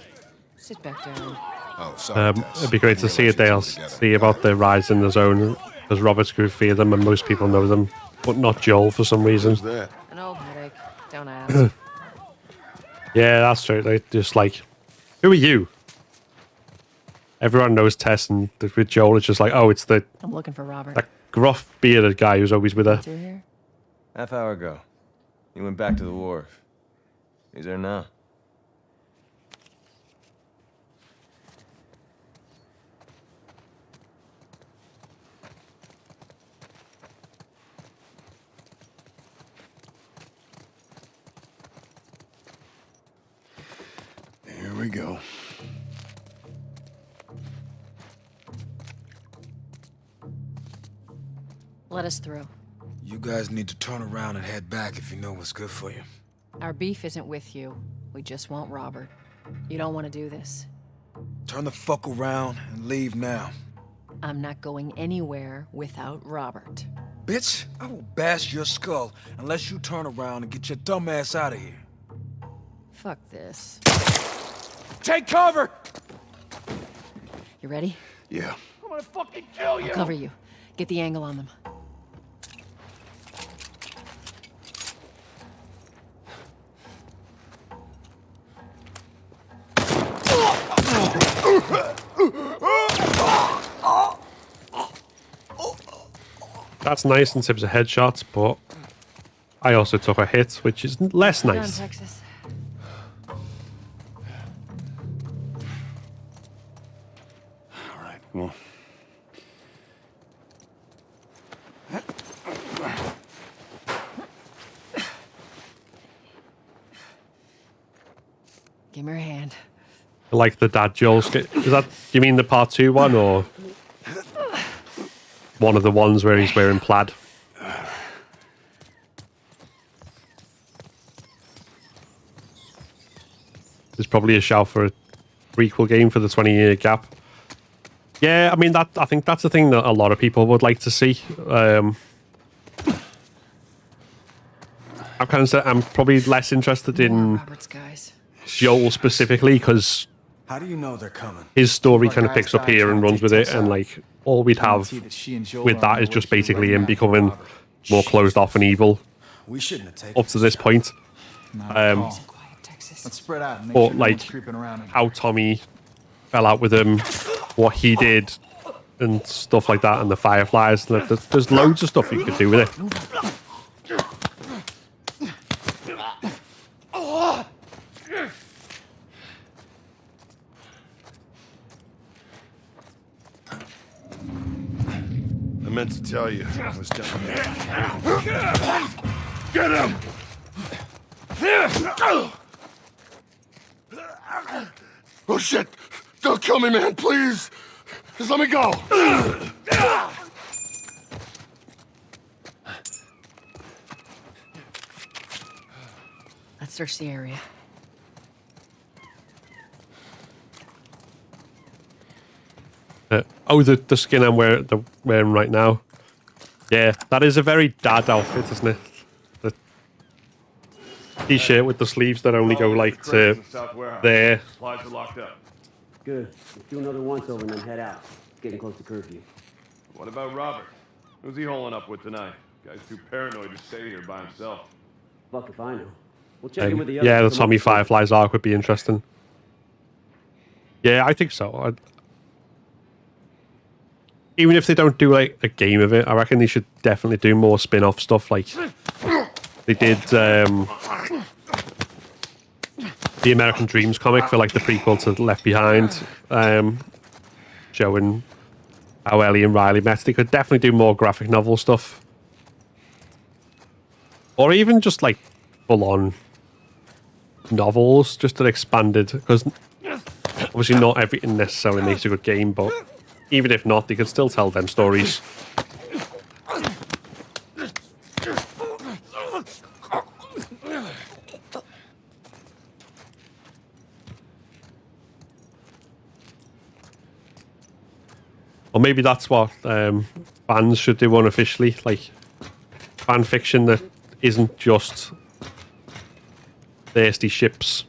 sit back down. Oh, sorry, Tess. It'd be great to see a Dale see about the rise in the zone, because Robert's grew fear them and most people know them, but not Joel for some reason. Who's that? An old headache. Don't ask. Yeah, that's true. They just like, who are you? Everyone knows Tess, and with Joel, it's just like, oh, it's the I'm looking for Robert. that gruff bearded guy who's always with her. Through here? Half hour ago. He went back to the wharf. He's there now. Here we go. Let us through. You guys need to turn around and head back if you know what's good for you. Our beef isn't with you. We just want Robert. You don't want to do this. Turn the fuck around and leave now. I'm not going anywhere without Robert. Bitch, I will bash your skull unless you turn around and get your dumb ass out of here. Fuck this. Take cover! You ready? Yeah. I'm gonna fucking kill you! I'll cover you. Get the angle on them. That's nice in terms of headshots, but I also took a hit, which is less Come on, nice. Texas. All right, come on. Give me your hand. I like the dad Joel skit. Is that, you mean the part 2 one, or one of the ones where he's wearing plaid? There's probably a shout for a prequel game for the 20-year gap. Yeah, I mean, I think that's the thing that a lot of people would like to see. I'm probably less interested in Robert's guys. Joel specifically, because How do you know they're coming? his story Our kind of guys picks up died here trying and to runs take with it, Tess and out. like all we'd have Guarantee that she and Joel with are on that their is way just here basically right him now to becoming Robert. more closed off and evil We shouldn't have taken up to this point. Not at all. Texas. Let's spread out and make But sure no like one's creeping around. how Tommy fell out with him, what he did, and stuff like that, and the Fireflies. Like, there's loads of stuff you could do with it. I meant to tell you I was down there. Get him! Oh shit! Don't kill me, man, please! Just let me go! Let's search the area. Oh, the skin I'm wearing right now. Yeah, that is a very dad outfit, isn't it? The t-shirt with the sleeves that only go like to there. Supplies are locked up. Good. Let's do another once over and then head out. It's getting close to curfew. What about Robert? Who's he holing up with tonight? Guy's too paranoid to stay here by himself. Fuck if I know. We'll check in with the others. Yeah, the Come Tommy up- Fireflies arc would be interesting. Yeah, I think so. Even if they don't do like a game of it, I reckon they should definitely do more spin-off stuff. Like they did the American Dreams comic for like the prequel to Left Behind, showing how Ellie and Riley met. They could definitely do more graphic novel stuff, or even just like full-on novels, just an expanded. Because obviously not everything necessarily makes a good game, but even if not, they can still tell them stories. Or maybe that's what fans should do unofficially, like fan fiction that isn't just thirsty ships.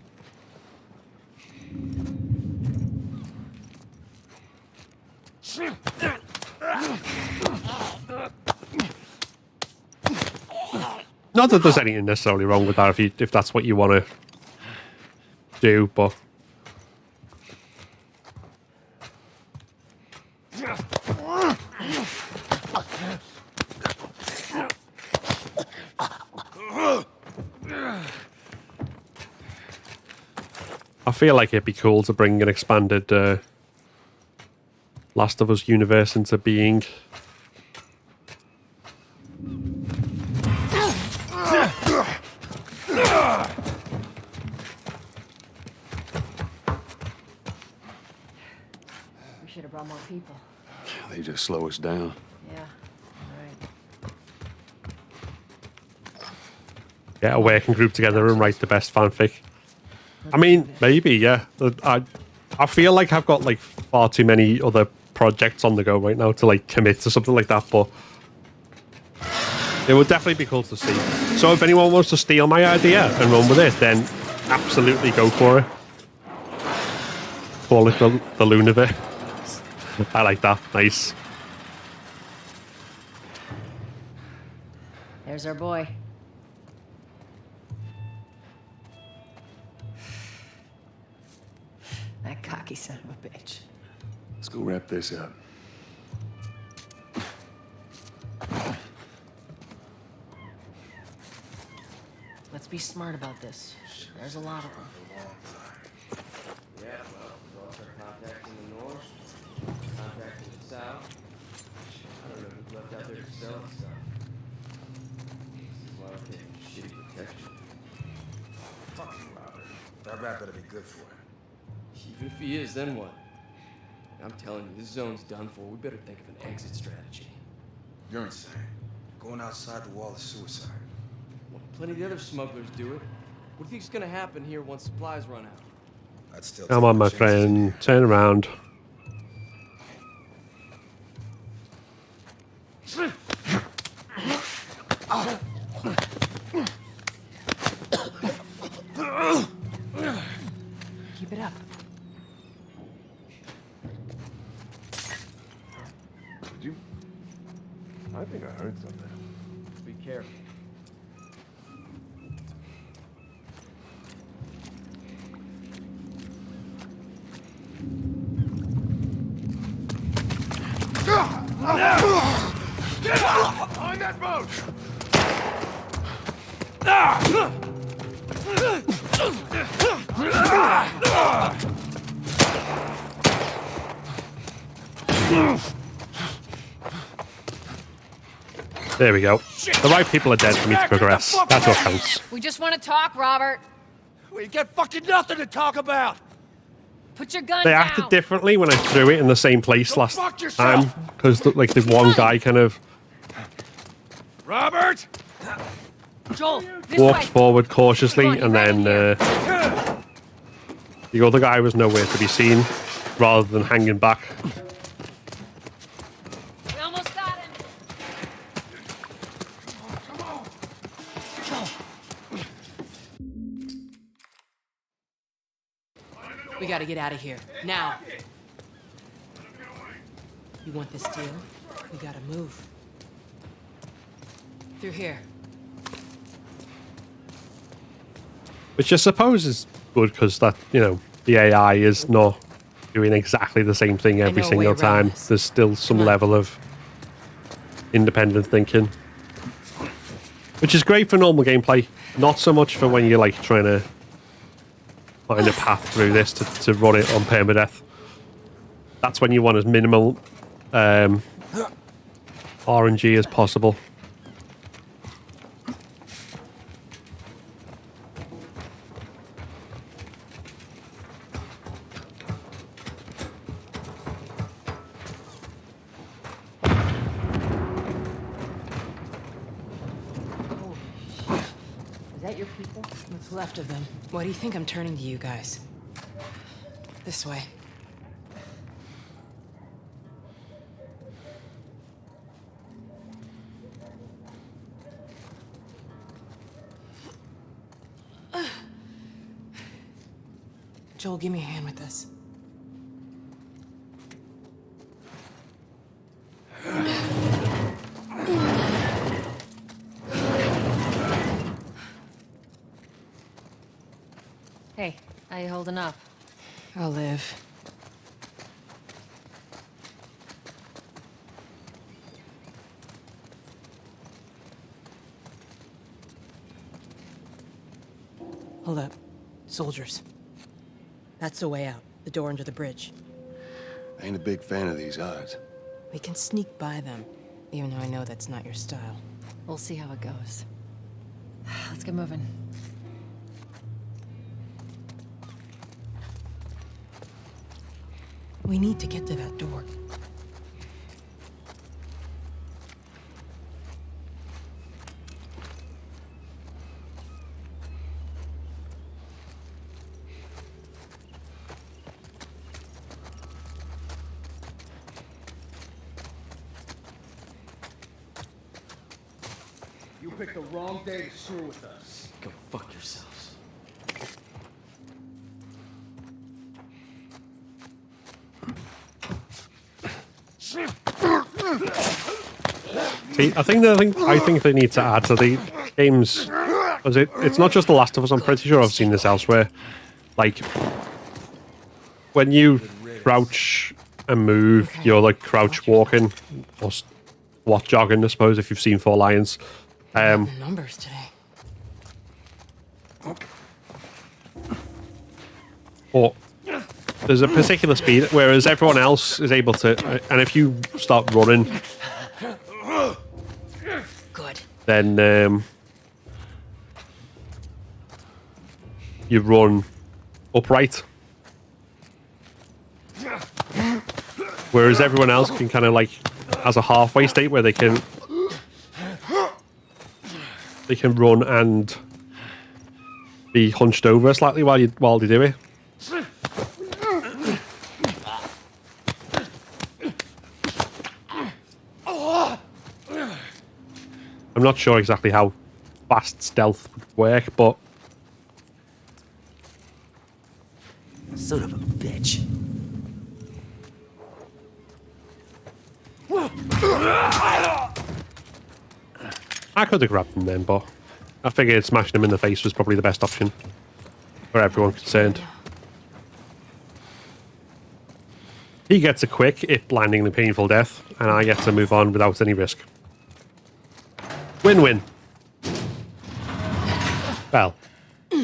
Not that there's anything necessarily wrong with that if that's what you want to do, but I feel like it'd be cool to bring an expanded Last of Us universe into being. We should have brought more people. They just slow us down. Yeah, right. Get a working group together and write the best fanfic. I mean, maybe, yeah. I feel like I've got like far too many other projects on the go right now to like commit to something like that, but it would definitely be cool to see. So if anyone wants to steal my idea and run with it, then absolutely go for it. Call it the Lunaverse. I like that. Nice. There's our boy. That cocky son of a bitch. Let's go wrap this up. Let's be smart about this. There's a lot of them. Yeah, well, lost our contacts in the north, contacts in the south. I don't know who's left out there to sell the stuff. This is why we're taking shitty protection. Fuck you, Robert. That rat better be good for it. Even if he is, then what? I'm telling you, this zone's done for. We better think of an exit strategy. You're insane. Going outside the wall is suicide. Well, plenty of the other smugglers do it. What do you think's gonna happen here once supplies run out? I'd still Come on, my friend. Turn around. Keep it up. Did you? I think I heard something. Be careful. Get up! On that boat! There we go. The right people are dead for me to progress. That's what counts. We just want to talk, Robert. We got fucking nothing to talk about. Put your gun They down. acted differently when I threw it in the same place last time, because like the one guy kind of Robert! Joel, this walked way. forward cautiously, and then the other guy was nowhere to be seen, rather than hanging back. We almost got him. We gotta get out of here. Now. You want this deal? We gotta move. Through here. Which I suppose is good, because that, you know, the AI is not doing exactly the same thing every know a way single around time. this. There's still some level of independent thinking. Which is great for normal gameplay. Not so much for when you're like trying to find a path through this to run it on permadeath. That's when you want as minimal RNG as possible. Is that your people? What's left of them. Why do you think I'm turning to you guys? This way. Joel, give me a hand with this. Hey, how you holding up? I'll live. Hold up. Soldiers. That's the way out. The door under the bridge. I ain't a big fan of these odds. We can sneak by them, even though I know that's not your style. We'll see how it goes. Let's get moving. We need to get to that door. You picked the wrong day to screw with us. Go fuck yourselves. See, I think they need to add to the games, because it's not just The Last of Us. I'm pretty sure I've seen this elsewhere. Like, when you crouch and move, you're like crouch walking or squat jogging, I suppose, if you've seen Four Lions. Numbers today. But there's a particular speed, whereas everyone else is able to, and if you start running, Good. then you run upright. Whereas everyone else can kind of like has a halfway state where they can run and be hunched over slightly while they do it. I'm not sure exactly how fast stealth would work, but Son of a bitch. I could have grabbed him then, but I figured smashing him in the face was probably the best option for everyone concerned. He gets a quick, if blindingly painful death, and I get to move on without any risk. Win-win. Well,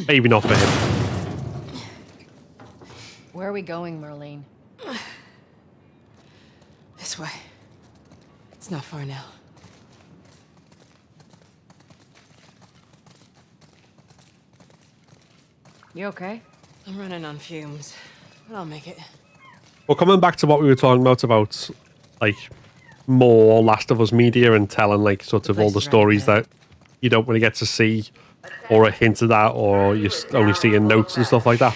maybe not for him. Where are we going, Marlene? This way. It's not far now. You okay? I'm running on fumes, but I'll make it. Well, coming back to what we were talking about, like, more Last of Us media and telling, like, sort of all the stories that you don't really get to see, or a hint of that, or you're only seeing notes and stuff like that.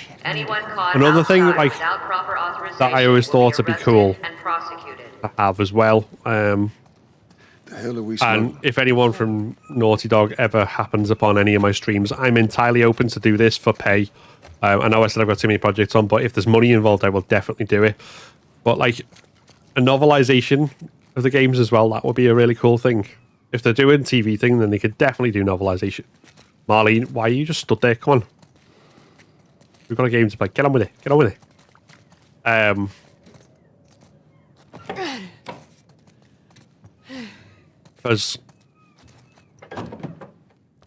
Another thing, like, that I always thought would be cool to have as well. The hell are we And if anyone from Naughty Dog ever happens upon any of my streams, I'm entirely open to do this for pay. I know I said I've got too many projects on, but if there's money involved, I will definitely do it. But like a novelization of the games as well, that would be a really cool thing. If they're doing TV thing, then they could definitely do novelization. Marlene, why are you just stood there? Come on. We've got a game to play. Get on with it. Get on with it. Because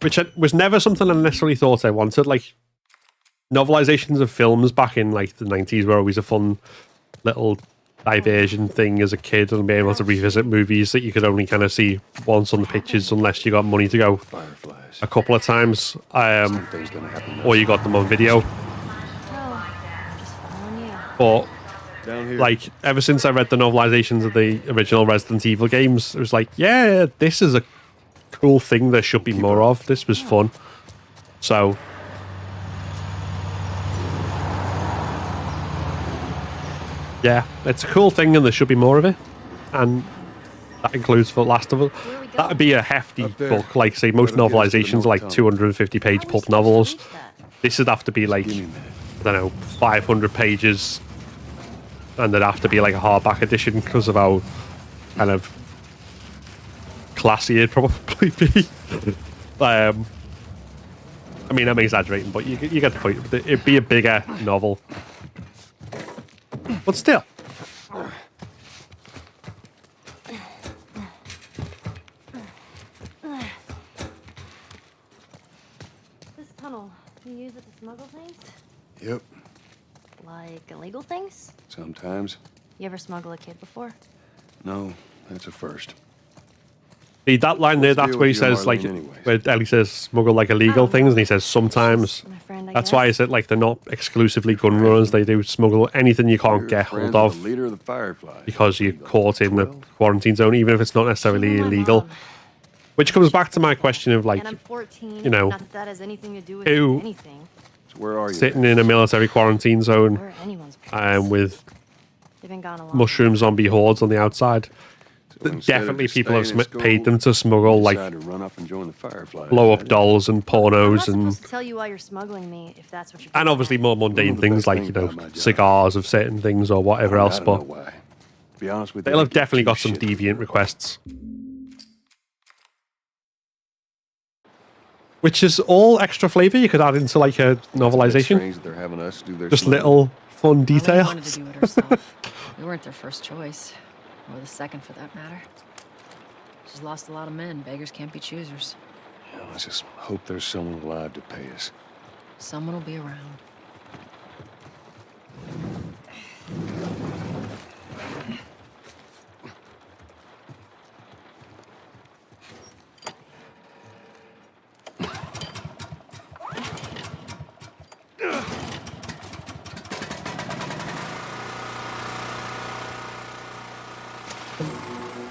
which was never something I necessarily thought I wanted. Like, novelizations of films back in like the 90s were always a fun little diversion thing as a kid, and being able to revisit movies that you could only kind of see once on the pictures unless you got money to go a couple of times, or you got them on video. But like, ever since I read the novelizations of the original Resident Evil games, it was like, yeah, this is a cool thing there should be more of. This was fun. So yeah, it's a cool thing and there should be more of it. And that includes for Last of Us. That would be a hefty book. Like, say, most novelizations are like 250-page pulp novels. This would have to be like I don't know, 500 pages, and there'd have to be like a hardback edition because of how kind of classy it'd probably be. I mean, I'm exaggerating, but you get the point. It'd be a bigger novel. But still. This tunnel, you use it to smuggle things? Yep, Like illegal things? sometimes. You ever smuggle a kid before? No, that's a first. See, that line there, What's the that's deal where he with you and says, like, Marlene anyways? where Ellie says smuggle like illegal things, and he says sometimes. friend, I That's why is it like they're not exclusively gun runners, they do smuggle anything you can't get hold of The leader of the Fireflies. because you're caught in the quarantine zone, even if it's not necessarily illegal. Which comes back to my question of, like, And I'm 14. you know, Not that that has anything to do with who anything. So where are you? sitting in a military quarantine zone Or anyone's with They've been gone a long mushroom zombie hordes on the outside. Definitely people have paid them to smuggle, like, Decide to run up and join the Fireflies. blow up dolls and pornos I'm and not supposed to tell you why you're smuggling me if that's what you're and obviously more mundane things like, you know, cigars of certain things or whatever else, but Be honest with you, they'll have I give definitely two got some shits. deviant requests. Which is all extra flavour you could add into like a novelization. Strange that they're having us do their Just smuggling. little fun Marlene details. wanted to do it herself. We weren't their first choice, or the second for that matter. She's lost a lot of men. Beggars can't be choosers. Yeah, let's just hope there's someone alive to pay us. Someone will be around.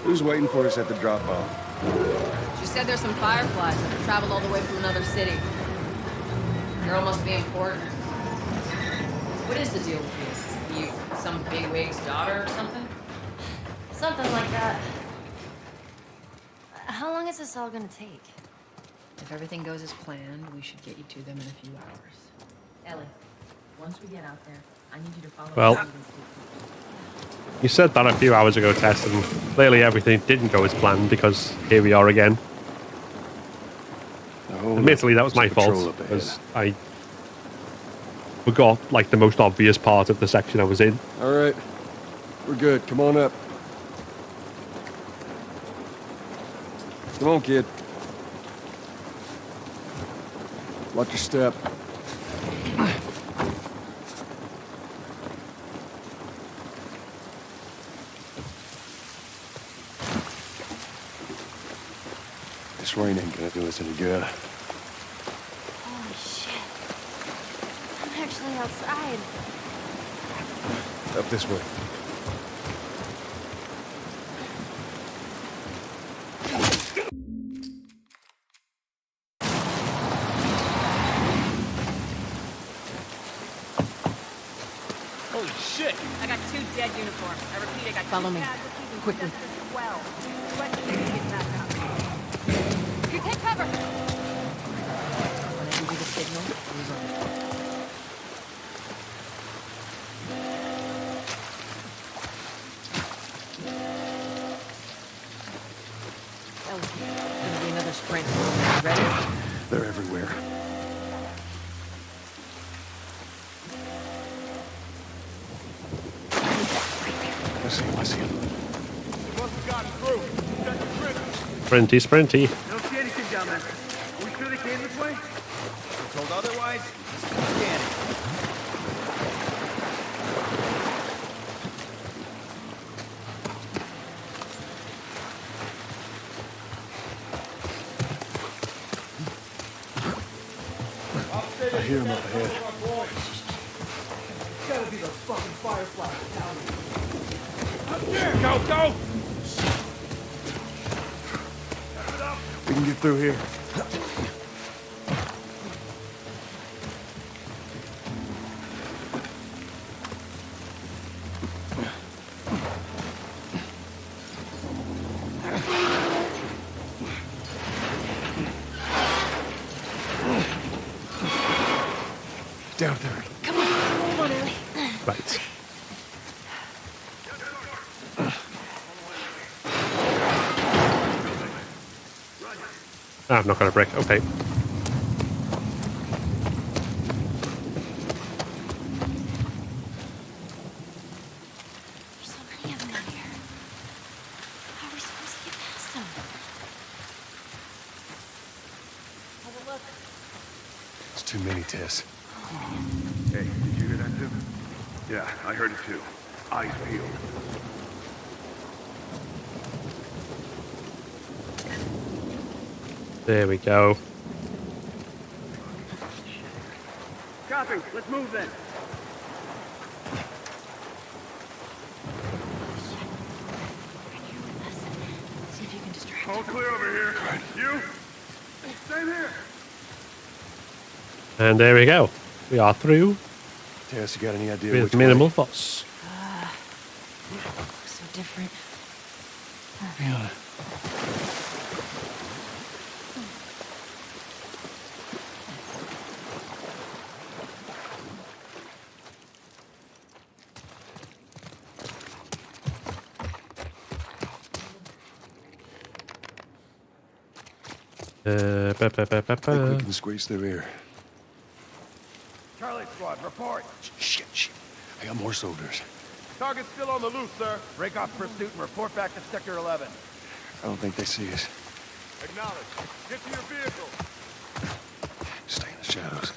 Who's waiting for us at the drop-off? She said there's some fireflies that have traveled all the way from another city. Girl must be important. What is the deal with you? You some bigwig's daughter or something? Something like that. How long is this all gonna take? If everything goes as planned, we should get you to them in a few hours. Ellie, once we get out there, I need you to follow Well, us. you said that a few hours ago, Tess, and clearly everything didn't go as planned because here we are again. Admittedly, that was my fault because I forgot like the most obvious part of the section I was in. All right, we're good. Come on up. Come on, kid. Watch your step. This rain ain't gonna do us any good. Holy shit. I'm actually outside. Up this way. Holy shit! I got 2 dead uniforms. I repeat, I got Follow me. Quickly. You take cover. When I give you the signal, we run. Ellie, gonna be another sprint. Ready? They're everywhere. I see him, I see him. Sprinty, sprinty. Don't see anything down there. Are we sure they came this way? We're told otherwise. Scanning. I hear him up ahead. It's gotta be the fucking fireflies down here. Up there! Go, go! We can get through here. Down there. Come on. Right. I've not got a brick. Okay. There's so many of them out here. How are we supposed to get past them? Have a look. It's too many, Tess. Hey, did you hear that too? Yeah, I heard it too. Eyes peeled. There we go. Copy. Let's move then. See if you can distract All clear over here. You? Same here. And there we go. We are through Tess, you got any idea with which minimal way? fuss. So different. Yeah. Ba, ba, ba, ba, I think we ba. can squeeze through here. Charlie squad, report. Shit. I got more soldiers. Target's still on the loose, sir. Break off pursuit and report back to Sector 11. I don't think they see us. Acknowledge. Get to your vehicle. Stay in the shadows.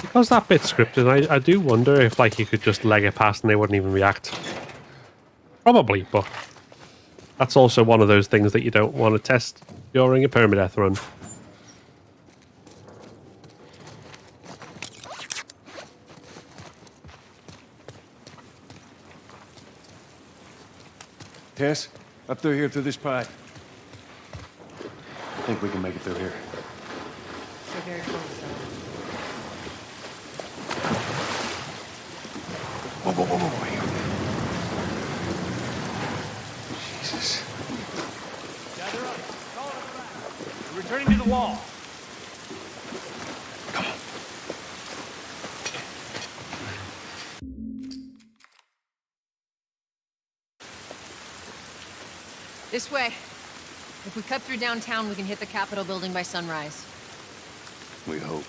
Because that bit's scripted, I do wonder if like you could just leg it past and they wouldn't even react. Probably, but that's also one of those things that you don't want to test during a permadeath run. Tess, up through here through this pipe. I think we can make it through here. We're very close, Whoa. Jesus. Gather up. Call it a back. We're returning to the wall. This way. If we cut through downtown, we can hit the Capitol building by sunrise. We hope.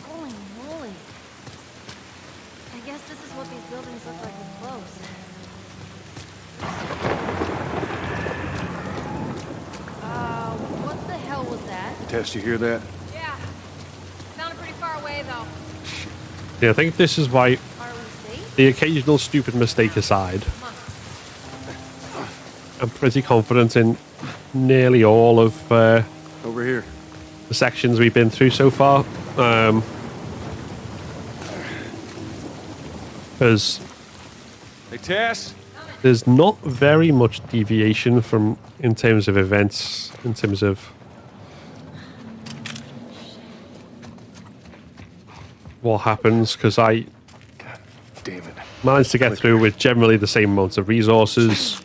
Holy moly. I guess this is what these buildings look like up close. What the hell was that? Tess, you hear that? Yeah. Sounded pretty far away, though. Yeah, I think this is why, Are we safe? the occasional stupid mistake aside, I'm pretty confident in nearly all of Over here. the sections we've been through so far. Because Hey, Tess. there's not very much deviation from in terms of events, in terms of what happens, because I Damn it. managed to get through with generally the same amounts of resources,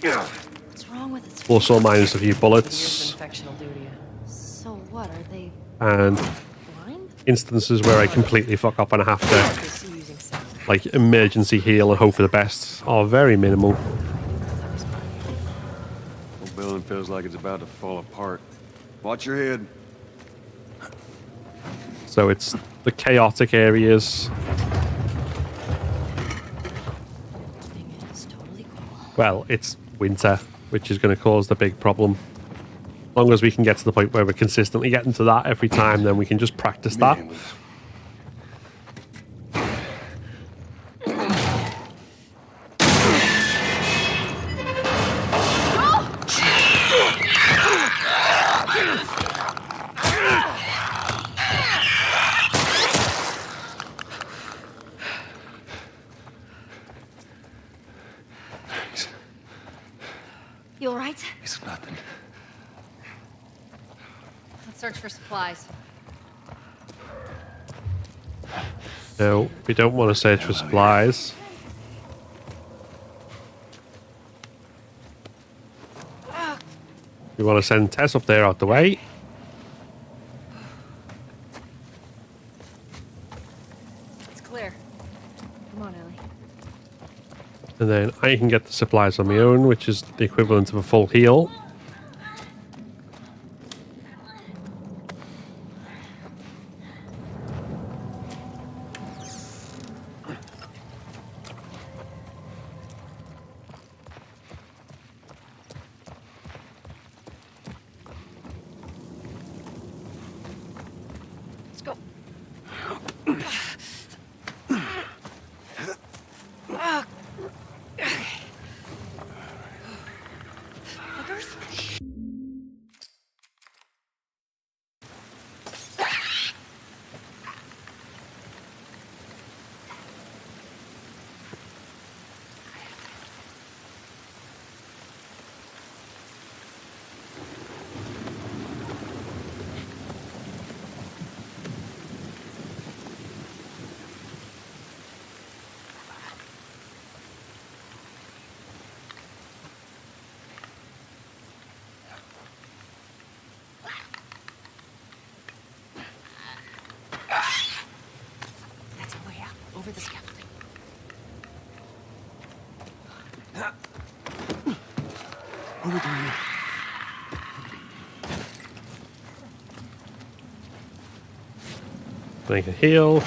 What's wrong with its plus or minus a few bullets, infection will do to you. So what, are they and blind? instances where I completely fuck up and I have to like emergency heal and hope for the best are very minimal. Whole building feels like it's about to fall apart. Watch your head. So it's the chaotic areas. Well, it's winter, which is going to cause the big problem. As long as we can get to the point where we're consistently getting to that every time, then we can just practice that. You alright? It's nothing. search for supplies. No, we don't want to search for supplies. We want to send Tess up there out the way. It's clear. Come on, Ellie. And then I can get the supplies on my own, which is the equivalent of a full heal. Let's go. That's a way out. Over the scaffolding. Over there. Make a heal. I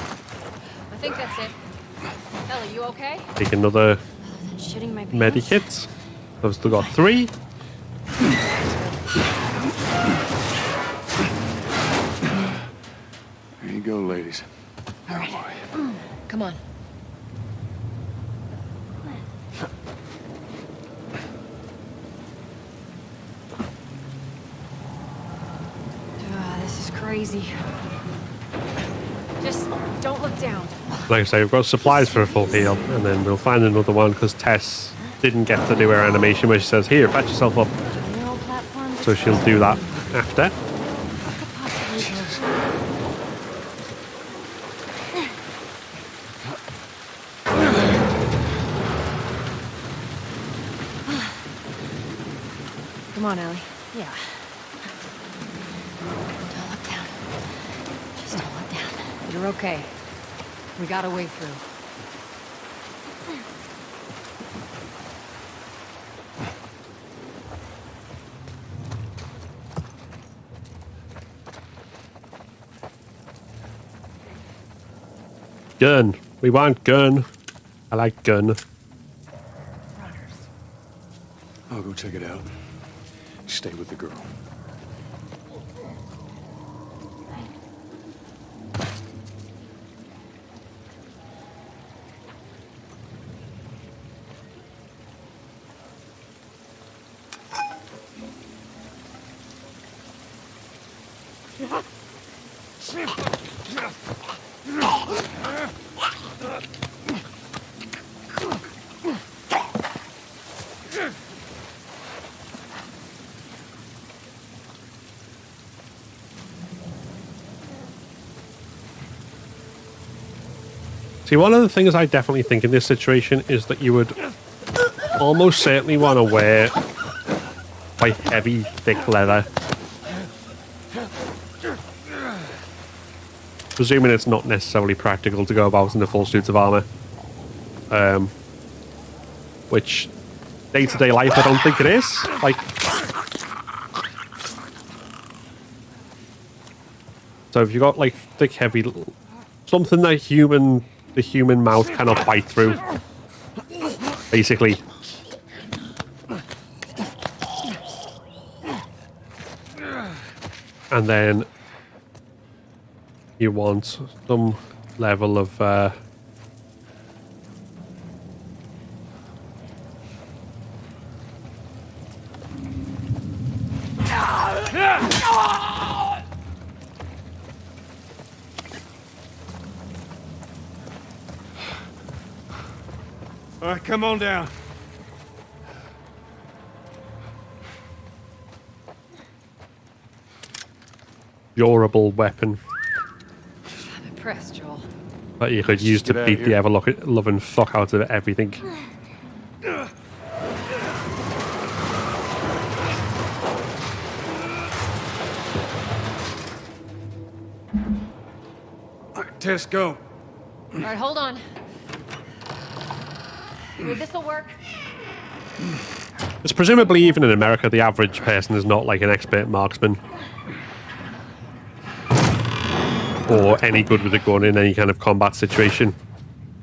think that's it. Ellie, you okay? Take another Shitting my pants. medikit. I've still got 3. There you go, ladies. All right. Come on. This is crazy. Just don't look down. Like I say, we've got supplies for a full heal, and then we'll find another one because Tess didn't get to do her animation where she says, "Here, patch yourself up." So she'll do that after. Come on, Ellie. Yeah. Don't look down. Just don't look down. You're okay. We got a way through. Gun. We want gun. I like gun. I'll go check it out. Stay with the girl. See, one of the things I definitely think in this situation is that you would almost certainly want to wear quite heavy, thick leather. Presuming it's not necessarily practical to go about in a full suit of armor. Which, day-to-day life, I don't think it is. Like, so if you got like thick, heavy, something that the human mouth cannot bite through, basically. And then you want some level of All right, come on down. durable weapon I'm impressed, Joel. that you could use to get outta beat the here. ever-loving fuck out of everything. All right, Tess, go. All right, hold on. Here, this'll work. It's presumably even in America, the average person is not like an expert marksman or any good with a gun in any kind of combat situation.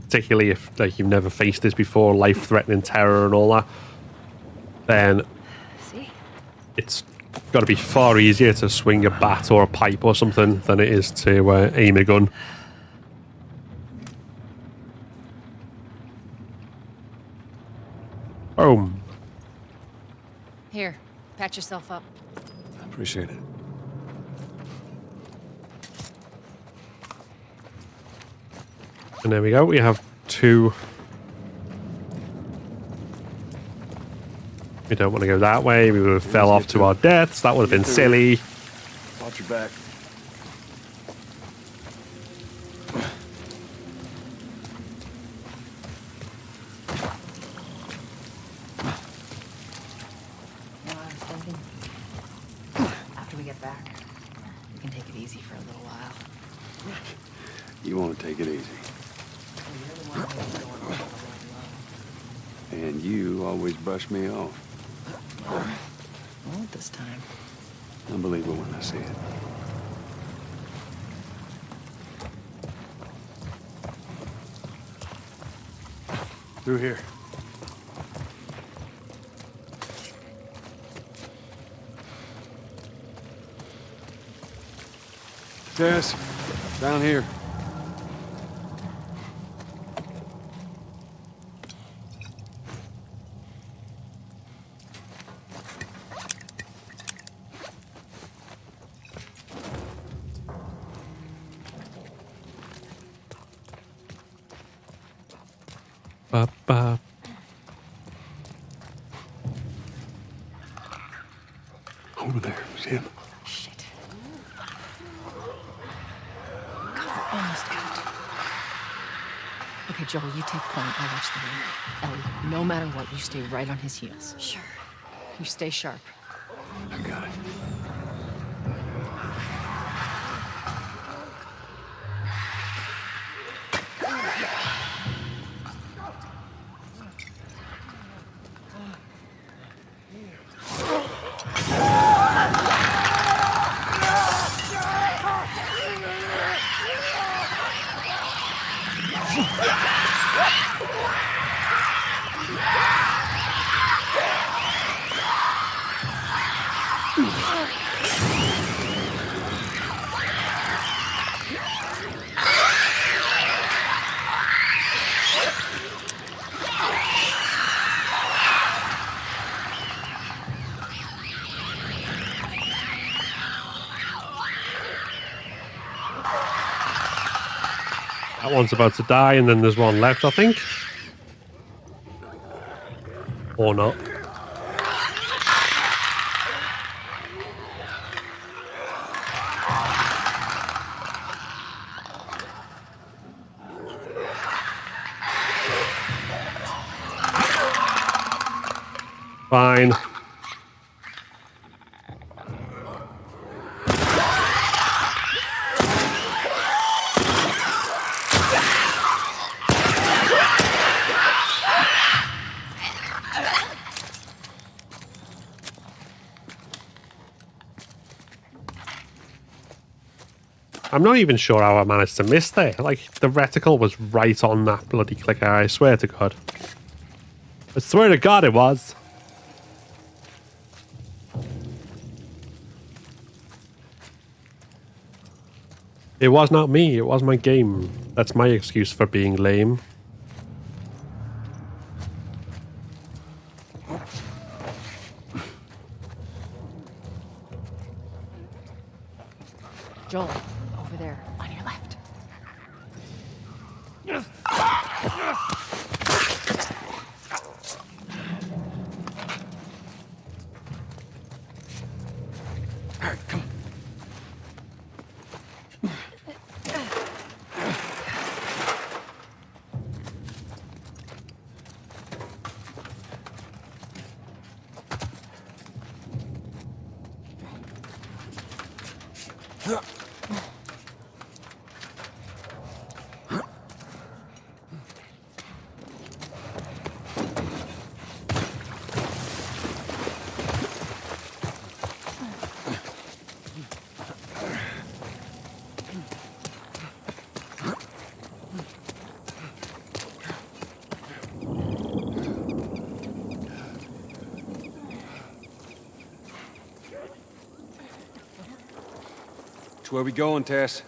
Particularly if like you've never faced this before, life-threatening terror and all that. Then it's got to be far easier to swing a bat or a pipe or something than it is to aim a gun. Boom. Here, patch yourself up. Appreciate it. And there we go. We have 2. We don't want to go that way. We would have fell off to our deaths. That would have been silly. Watch your back. After we get back, we can take it easy for a little while. You want to take it easy. And you always brush me off. Won't this time. I'll believe it when I see it. Through here. Tess, down here. Ba-ba. Over there, see him? Shit. Cover almost out. Okay, Joel, you take point. I'll watch the room. Ellie, no matter what, you stay right on his heels. Sure. You stay sharp. I got it. That one's about to die, and then there's one left, I think. Or not. Fine. I'm not even sure how I managed to miss there. Like, the reticle was right on that bloody clicker, I swear to God. I swear to God it was. It was not me, it was my game. That's my excuse for being lame. Joel, over there, on your left. Where we going, Tess?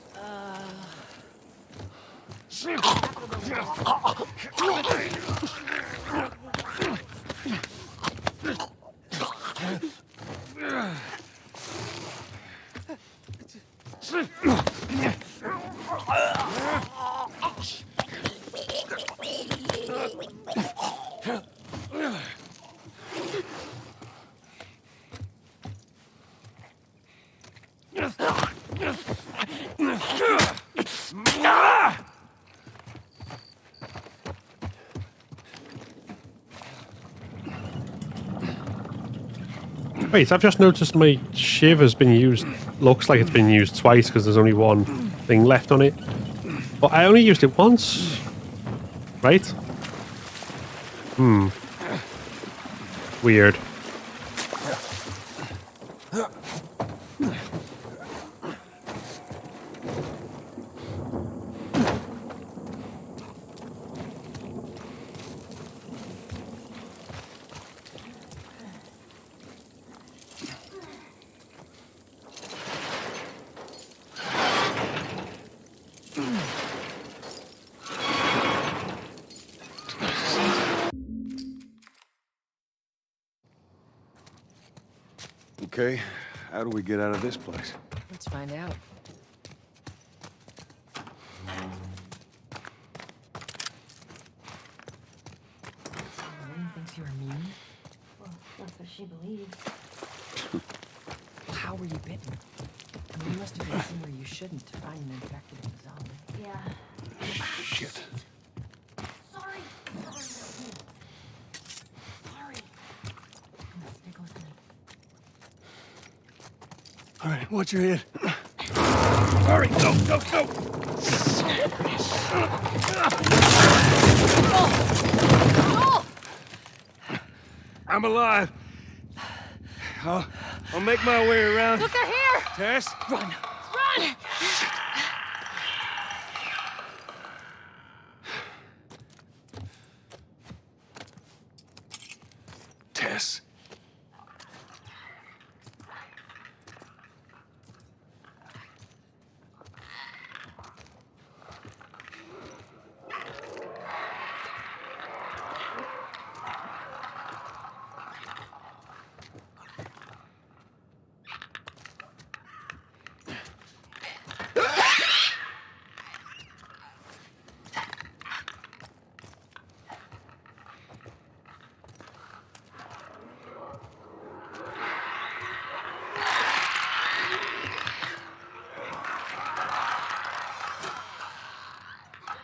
Wait, I've just noticed my shiv has been used. Looks like it's been used twice because there's only one thing left on it. But I only used it once. Right? Weird. Okay, how do we get out of this place? Let's find out. Ellie thinks you're immune? Well, that's what she believes. How were you bitten? I mean, you must have been somewhere you shouldn't to find an infected zombie. Yeah. Shit. Sorry. Sorry. Stick with me. All right, watch your head. Hurry, go. I'm alive. I'll make my way around. Look at here! Tess? Run! Tess.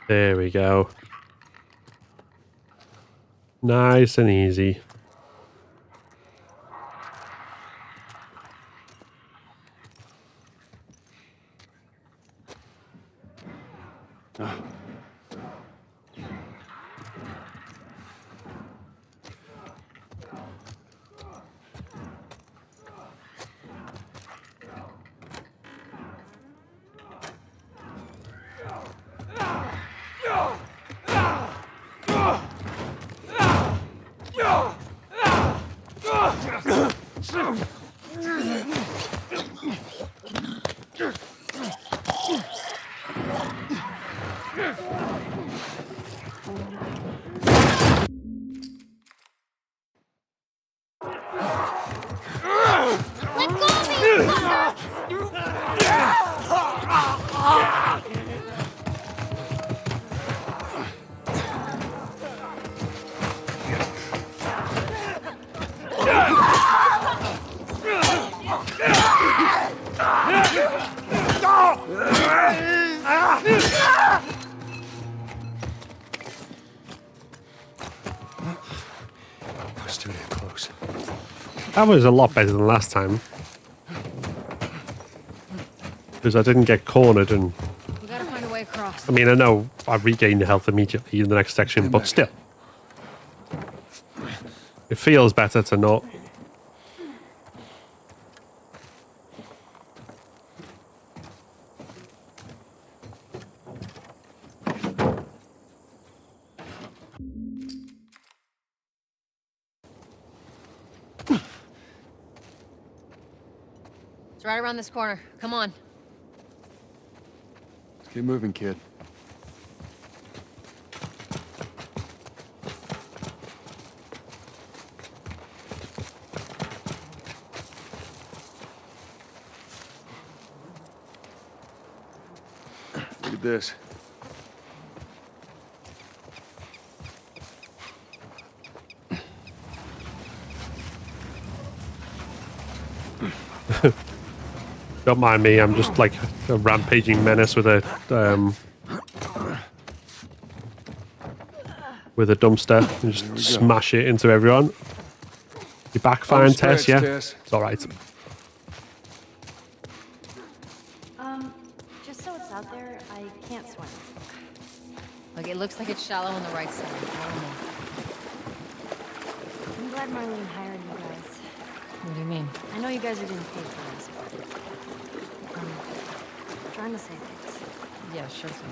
There we go. Nice and easy. That was a lot better than last time. because I didn't get cornered. And We gotta find a way across. I mean, I know I regained health immediately in the next section, but still, it feels better to not. It's right around this corner. Come on. Let's get moving, kid. Look at this. Don't mind me, I'm just like a rampaging menace with a dumpster and just smash it into everyone. You back fine, Tess, yeah? Tess. It's alright. Just so it's out there, I can't swim. Look, it looks like it's shallow on the right side. I'm glad Marlene hired you guys. What do you mean? I know you guys are getting paid for this, but I'm trying to save things. Yeah, sure thing.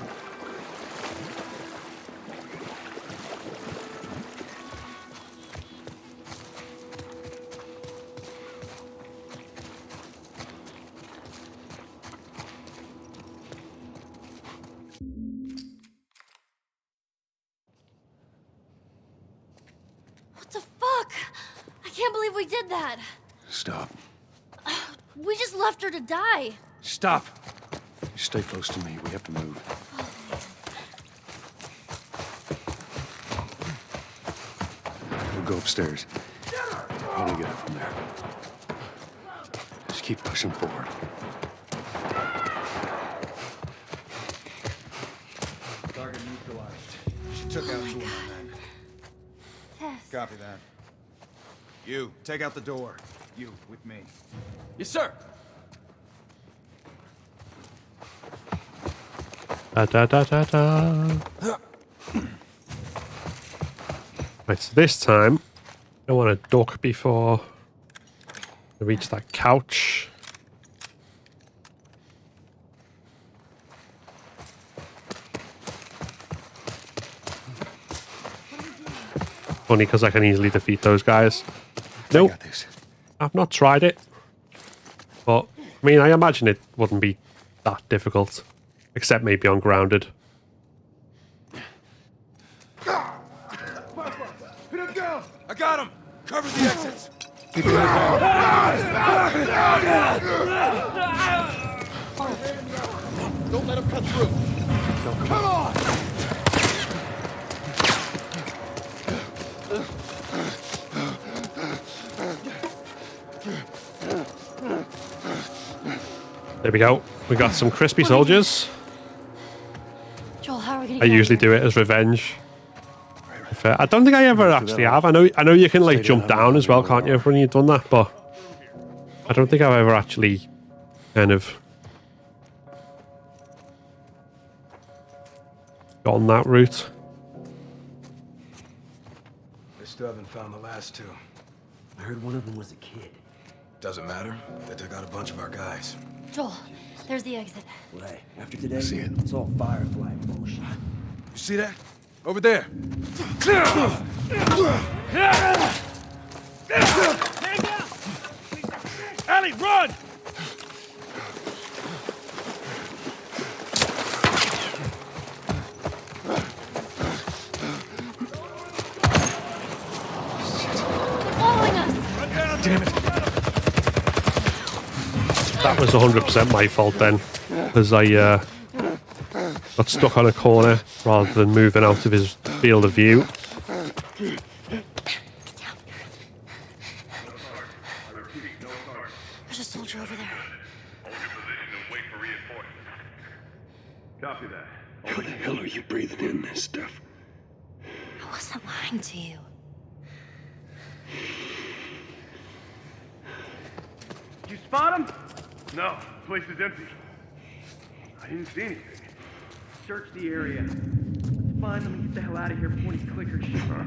What the fuck? I can't believe we did that. Stop. We just left her to die. Stop. You stay close to me. We have to move. We'll go upstairs. How do we get up from there? Just keep pushing forward. Target neutralized. She took out 2 of my men. Tess. Copy that. You, take out the door. You, with me. Yes, sir. Da da da da da. Right, so this time I want to duck before I reach that couch. Funny because I can easily defeat those guys. Nope. I've not tried it. But, I mean, I imagine it wouldn't be that difficult. Except maybe on grounded. I got him! Cover the exits! Don't let him cut through! Come on! There we go. We got some crispy soldiers. Joel, how are we gonna I usually do it as revenge. I don't think I ever actually have. I know you can like jump down as well, can't you, when you've done that, but I don't think I've ever actually kind of gone that route. They still haven't found the last 2. I heard one of them was a kid. Doesn't matter. They took out a bunch of our guys. Joel, there's the exit. Well, hey, after today, See it. it's all Firefly bullshit. You see that? Over there. Ellie, run! Following us! Damn it. That was 100% my fault then. Because I got stuck on a corner rather than moving out of his field of view. There's a soldier over there. Copy that. How the hell are you breathing in this stuff? I wasn't lying to you. You spot him? No, the place is empty. I didn't see anything. Search the area. Let's find them and get the hell out of here before these clickers show up.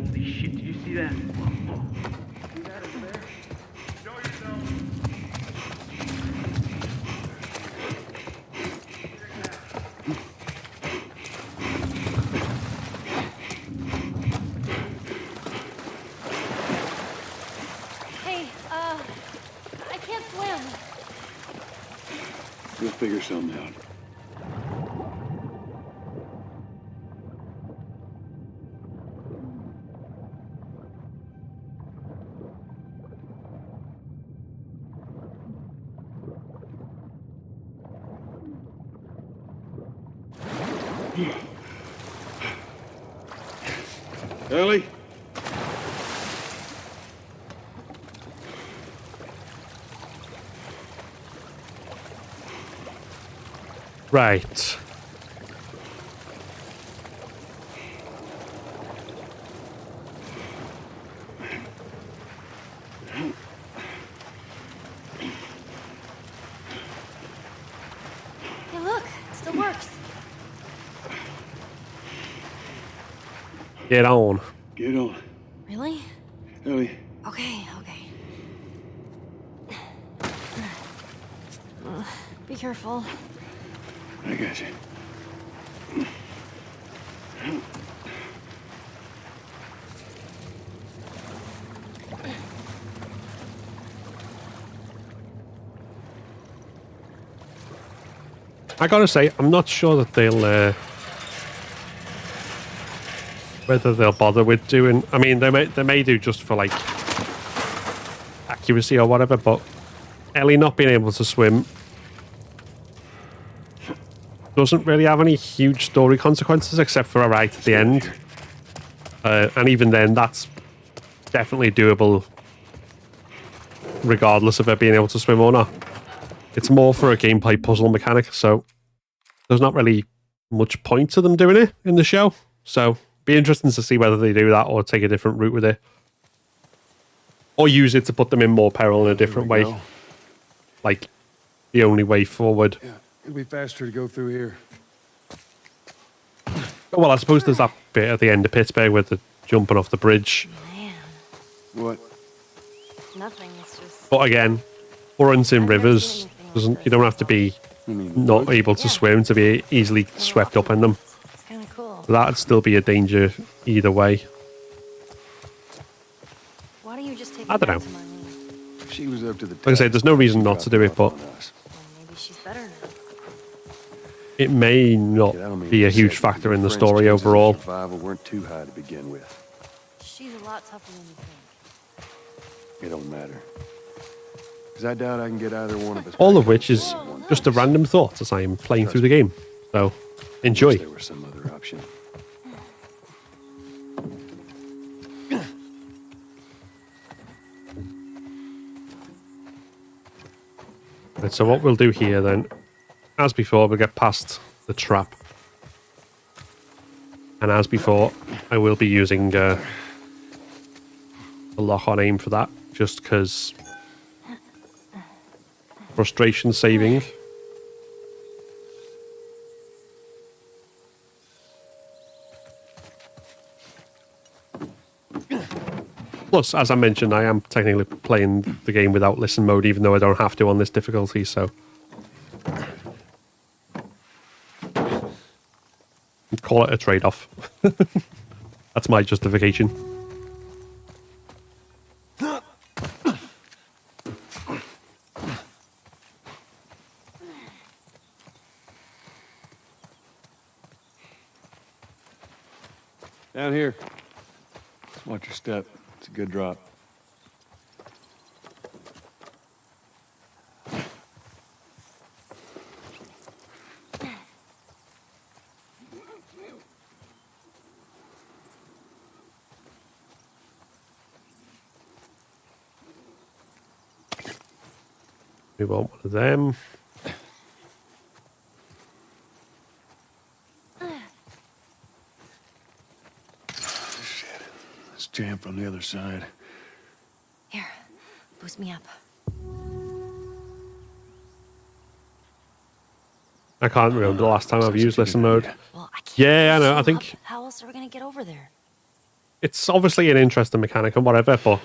Holy shit, did you see that? See that over there? Show yourself. Hey, I can't swim. We'll figure something out. Ellie? Right. Hey, look, it still works. Get on. Get on. Really? Ellie. Okay, okay. Be careful. I got you. I gotta say, I'm not sure that they'll whether they'll bother with doing. I mean, they may do just for like accuracy or whatever. But Ellie not being able to swim doesn't really have any huge story consequences, except for right at the end. And even then, that's definitely doable, regardless of her being able to swim or not. It's more for a gameplay puzzle mechanic, so there's not really much point to them doing it in the show. So, be interesting to see whether they do that or take a different route with it. Or use it to put them in more peril in a different way. Go. Like, the only way forward. Yeah, it'll be faster to go through here. Well, I suppose there's that bit at the end of Pittsburgh with the jumping off the bridge. Man, What? nothing. It's just. But again, currents in rivers you don't have to be not able to swim to be easily swept up in them. It's kind of cool. That'd still be a danger either way. Why don't you just take I don't know. to Marlene? She was up to the Like I say, there's no reason not to do it, but Maybe she's better now. it may not be a huge factor in the story overall. Survival weren't too high to begin with. She's a lot tougher than you think. It don't matter. Because I doubt I can get either one of us. All of which is just a random thought as I am playing through the game. So, enjoy. There was some other option. Right, so what we'll do here then, as before, we'll get past the trap. And as before, I will be using the lock on aim for that, just because frustration saving. Plus, as I mentioned, I am technically playing the game without listen mode, even though I don't have to on this difficulty, so... call it a trade-off. That's my justification. Down here. Watch your step. It's a good drop. We want one of them. Shit. Let's jam from the other side. Here, boost me up. I can't remember the last time I've used listen mode. Yeah, I know. I think How else are we gonna get over there? it's obviously an interesting mechanic and whatever, but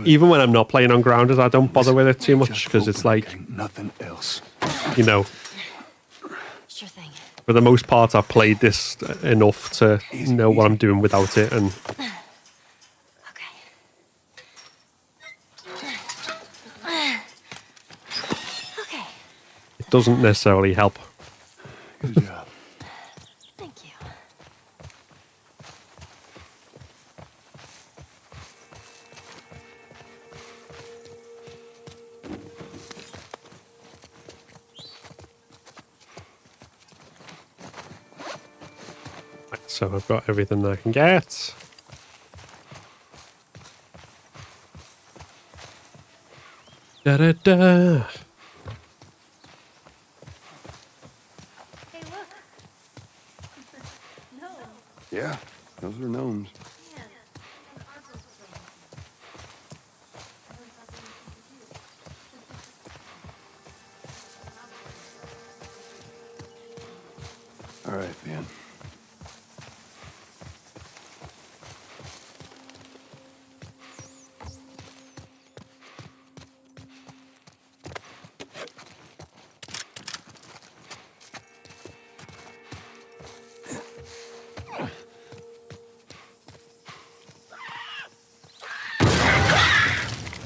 even when I'm not playing on grounded, I don't bother with it too much because it's like nothing else. You know, Sure thing. for the most part, I've played this enough to know what I'm doing without it, and it doesn't necessarily help. Good job. Thank you. Right, so I've got everything that I can get. Da da da. Hey, look. No. Yeah, those are gnomes. All right, man.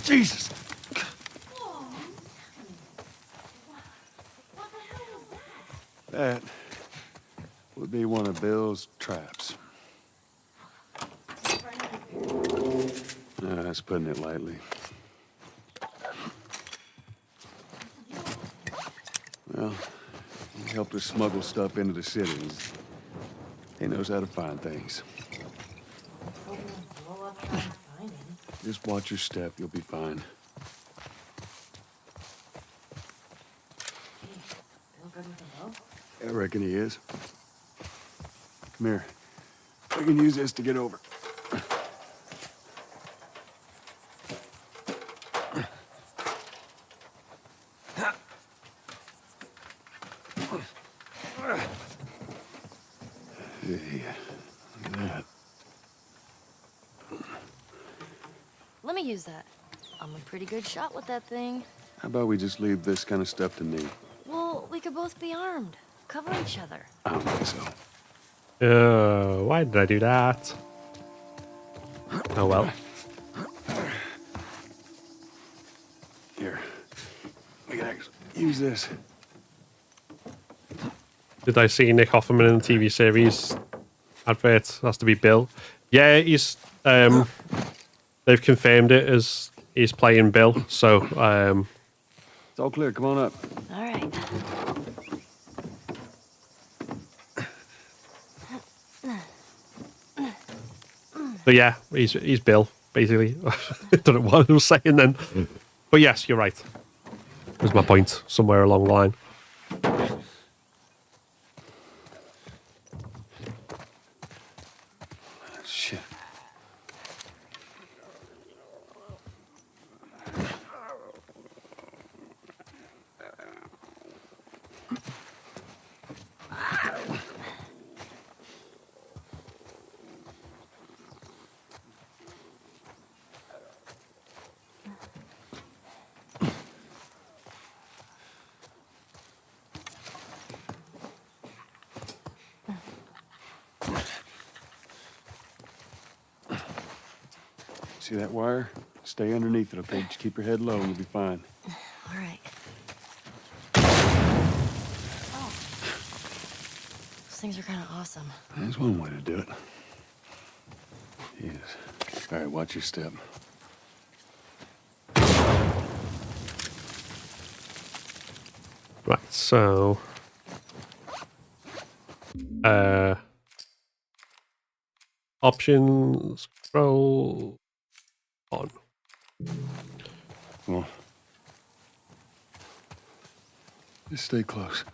Jesus. That would be one of Bill's traps. That's putting it lightly. Well, he helped us smuggle stuff into the city. He knows how to find things. Just watch your step, you'll be fine. I reckon he is. Come here. We can use this to get over. Hey, look at that. Let me use that. I'm a pretty good shot with that thing. How about we just leave this kind of stuff to me? Well, we could both be armed. Cover each other. I don't think so. Why did I do that? Oh well. Here. We can actually use this. Did I see Nick Offerman in the TV series advert? Has to be Bill. Yeah, he's they've confirmed it as he's playing Bill, so it's all clear. Come on up. All right. so yeah, he's Bill, basically. I don't know what I was saying then. But yes, you're right. Was my point somewhere along the line. Shit. See that wire? Stay underneath it, okay? Just keep your head low and you'll be fine. All right. Oh. Those things are kind of awesome. That's one way to do it. Yes. All right, watch your step. Right, so options, scroll on. Come on. Just stay close.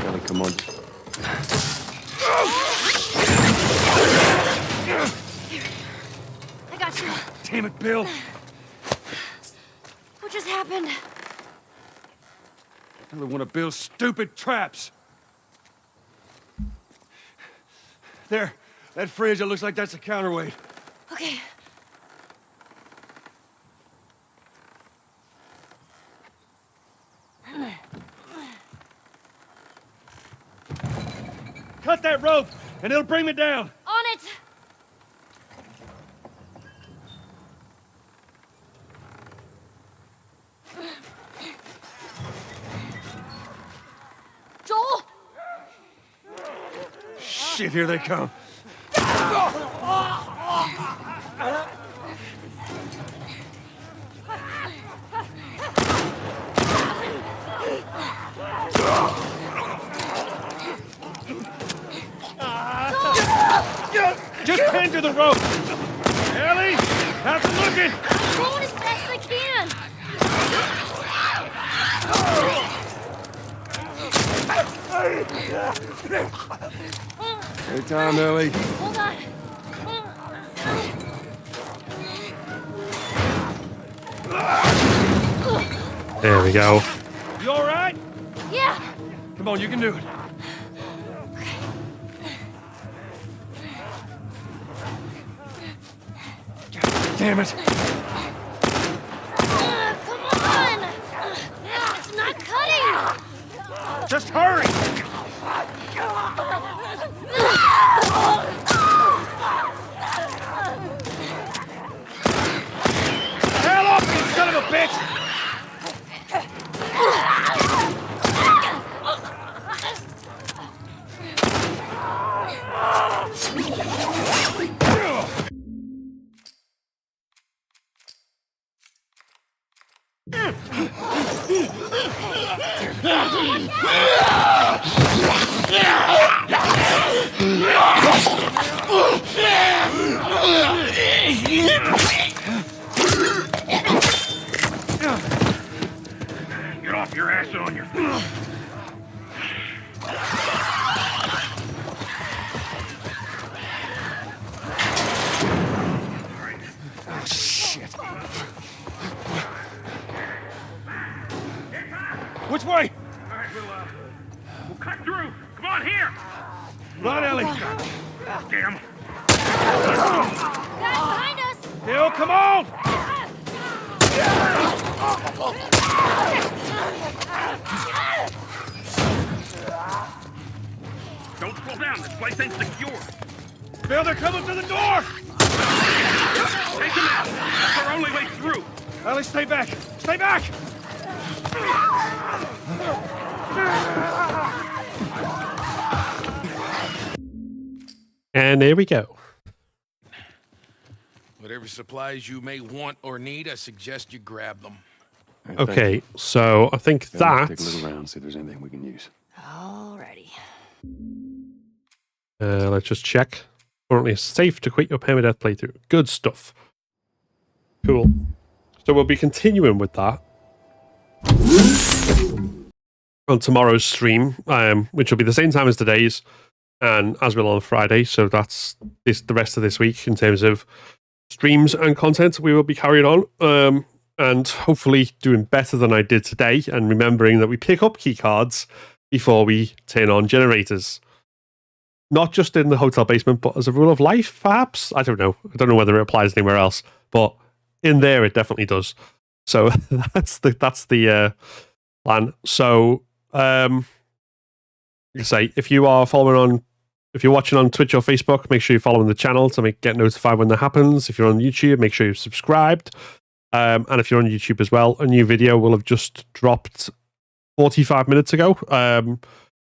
Ellie, come on. Here. Damn it, Bill. What just happened? Another one of Bill's stupid traps. There, that fridge, it looks like that's a counterweight. Okay. Cut that rope, and it'll bring me down. On it! Joel! Shit, here they come. Just pin to the rope. Ellie, how's it looking? I'm going as fast as I can. Good time, Ellie. Hold on. There we go. You all right? Yeah. Come on, you can do it. Damn it. Come on. It's not cutting. Just hurry. Hell off, you son of a bitch! Get off your ass on your feet. Oh, shit. Which way? All right, we'll cut through. Come on, here. Run, Ellie. Damn. Guys behind us. Bill, come on! Don't slow down. This place ain't secure. Bill, they're coming to the door! Take them out. That's our only way through. Ellie, stay back. Stay back! And there we go. Whatever supplies you may want or need, I suggest you grab them. All right, Okay, so I think Take a that... look around, see if there's anything we can use. Alrighty. let's just check. Currently it's safe to quit your Permadeath playthrough. Good stuff. Cool. So we'll be continuing with that on tomorrow's stream, which will be the same time as today's, and as well on Friday. So that's the rest of this week in terms of streams and content. We will be carrying on, and hopefully doing better than I did today, and remembering that we pick up key cards before we turn on generators. Not just in the hotel basement, but as a rule of life, perhaps? I don't know. I don't know whether it applies anywhere else, but in there it definitely does. So that's the plan. So say if you are following on, if you're watching on Twitch or Facebook, make sure you're following the channel to get notified when that happens. If you're on YouTube, make sure you're subscribed. And if you're on YouTube as well, a new video will have just dropped 45 minutes ago,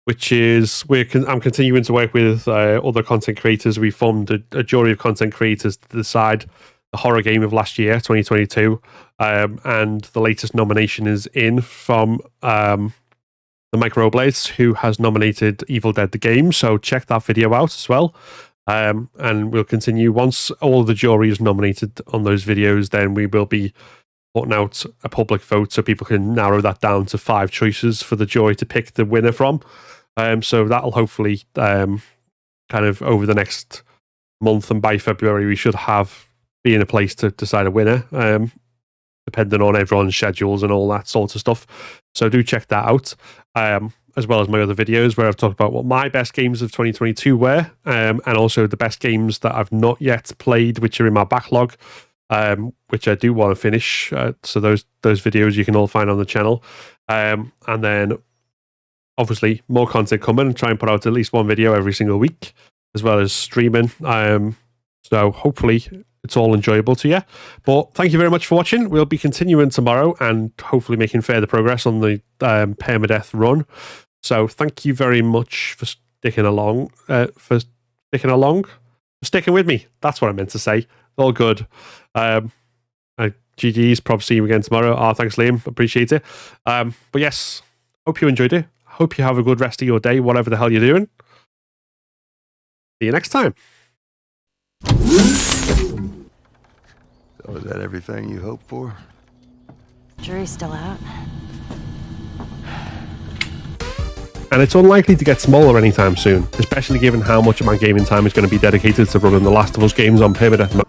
which is I'm continuing to work with other content creators. We formed a jury of content creators to decide the horror game of last year, 2022, and the latest nomination is in from the Microblades, who has nominated Evil Dead the game. So check that video out as well. And we'll continue once all the jury is nominated on those videos. Then we will be putting out a public vote so people can narrow that down to 5 choices for the jury to pick the winner from. So that'll hopefully kind of over the next month, and by February we should have be in a place to decide a winner, depending on everyone's schedules and all that sort of stuff. So do check that out, as well as my other videos where I've talked about what my best games of 2022 were, and also the best games that I've not yet played, which are in my backlog, which I do want to finish. So those videos you can all find on the channel. And then obviously more content coming, and try and put out at least one video every single week, as well as streaming. So hopefully it's all enjoyable to you. But thank you very much for watching. We'll be continuing tomorrow and hopefully making further progress on the Permadeath run. So thank you very much for sticking along, sticking with me. That's what I meant to say. All good. GG's, probably see you again tomorrow. Oh, thanks, Liam. Appreciate it. But yes, hope you enjoyed it. Hope you have a good rest of your day, whatever the hell you're doing. See you next time. So is that everything you hoped for? Jury's still out. And it's unlikely to get smaller anytime soon, especially given how much of my gaming time is going to be dedicated to running the Last of Us games on Permadeath.